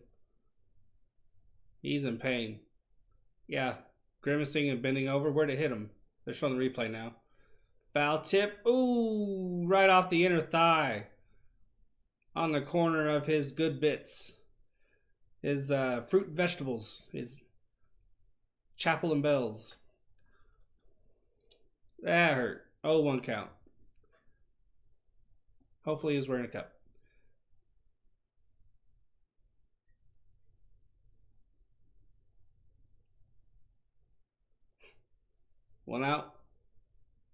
He's in pain. Yeah, grimacing and bending over. Where'd it hit him? They're showing the replay now. Foul tip. Ooh, right off the inner thigh. On the corner of his good bits. His fruit and vegetables. His chapel and bells. That hurt. 0-1 count. Hopefully he's wearing a cup. One out.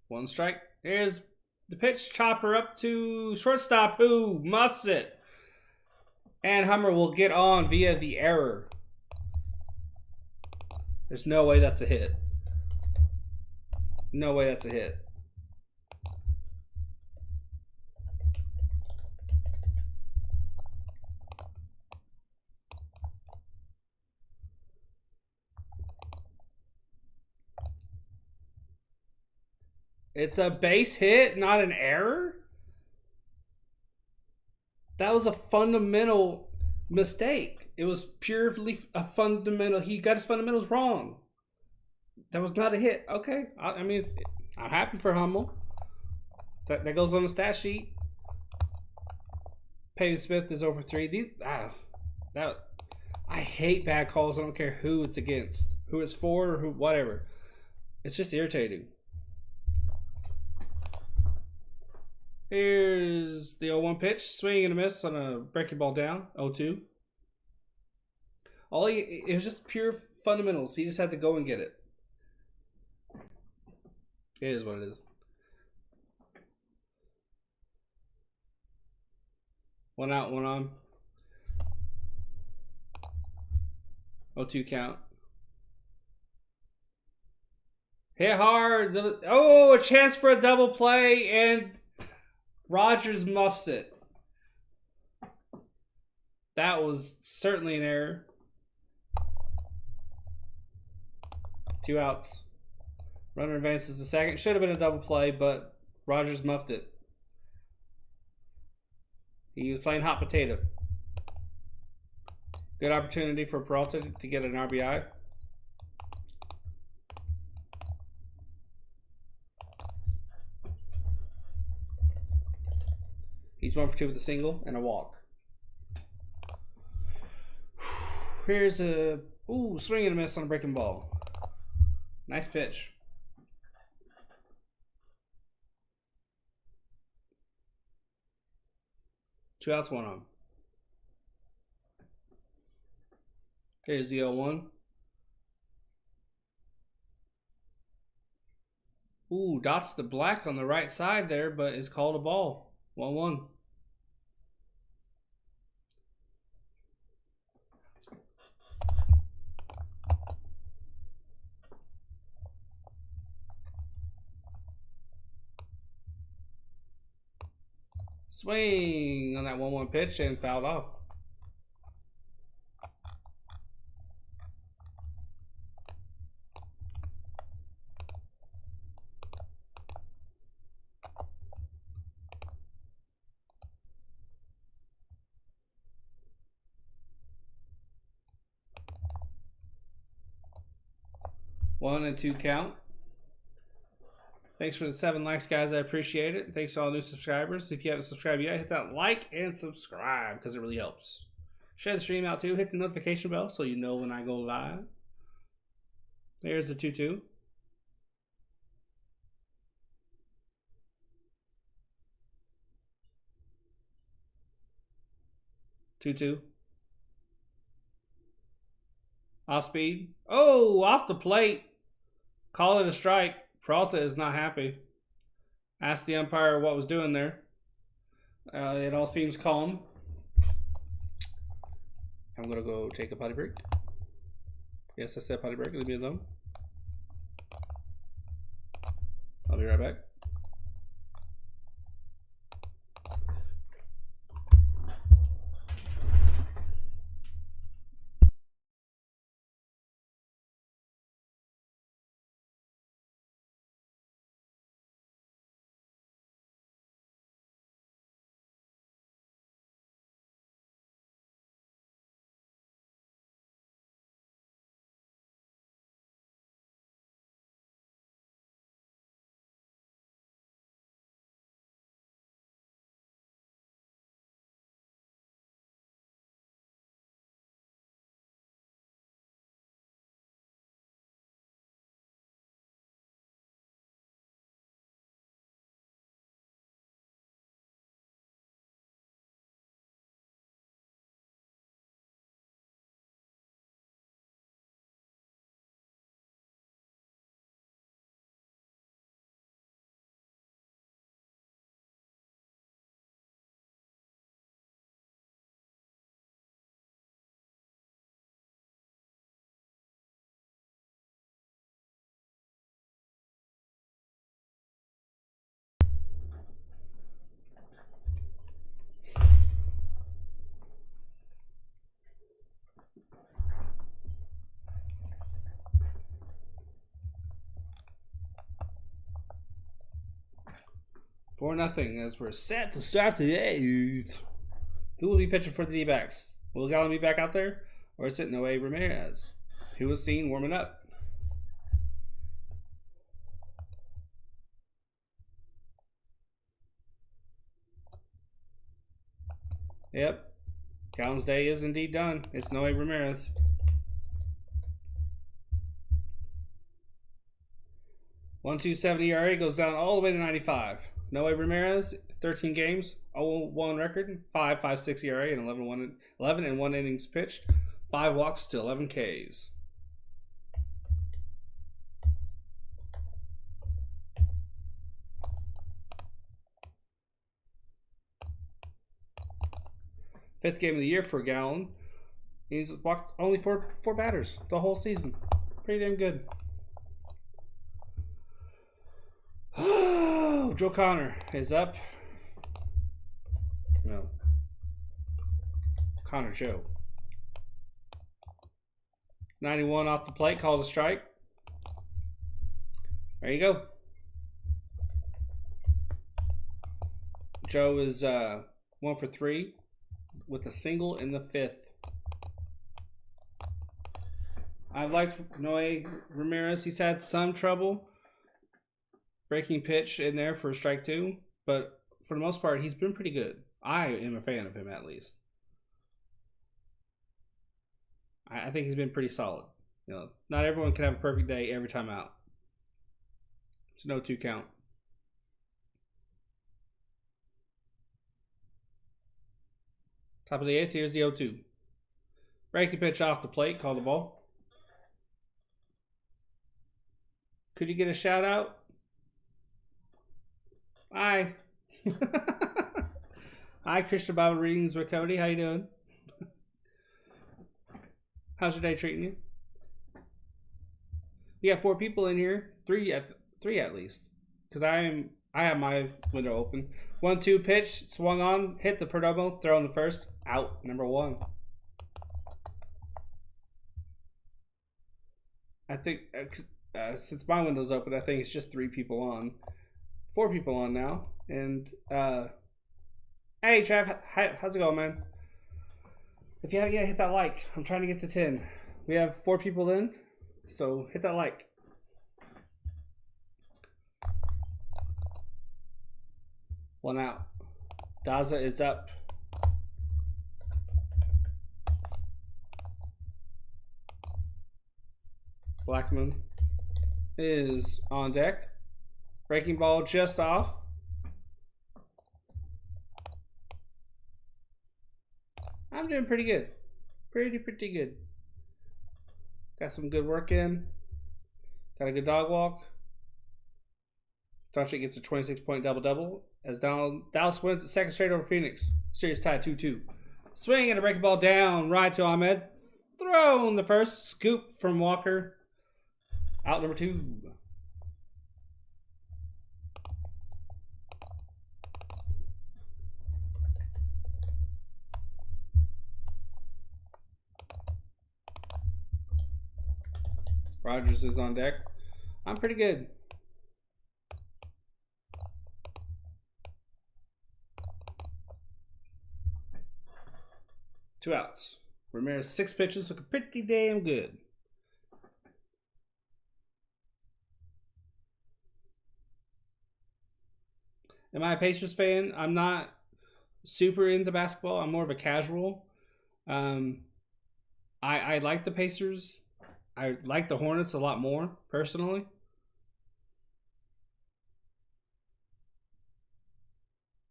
1 strike. Here's the pitch. Chopper up to shortstop who muffs it. And Hummer will get on via the error. There's no way that's a hit. No way that's a hit. It's a base hit, not an error? That was a fundamental mistake. It was purely a fundamental. He got his fundamentals wrong. That was not a hit. Okay. I mean, I'm happy for Hummel. That goes on the stat sheet. Peyton Smith is over 3. I hate bad calls. I don't care who it's against, who it's for, or who, whatever. It's just irritating. Here's the 0-1 pitch. Swing and a miss on a breaking ball down. 0-2. It was just pure fundamentals. He just had to go and get it. It is what it is. One out, one on. 0-2 count. Hit hard. Oh, a chance for a double play, and Rogers muffs it. That was certainly an error. 2 outs. Runner advances to second. Should have been a double play, but Rogers muffed it. He was playing hot potato. Good opportunity for Peralta to get an RBI. He's 1 for 2 with a single and a walk. Here's a swing and a miss on a breaking ball. Nice pitch. Two outs, one on. Here's the 0-1. Ooh, dots the black on the right side there, but it's called a ball. 1-1. Swing on that 1-1 pitch and fouled off. One and two count. Thanks for the 7 likes, guys. I appreciate it. Thanks to all new subscribers. If you haven't subscribed yet, hit that like and subscribe because it really helps. Share the stream out too. Hit the notification bell so you know when I go live. There's the 2-2. Off speed. Oh, off the plate. Call it a strike. Peralta is not happy. Asked the umpire what was doing there. It all seems calm. I'm going to go take a potty break. Yes, I said potty break. Leave me alone. I'll be right back. For nothing as we're set to start the 8th. Who will be pitching for the D-backs? Will Gallen be back out there? Or is it Noe Ramirez? Who was seen warming up? Yep. Gallen's day is indeed done. It's Noe Ramirez. .127 ERA goes down all the way to 95. Noe Ramirez, 13 games, 0-1 record, 5.56 ERA, and 11 and 1 innings pitched, 5 walks to 11 Ks. 5th game of the year for Gallon. He's walked only four batters the whole season. Pretty damn good. Joe Connor is up. No. Connor Joe. 91 off the plate, calls a strike. There you go. Joe is 1 for 3 with a single in the 5th. I liked Noe Ramirez. He's had some trouble breaking pitch in there for strike 2, but for the most part, he's been pretty good. I am a fan of him, at least. I think he's been pretty solid. You know, not everyone can have a perfect day every time out. It's no 2 count. Top of the 8th, here's the 0-2. Breaking pitch off the plate, call the ball. Could you get a shout out? Hi. Hi, Christian Bible Readings with Cody. How you doing? How's your day treating you? We got 4 people in here. 3 at least. Because I have my window open. 1-2 pitch, swung on, hit the Perdomo, throw in the first, out, number 1. I think since my window's open, I think it's just 3 people on. 4 people on now. And hey Trav, how's it going, man? If you haven't yet, hit that like. I'm trying to get to 10. We have 4 people in, so hit that like. One out. Daza is up. Blackman is on deck. Breaking ball just off. I'm doing pretty good. Pretty good. Got some good work in. Got a good dog walk. Doncic gets a 26-point double-double as Dallas wins the 2nd straight over Phoenix. Series tied 2-2. Swing and a breaking ball down. Right to Ahmed. Throw in the first. Scoop from Walker. Out number 2. Rogers is on deck. I'm pretty good. Two outs. Ramirez 6 pitches, looking pretty damn good. Am I a Pacers fan? I'm not super into basketball. I'm more of a casual. I like the Pacers. I like the Hornets a lot more, personally.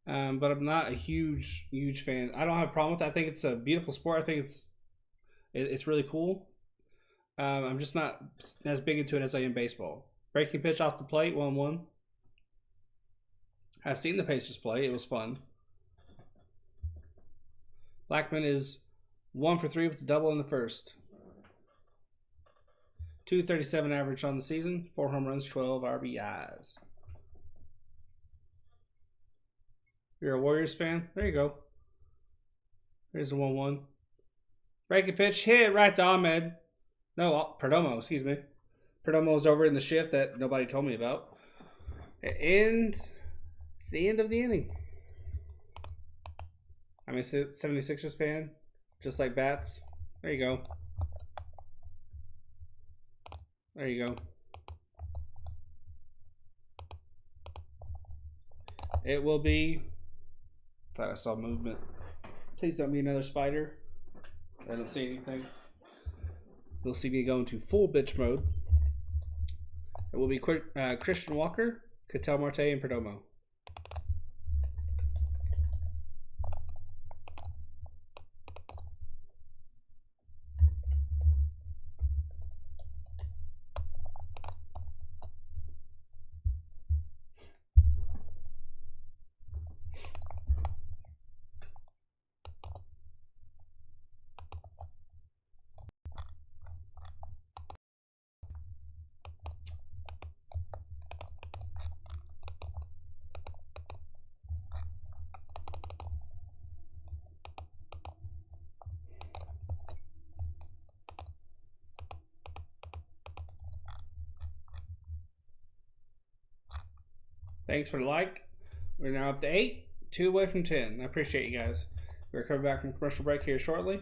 But I'm not a huge fan. I don't have a problem with it. I think it's a beautiful sport. I think it's really cool. I'm just not as big into it as I am baseball. Breaking pitch off the plate, 1-1. I've seen the Pacers play. It was fun. Blackman is 1 for 3 with a double in the first. 237 average on the season, 4 home runs, 12 RBIs. You're a Warriors fan? There you go. There's a 1-1. Breaking pitch, hit right to Ahmed. No, Perdomo, excuse me. Perdomo's over in the shift that nobody told me about. And it's the end of the inning. I'm a 76ers fan, just like Bats. There you go. There you go. It will be... Thought I saw movement. Please don't be another spider. I don't see anything. You'll see me go into full bitch mode. It will be Christian Walker, Ketel Marte, and Perdomo. Thanks for the like. We're now up to 8, 2 away from 10. I appreciate you guys. We're coming back from commercial break here shortly.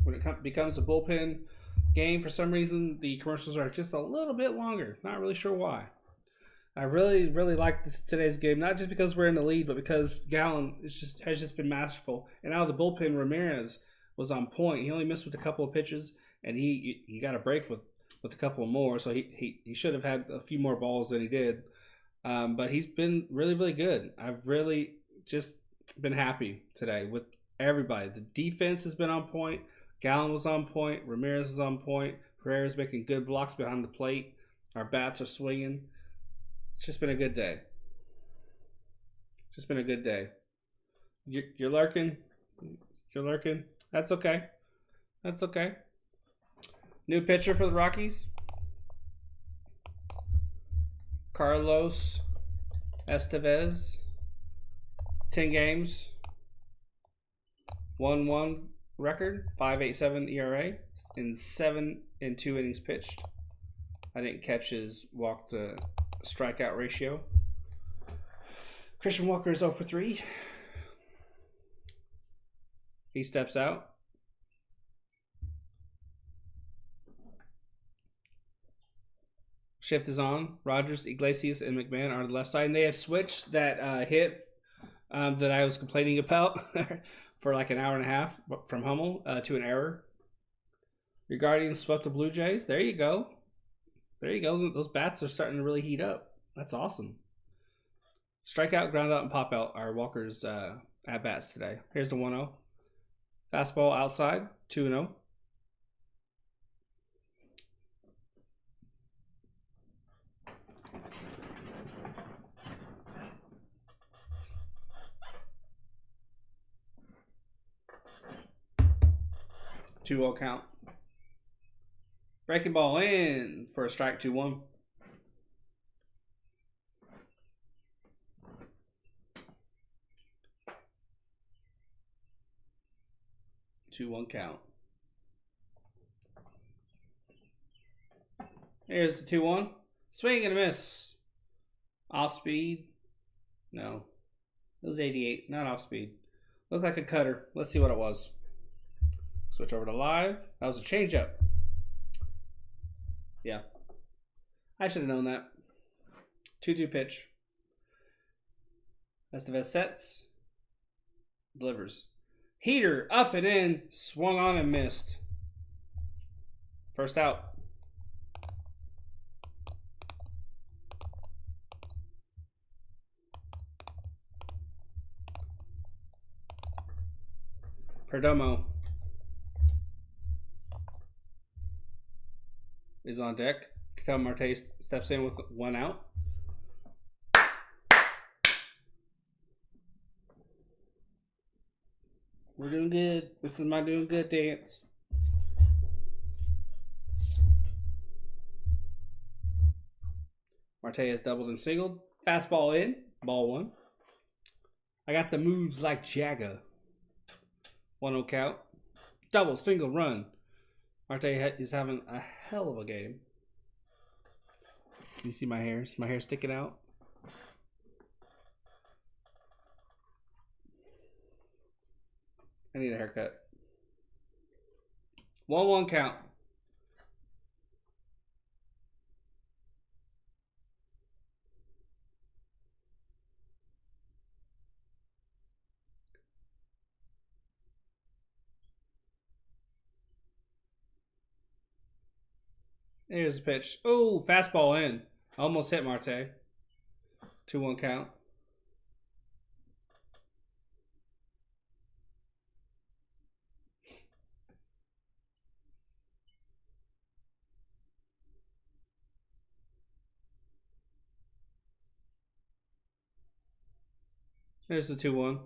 When it becomes a bullpen game, for some reason, the commercials are just a little bit longer. Not really sure why. I really liked today's game, not just because we're in the lead, but because Gallen has just been masterful. And out of the bullpen, Ramirez was on point. He only missed with a couple of pitches, and he got a break with a couple of more. So he should have had a few more balls than he did. But he's been really good. I've really just been happy today with everybody. The defense has been on point. Gallen was on point. Ramirez is on point. Pereira's making good blocks behind the plate. Our bats are swinging. It's just been a good day. Just been a good day. You're lurking. You're lurking. That's okay. That's okay. New pitcher for the Rockies. Carlos Estevez. 10 games. 1-1 record. 5.87 ERA. In 7 and 2 innings pitched. I didn't catch his walk to strikeout ratio. Christian Walker is 0 for 3. He steps out. Shift is on. Rogers, Iglesias, and McMahon are on the left side. And they have switched that hit that I was complaining about for like an hour and a half from Hummel to an error. Your Guardians swept the Blue Jays. There you go. There you go. Those bats are starting to really heat up. That's awesome. Strikeout, ground out, and pop out are Walker's at bats today. Here's the 1-0. Fastball outside, 2-0. Two-0 count. Breaking ball in for a strike, 2-1. Two-one count. Here's the 2-1. Swing and a miss. Off speed. No. It was 88, not off speed. Looked like a cutter. Let's see what it was. Switch over to live. That was a changeup. Yeah. I should have known that. 2-2 pitch. Estevez sets. Delivers. Heater up and in. Swung on and missed. First out. Perdomo is on deck. Ketel Marte steps in with 1 out. We're doing good. This is my doing good dance. Marte has doubled and singled. Fastball in. Ball 1. I got the moves like Jagger. 1-0 count. Double, single, run. Marte is having a hell of a game. Can you see my hair? Is my hair sticking out? I need a haircut. 1-1 count. Here's the pitch. Oh, fastball in. Almost hit Marte. 2-1 count. There's the 2-1.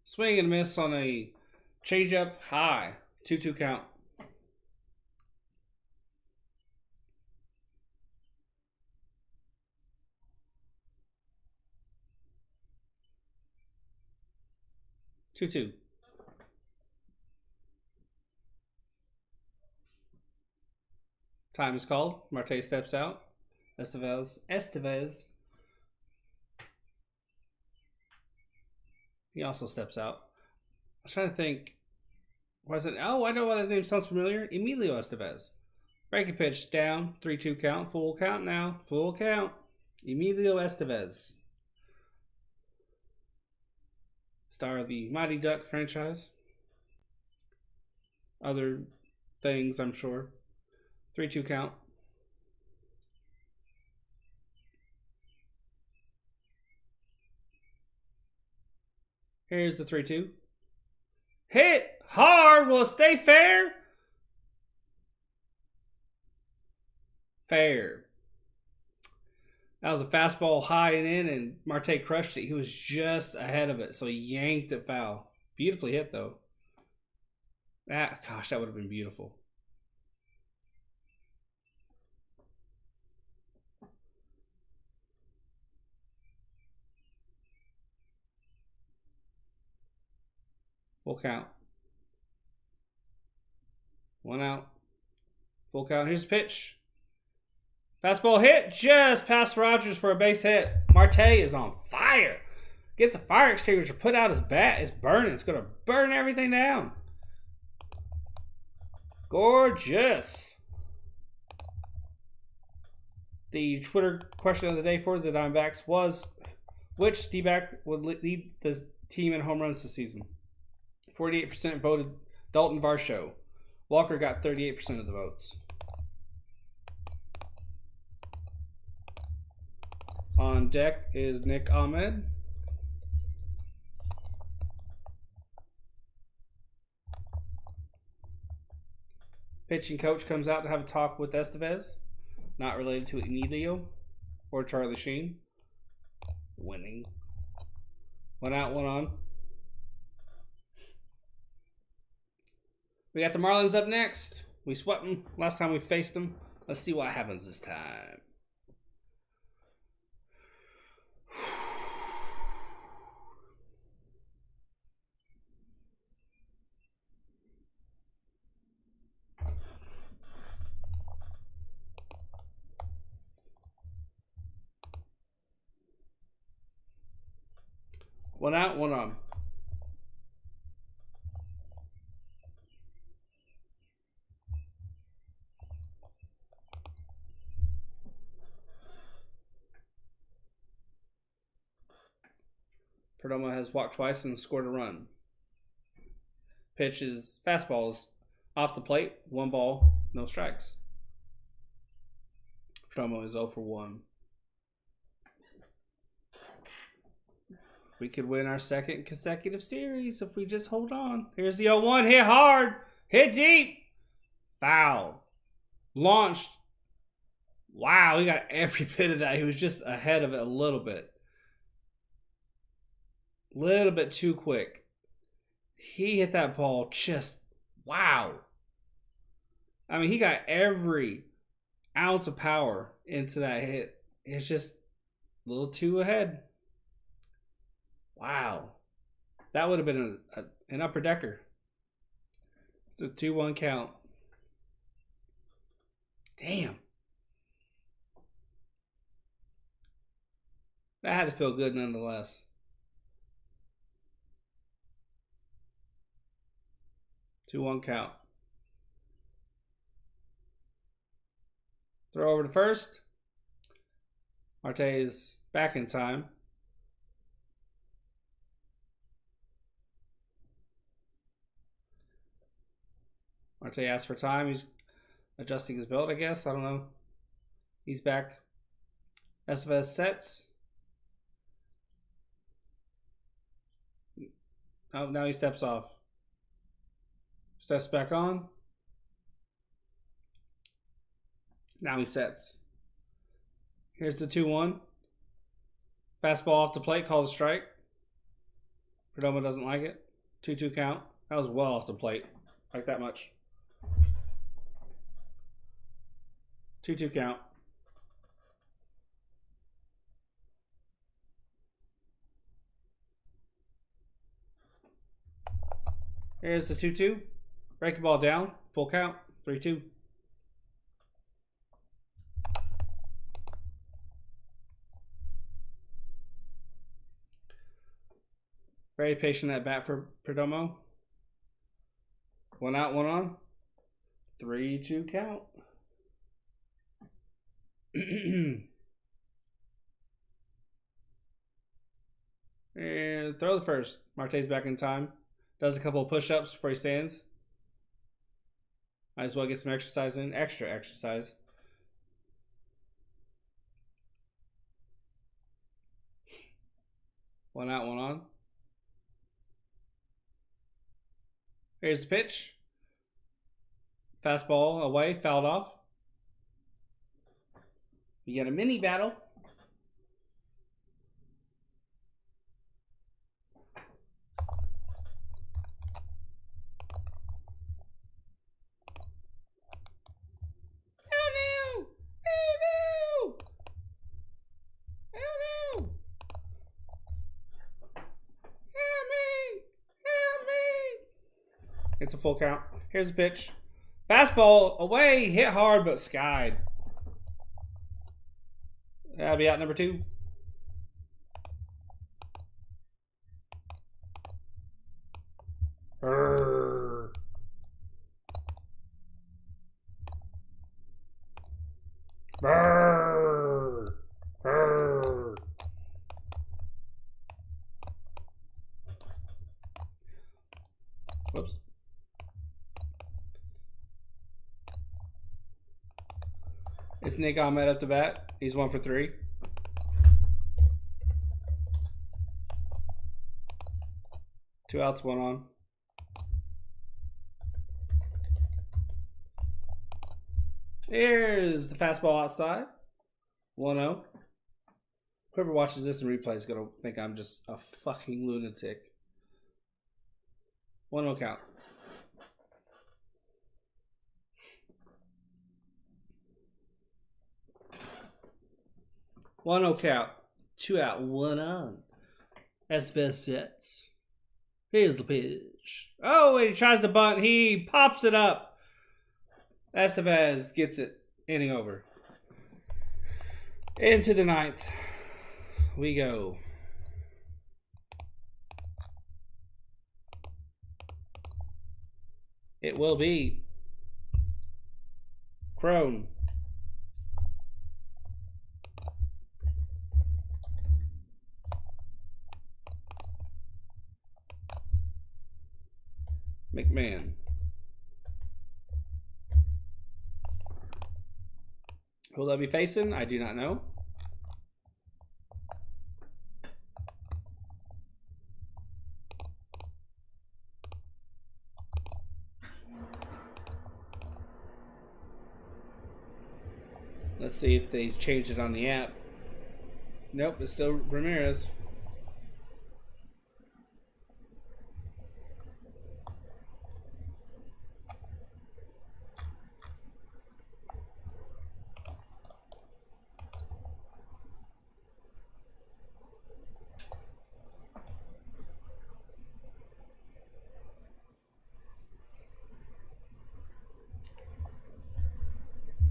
Swing and miss on a changeup high. 2-2 count. 2-2. Time is called. Marte steps out. Estevez. He also steps out. I was trying to think. Was it? Oh, I know why that name sounds familiar. Emilio Estevez. Breaking pitch down. 3-2 count. Full count now. Full count. Emilio Estevez. Star of the Mighty Duck franchise. Other things, I'm sure. 3-2 count. Here's the 3-2. Hit hard. Will it stay fair? Fair. That was a fastball high and in, and Marte crushed it. He was just ahead of it, so he yanked it foul. Beautifully hit, though. Gosh, that would have been beautiful. Full count. 1 out. Full count. Here's the pitch. Fastball hit just past Rogers for a base hit. Marte is on fire. Gets a fire extinguisher, put out his bat. It's burning. It's going to burn everything down. Gorgeous. The Twitter question of the day for the Diamondbacks was, which D-back would lead the team in home runs this season? 48% voted Dalton Varsho. Walker got 38% of the votes. On deck is Nick Ahmed. Pitching coach comes out to have a talk with Estevez. Not related to Emilio or Charlie Sheen. Winning. 1 out, 1 on. We got the Marlins up next. We swept them last time we faced them. Let's see what happens this time. One out, 1 on. Perdomo has walked twice and scored a run. Pitch is fastballs off the plate. 1 ball, no strikes. Perdomo is 0 for 1. We could win our second consecutive series if we just hold on. Here's the 0-1. Hit hard. Hit deep. Foul. Launched. Wow, he got every bit of that. He was just ahead of it a little bit. Little bit too quick. He hit that ball just, wow. I mean, he got every ounce of power into that hit. It's just a little too ahead. Wow. That would have been an upper decker. It's a 2-1 count. Damn. That had to feel good nonetheless. 2-1 count. Throw over to first. Marte is back in time. Marte asks for time. He's adjusting his belt, I guess. I don't know. He's back. Estevez sets. Oh, now he steps off. Steps back on. Now he sets. Here's the 2-1. Fastball off the plate, called a strike. Perdomo doesn't like it. 2-2 count. That was well off the plate. Like that much. 2-2 count. Here's the 2-2. Break the ball down. Full count. 3-2. Very patient at bat for Perdomo. 1 out, 1 on. 3-2 count. And throw the first. Marte's back in time. Does a couple of push-ups before he stands. Might as well get some exercise in. Extra exercise. One out, 1 on. Here's the pitch. Fastball away, fouled off. You got a mini battle. It's a full count. Here's the pitch. Fastball away, hit hard but skied. That'll be out number 2. Brrr. Brrr. Brrr. Whoops. It's Nick Ahmed up to bat. He's 1 for 3. Two outs, 1 on. Here's the fastball outside. 1-0. Whoever watches this in replay is going to think I'm just a fucking lunatic. 1-0 count. One count, 2 out, 1 on. Estevez sets. Here's the pitch. Oh, and he tries to bunt. He pops it up. Estevez gets it. Inning over. Into the 9th. We go. It will be Crone. McMahon. Who'll that be facing? I do not know. Let's see if they change it on the app. Nope, it's still Ramirez.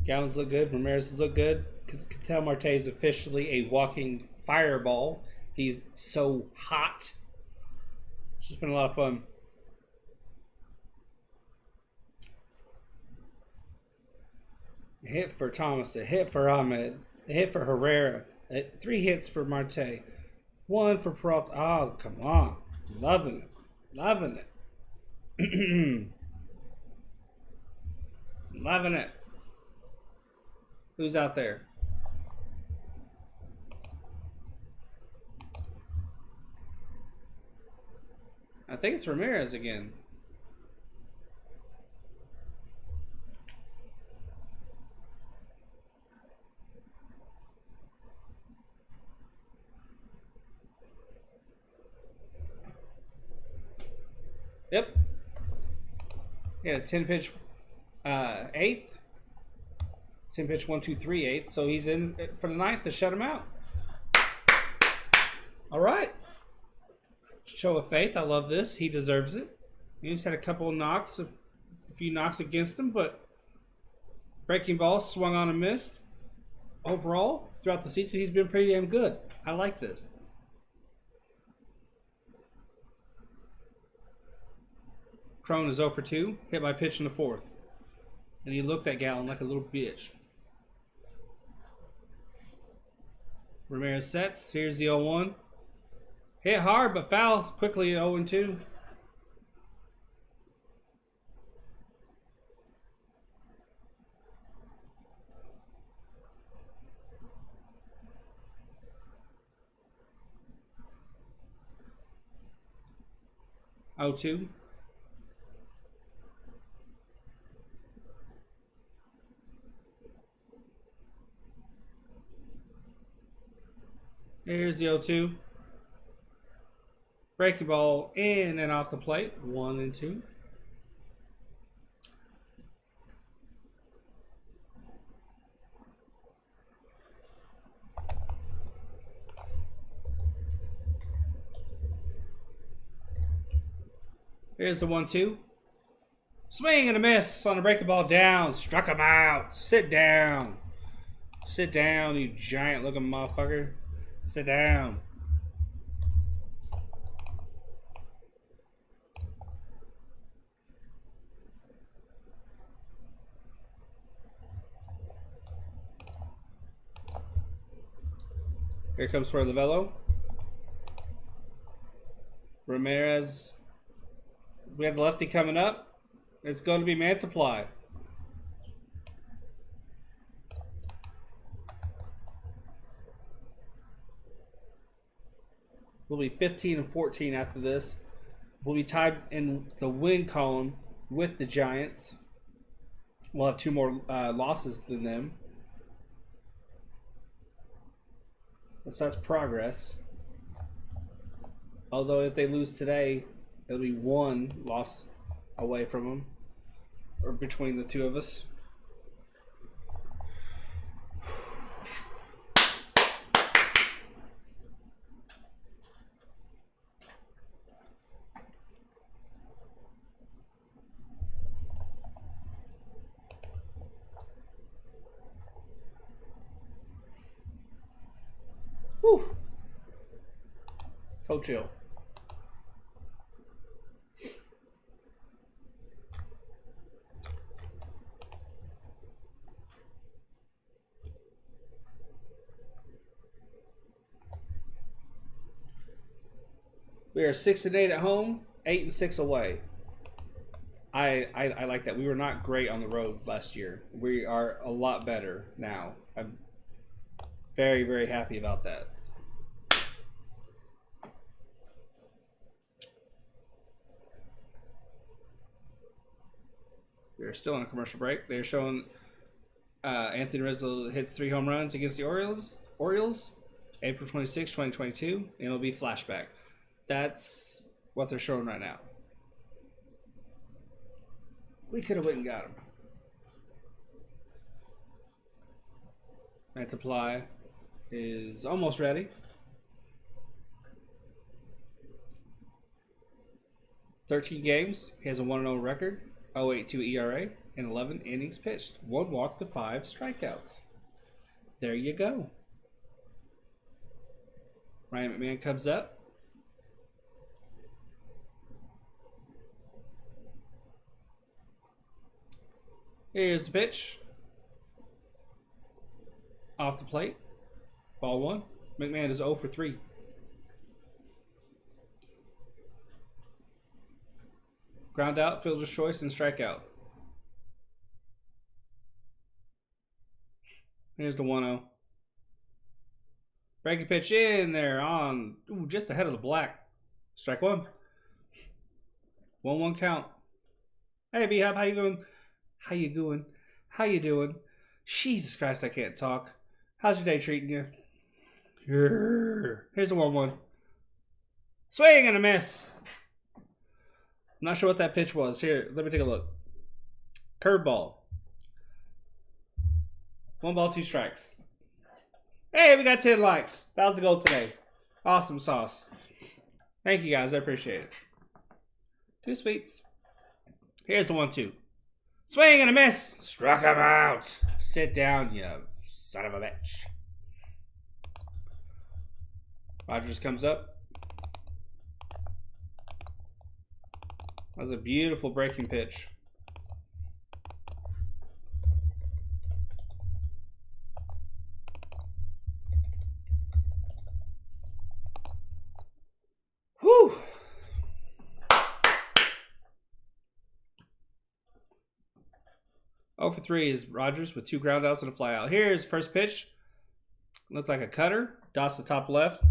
Gallons look good. Ramirez look good. Could tell Marte is officially a walking fireball. He's so hot. It's just been a lot of fun. A hit for Thomas. A hit for Ahmed. A hit for Herrera. 3 hits for Marte. 1 for Peralta. Oh, come on. Loving it. Loving it. Loving it. Who's out there? I think it's Ramirez again. Yep. Yeah, 10 pitch 8th. 10 pitch 1, 2, 3, 8. So he's in for the 9th to shut him out. All right. Show of faith. I love this. He deserves it. He's had a couple of knocks, a few knocks against him, but breaking ball swung on and missed. Overall, throughout the season, he's been pretty damn good. I like this. Crone is 0 for 2. Hit by pitch in the 4th. And he looked at Gallen like a little bitch. Ramirez sets. Here's the 0-1. Hit hard, but foul. Quickly 0-2. Oh-2. Here's the 0-2. Breaking ball in and off the plate. 1-2. Here's the 1-2. Swing and a miss on the breaking ball down. Struck him out. Sit down. Sit down, you giant looking motherfucker. Sit down. Here comes for Lavello. Ramirez. We have the lefty coming up. It's going to be Mantiply. We'll be 15 and 14 after this. We'll be tied in the win column with the Giants. We'll have 2 more losses than them. So that's progress. Although if they lose today, it'll be 1 loss away from them, or between the 2 of us. Whew. So chill. We are 6 and 8 at home, 8 and 6 away. I like that. We were not great on the road last year. We are a lot better now. I'm very, very happy about that. We're still on a commercial break. They're showing Anthony Rizzo hits 3 home runs against the Orioles, April 26, 2022, and it'll be flashback. That's what they're showing right now. We could have went and got him. Multiply is almost ready. 13 games. He has a 1-0 record, 0.82 ERA, and 11 innings pitched. 1 walk to 5 strikeouts. There you go. Ryan McMahon comes up. Here's the pitch. Off the plate. Ball 1. McMahon is 0 for 3. Ground out, fielder's choice, and strikeout. Here's the 1-0. Breaking pitch in there on, just ahead of the black. Strike 1. 1-1 count. Hey, B-Hop, how you doing? How you doing? How you doing? Jesus Christ, I can't talk. How's your day treating you? Here's the 1-1. Swing and a miss. I'm not sure what that pitch was. Here, let me take a look. Curveball. 1 ball, 2 strikes. Hey, we got 10 likes. That was the goal today. Awesome sauce. Thank you guys. I appreciate it. 2 sweets. Here's the 1-2. Swing and a miss. Struck him out. Sit down, you son of a bitch. Rogers comes up. That was a beautiful breaking pitch. Whew. Oh for 3 is Rogers with 2 ground outs and a fly out. Here's first pitch. Looks like a cutter. Dots the top left.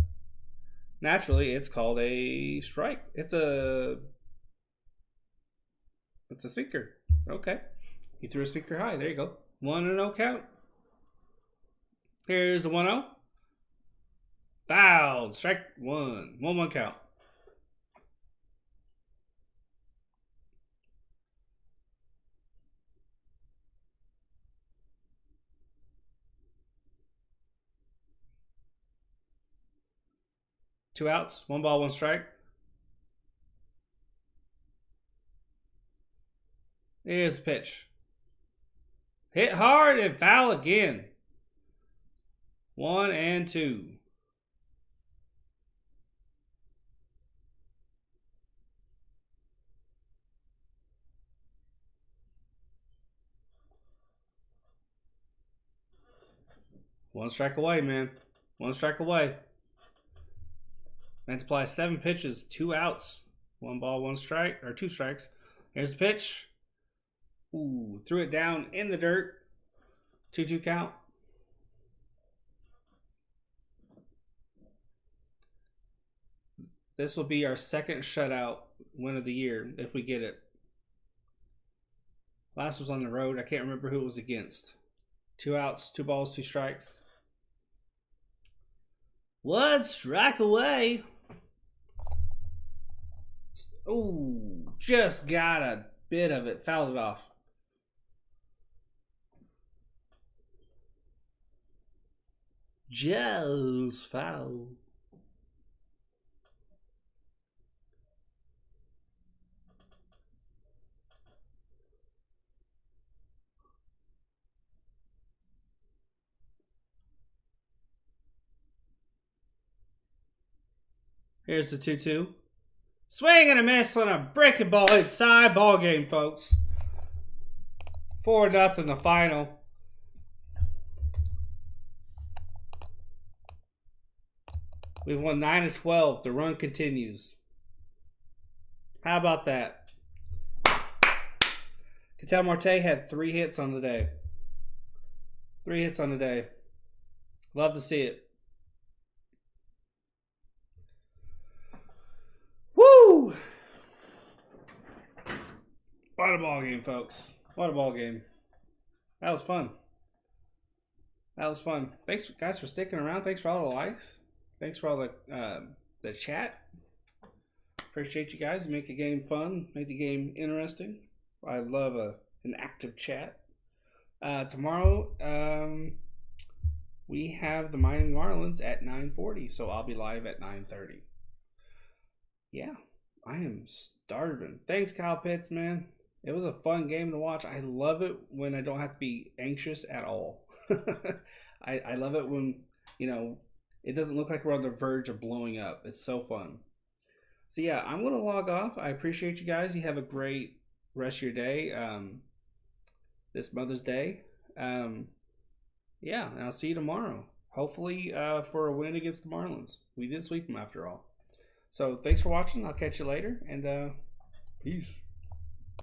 Naturally, it's called a strike. It's a sinker. Okay. He threw a sinker high. There you go. 1-0 count. Here's the 1-0. Fouled. Strike 1. 1-1 count. Two outs, 1 ball, 1 strike. Here's the pitch. Hit hard and foul again. 1-2. One strike away, man. 1 strike away. Multiply 7 pitches, 2 outs, 1 ball, 1 strike, or 2 strikes. Here's the pitch. Ooh, threw it down in the dirt. 2-2 count. This will be our second shutout win of the year if we get it. Last was on the road. I can't remember who it was against. 2 outs, 2 balls, 2 strikes. 1 strike away. Ooh, just got a bit of it. Fouled it off. Just foul. Here's the 2-2. Swing and a miss on a breaking ball inside. Ball game, folks. 4-0 the final. We've won 9 of 12. The run continues. How about that? Ketel Marte had 3 hits on the day. 3 hits on the day. Love to see it. Woo! What a ball game, folks. What a ball game. That was fun. That was fun. Thanks, guys, for sticking around. Thanks for all the likes. Thanks for all the chat. Appreciate you guys. Make the game fun. Make the game interesting. I love an active chat. Tomorrow, we have the Miami Marlins at 9:40, so I'll be live at 9:30. Yeah, I am starving. Thanks, Kyle Pitts, man. It was a fun game to watch. I love it when I don't have to be anxious at all. I love it when, you know, it doesn't look like we're on the verge of blowing up. It's so fun. So, yeah, I'm going to log off. I appreciate you guys. You have a great rest of your day. This Mother's Day. Yeah, and I'll see you tomorrow. Hopefully for a win against the Marlins. We did sweep them after all. So, thanks for watching. I'll catch you later. And peace.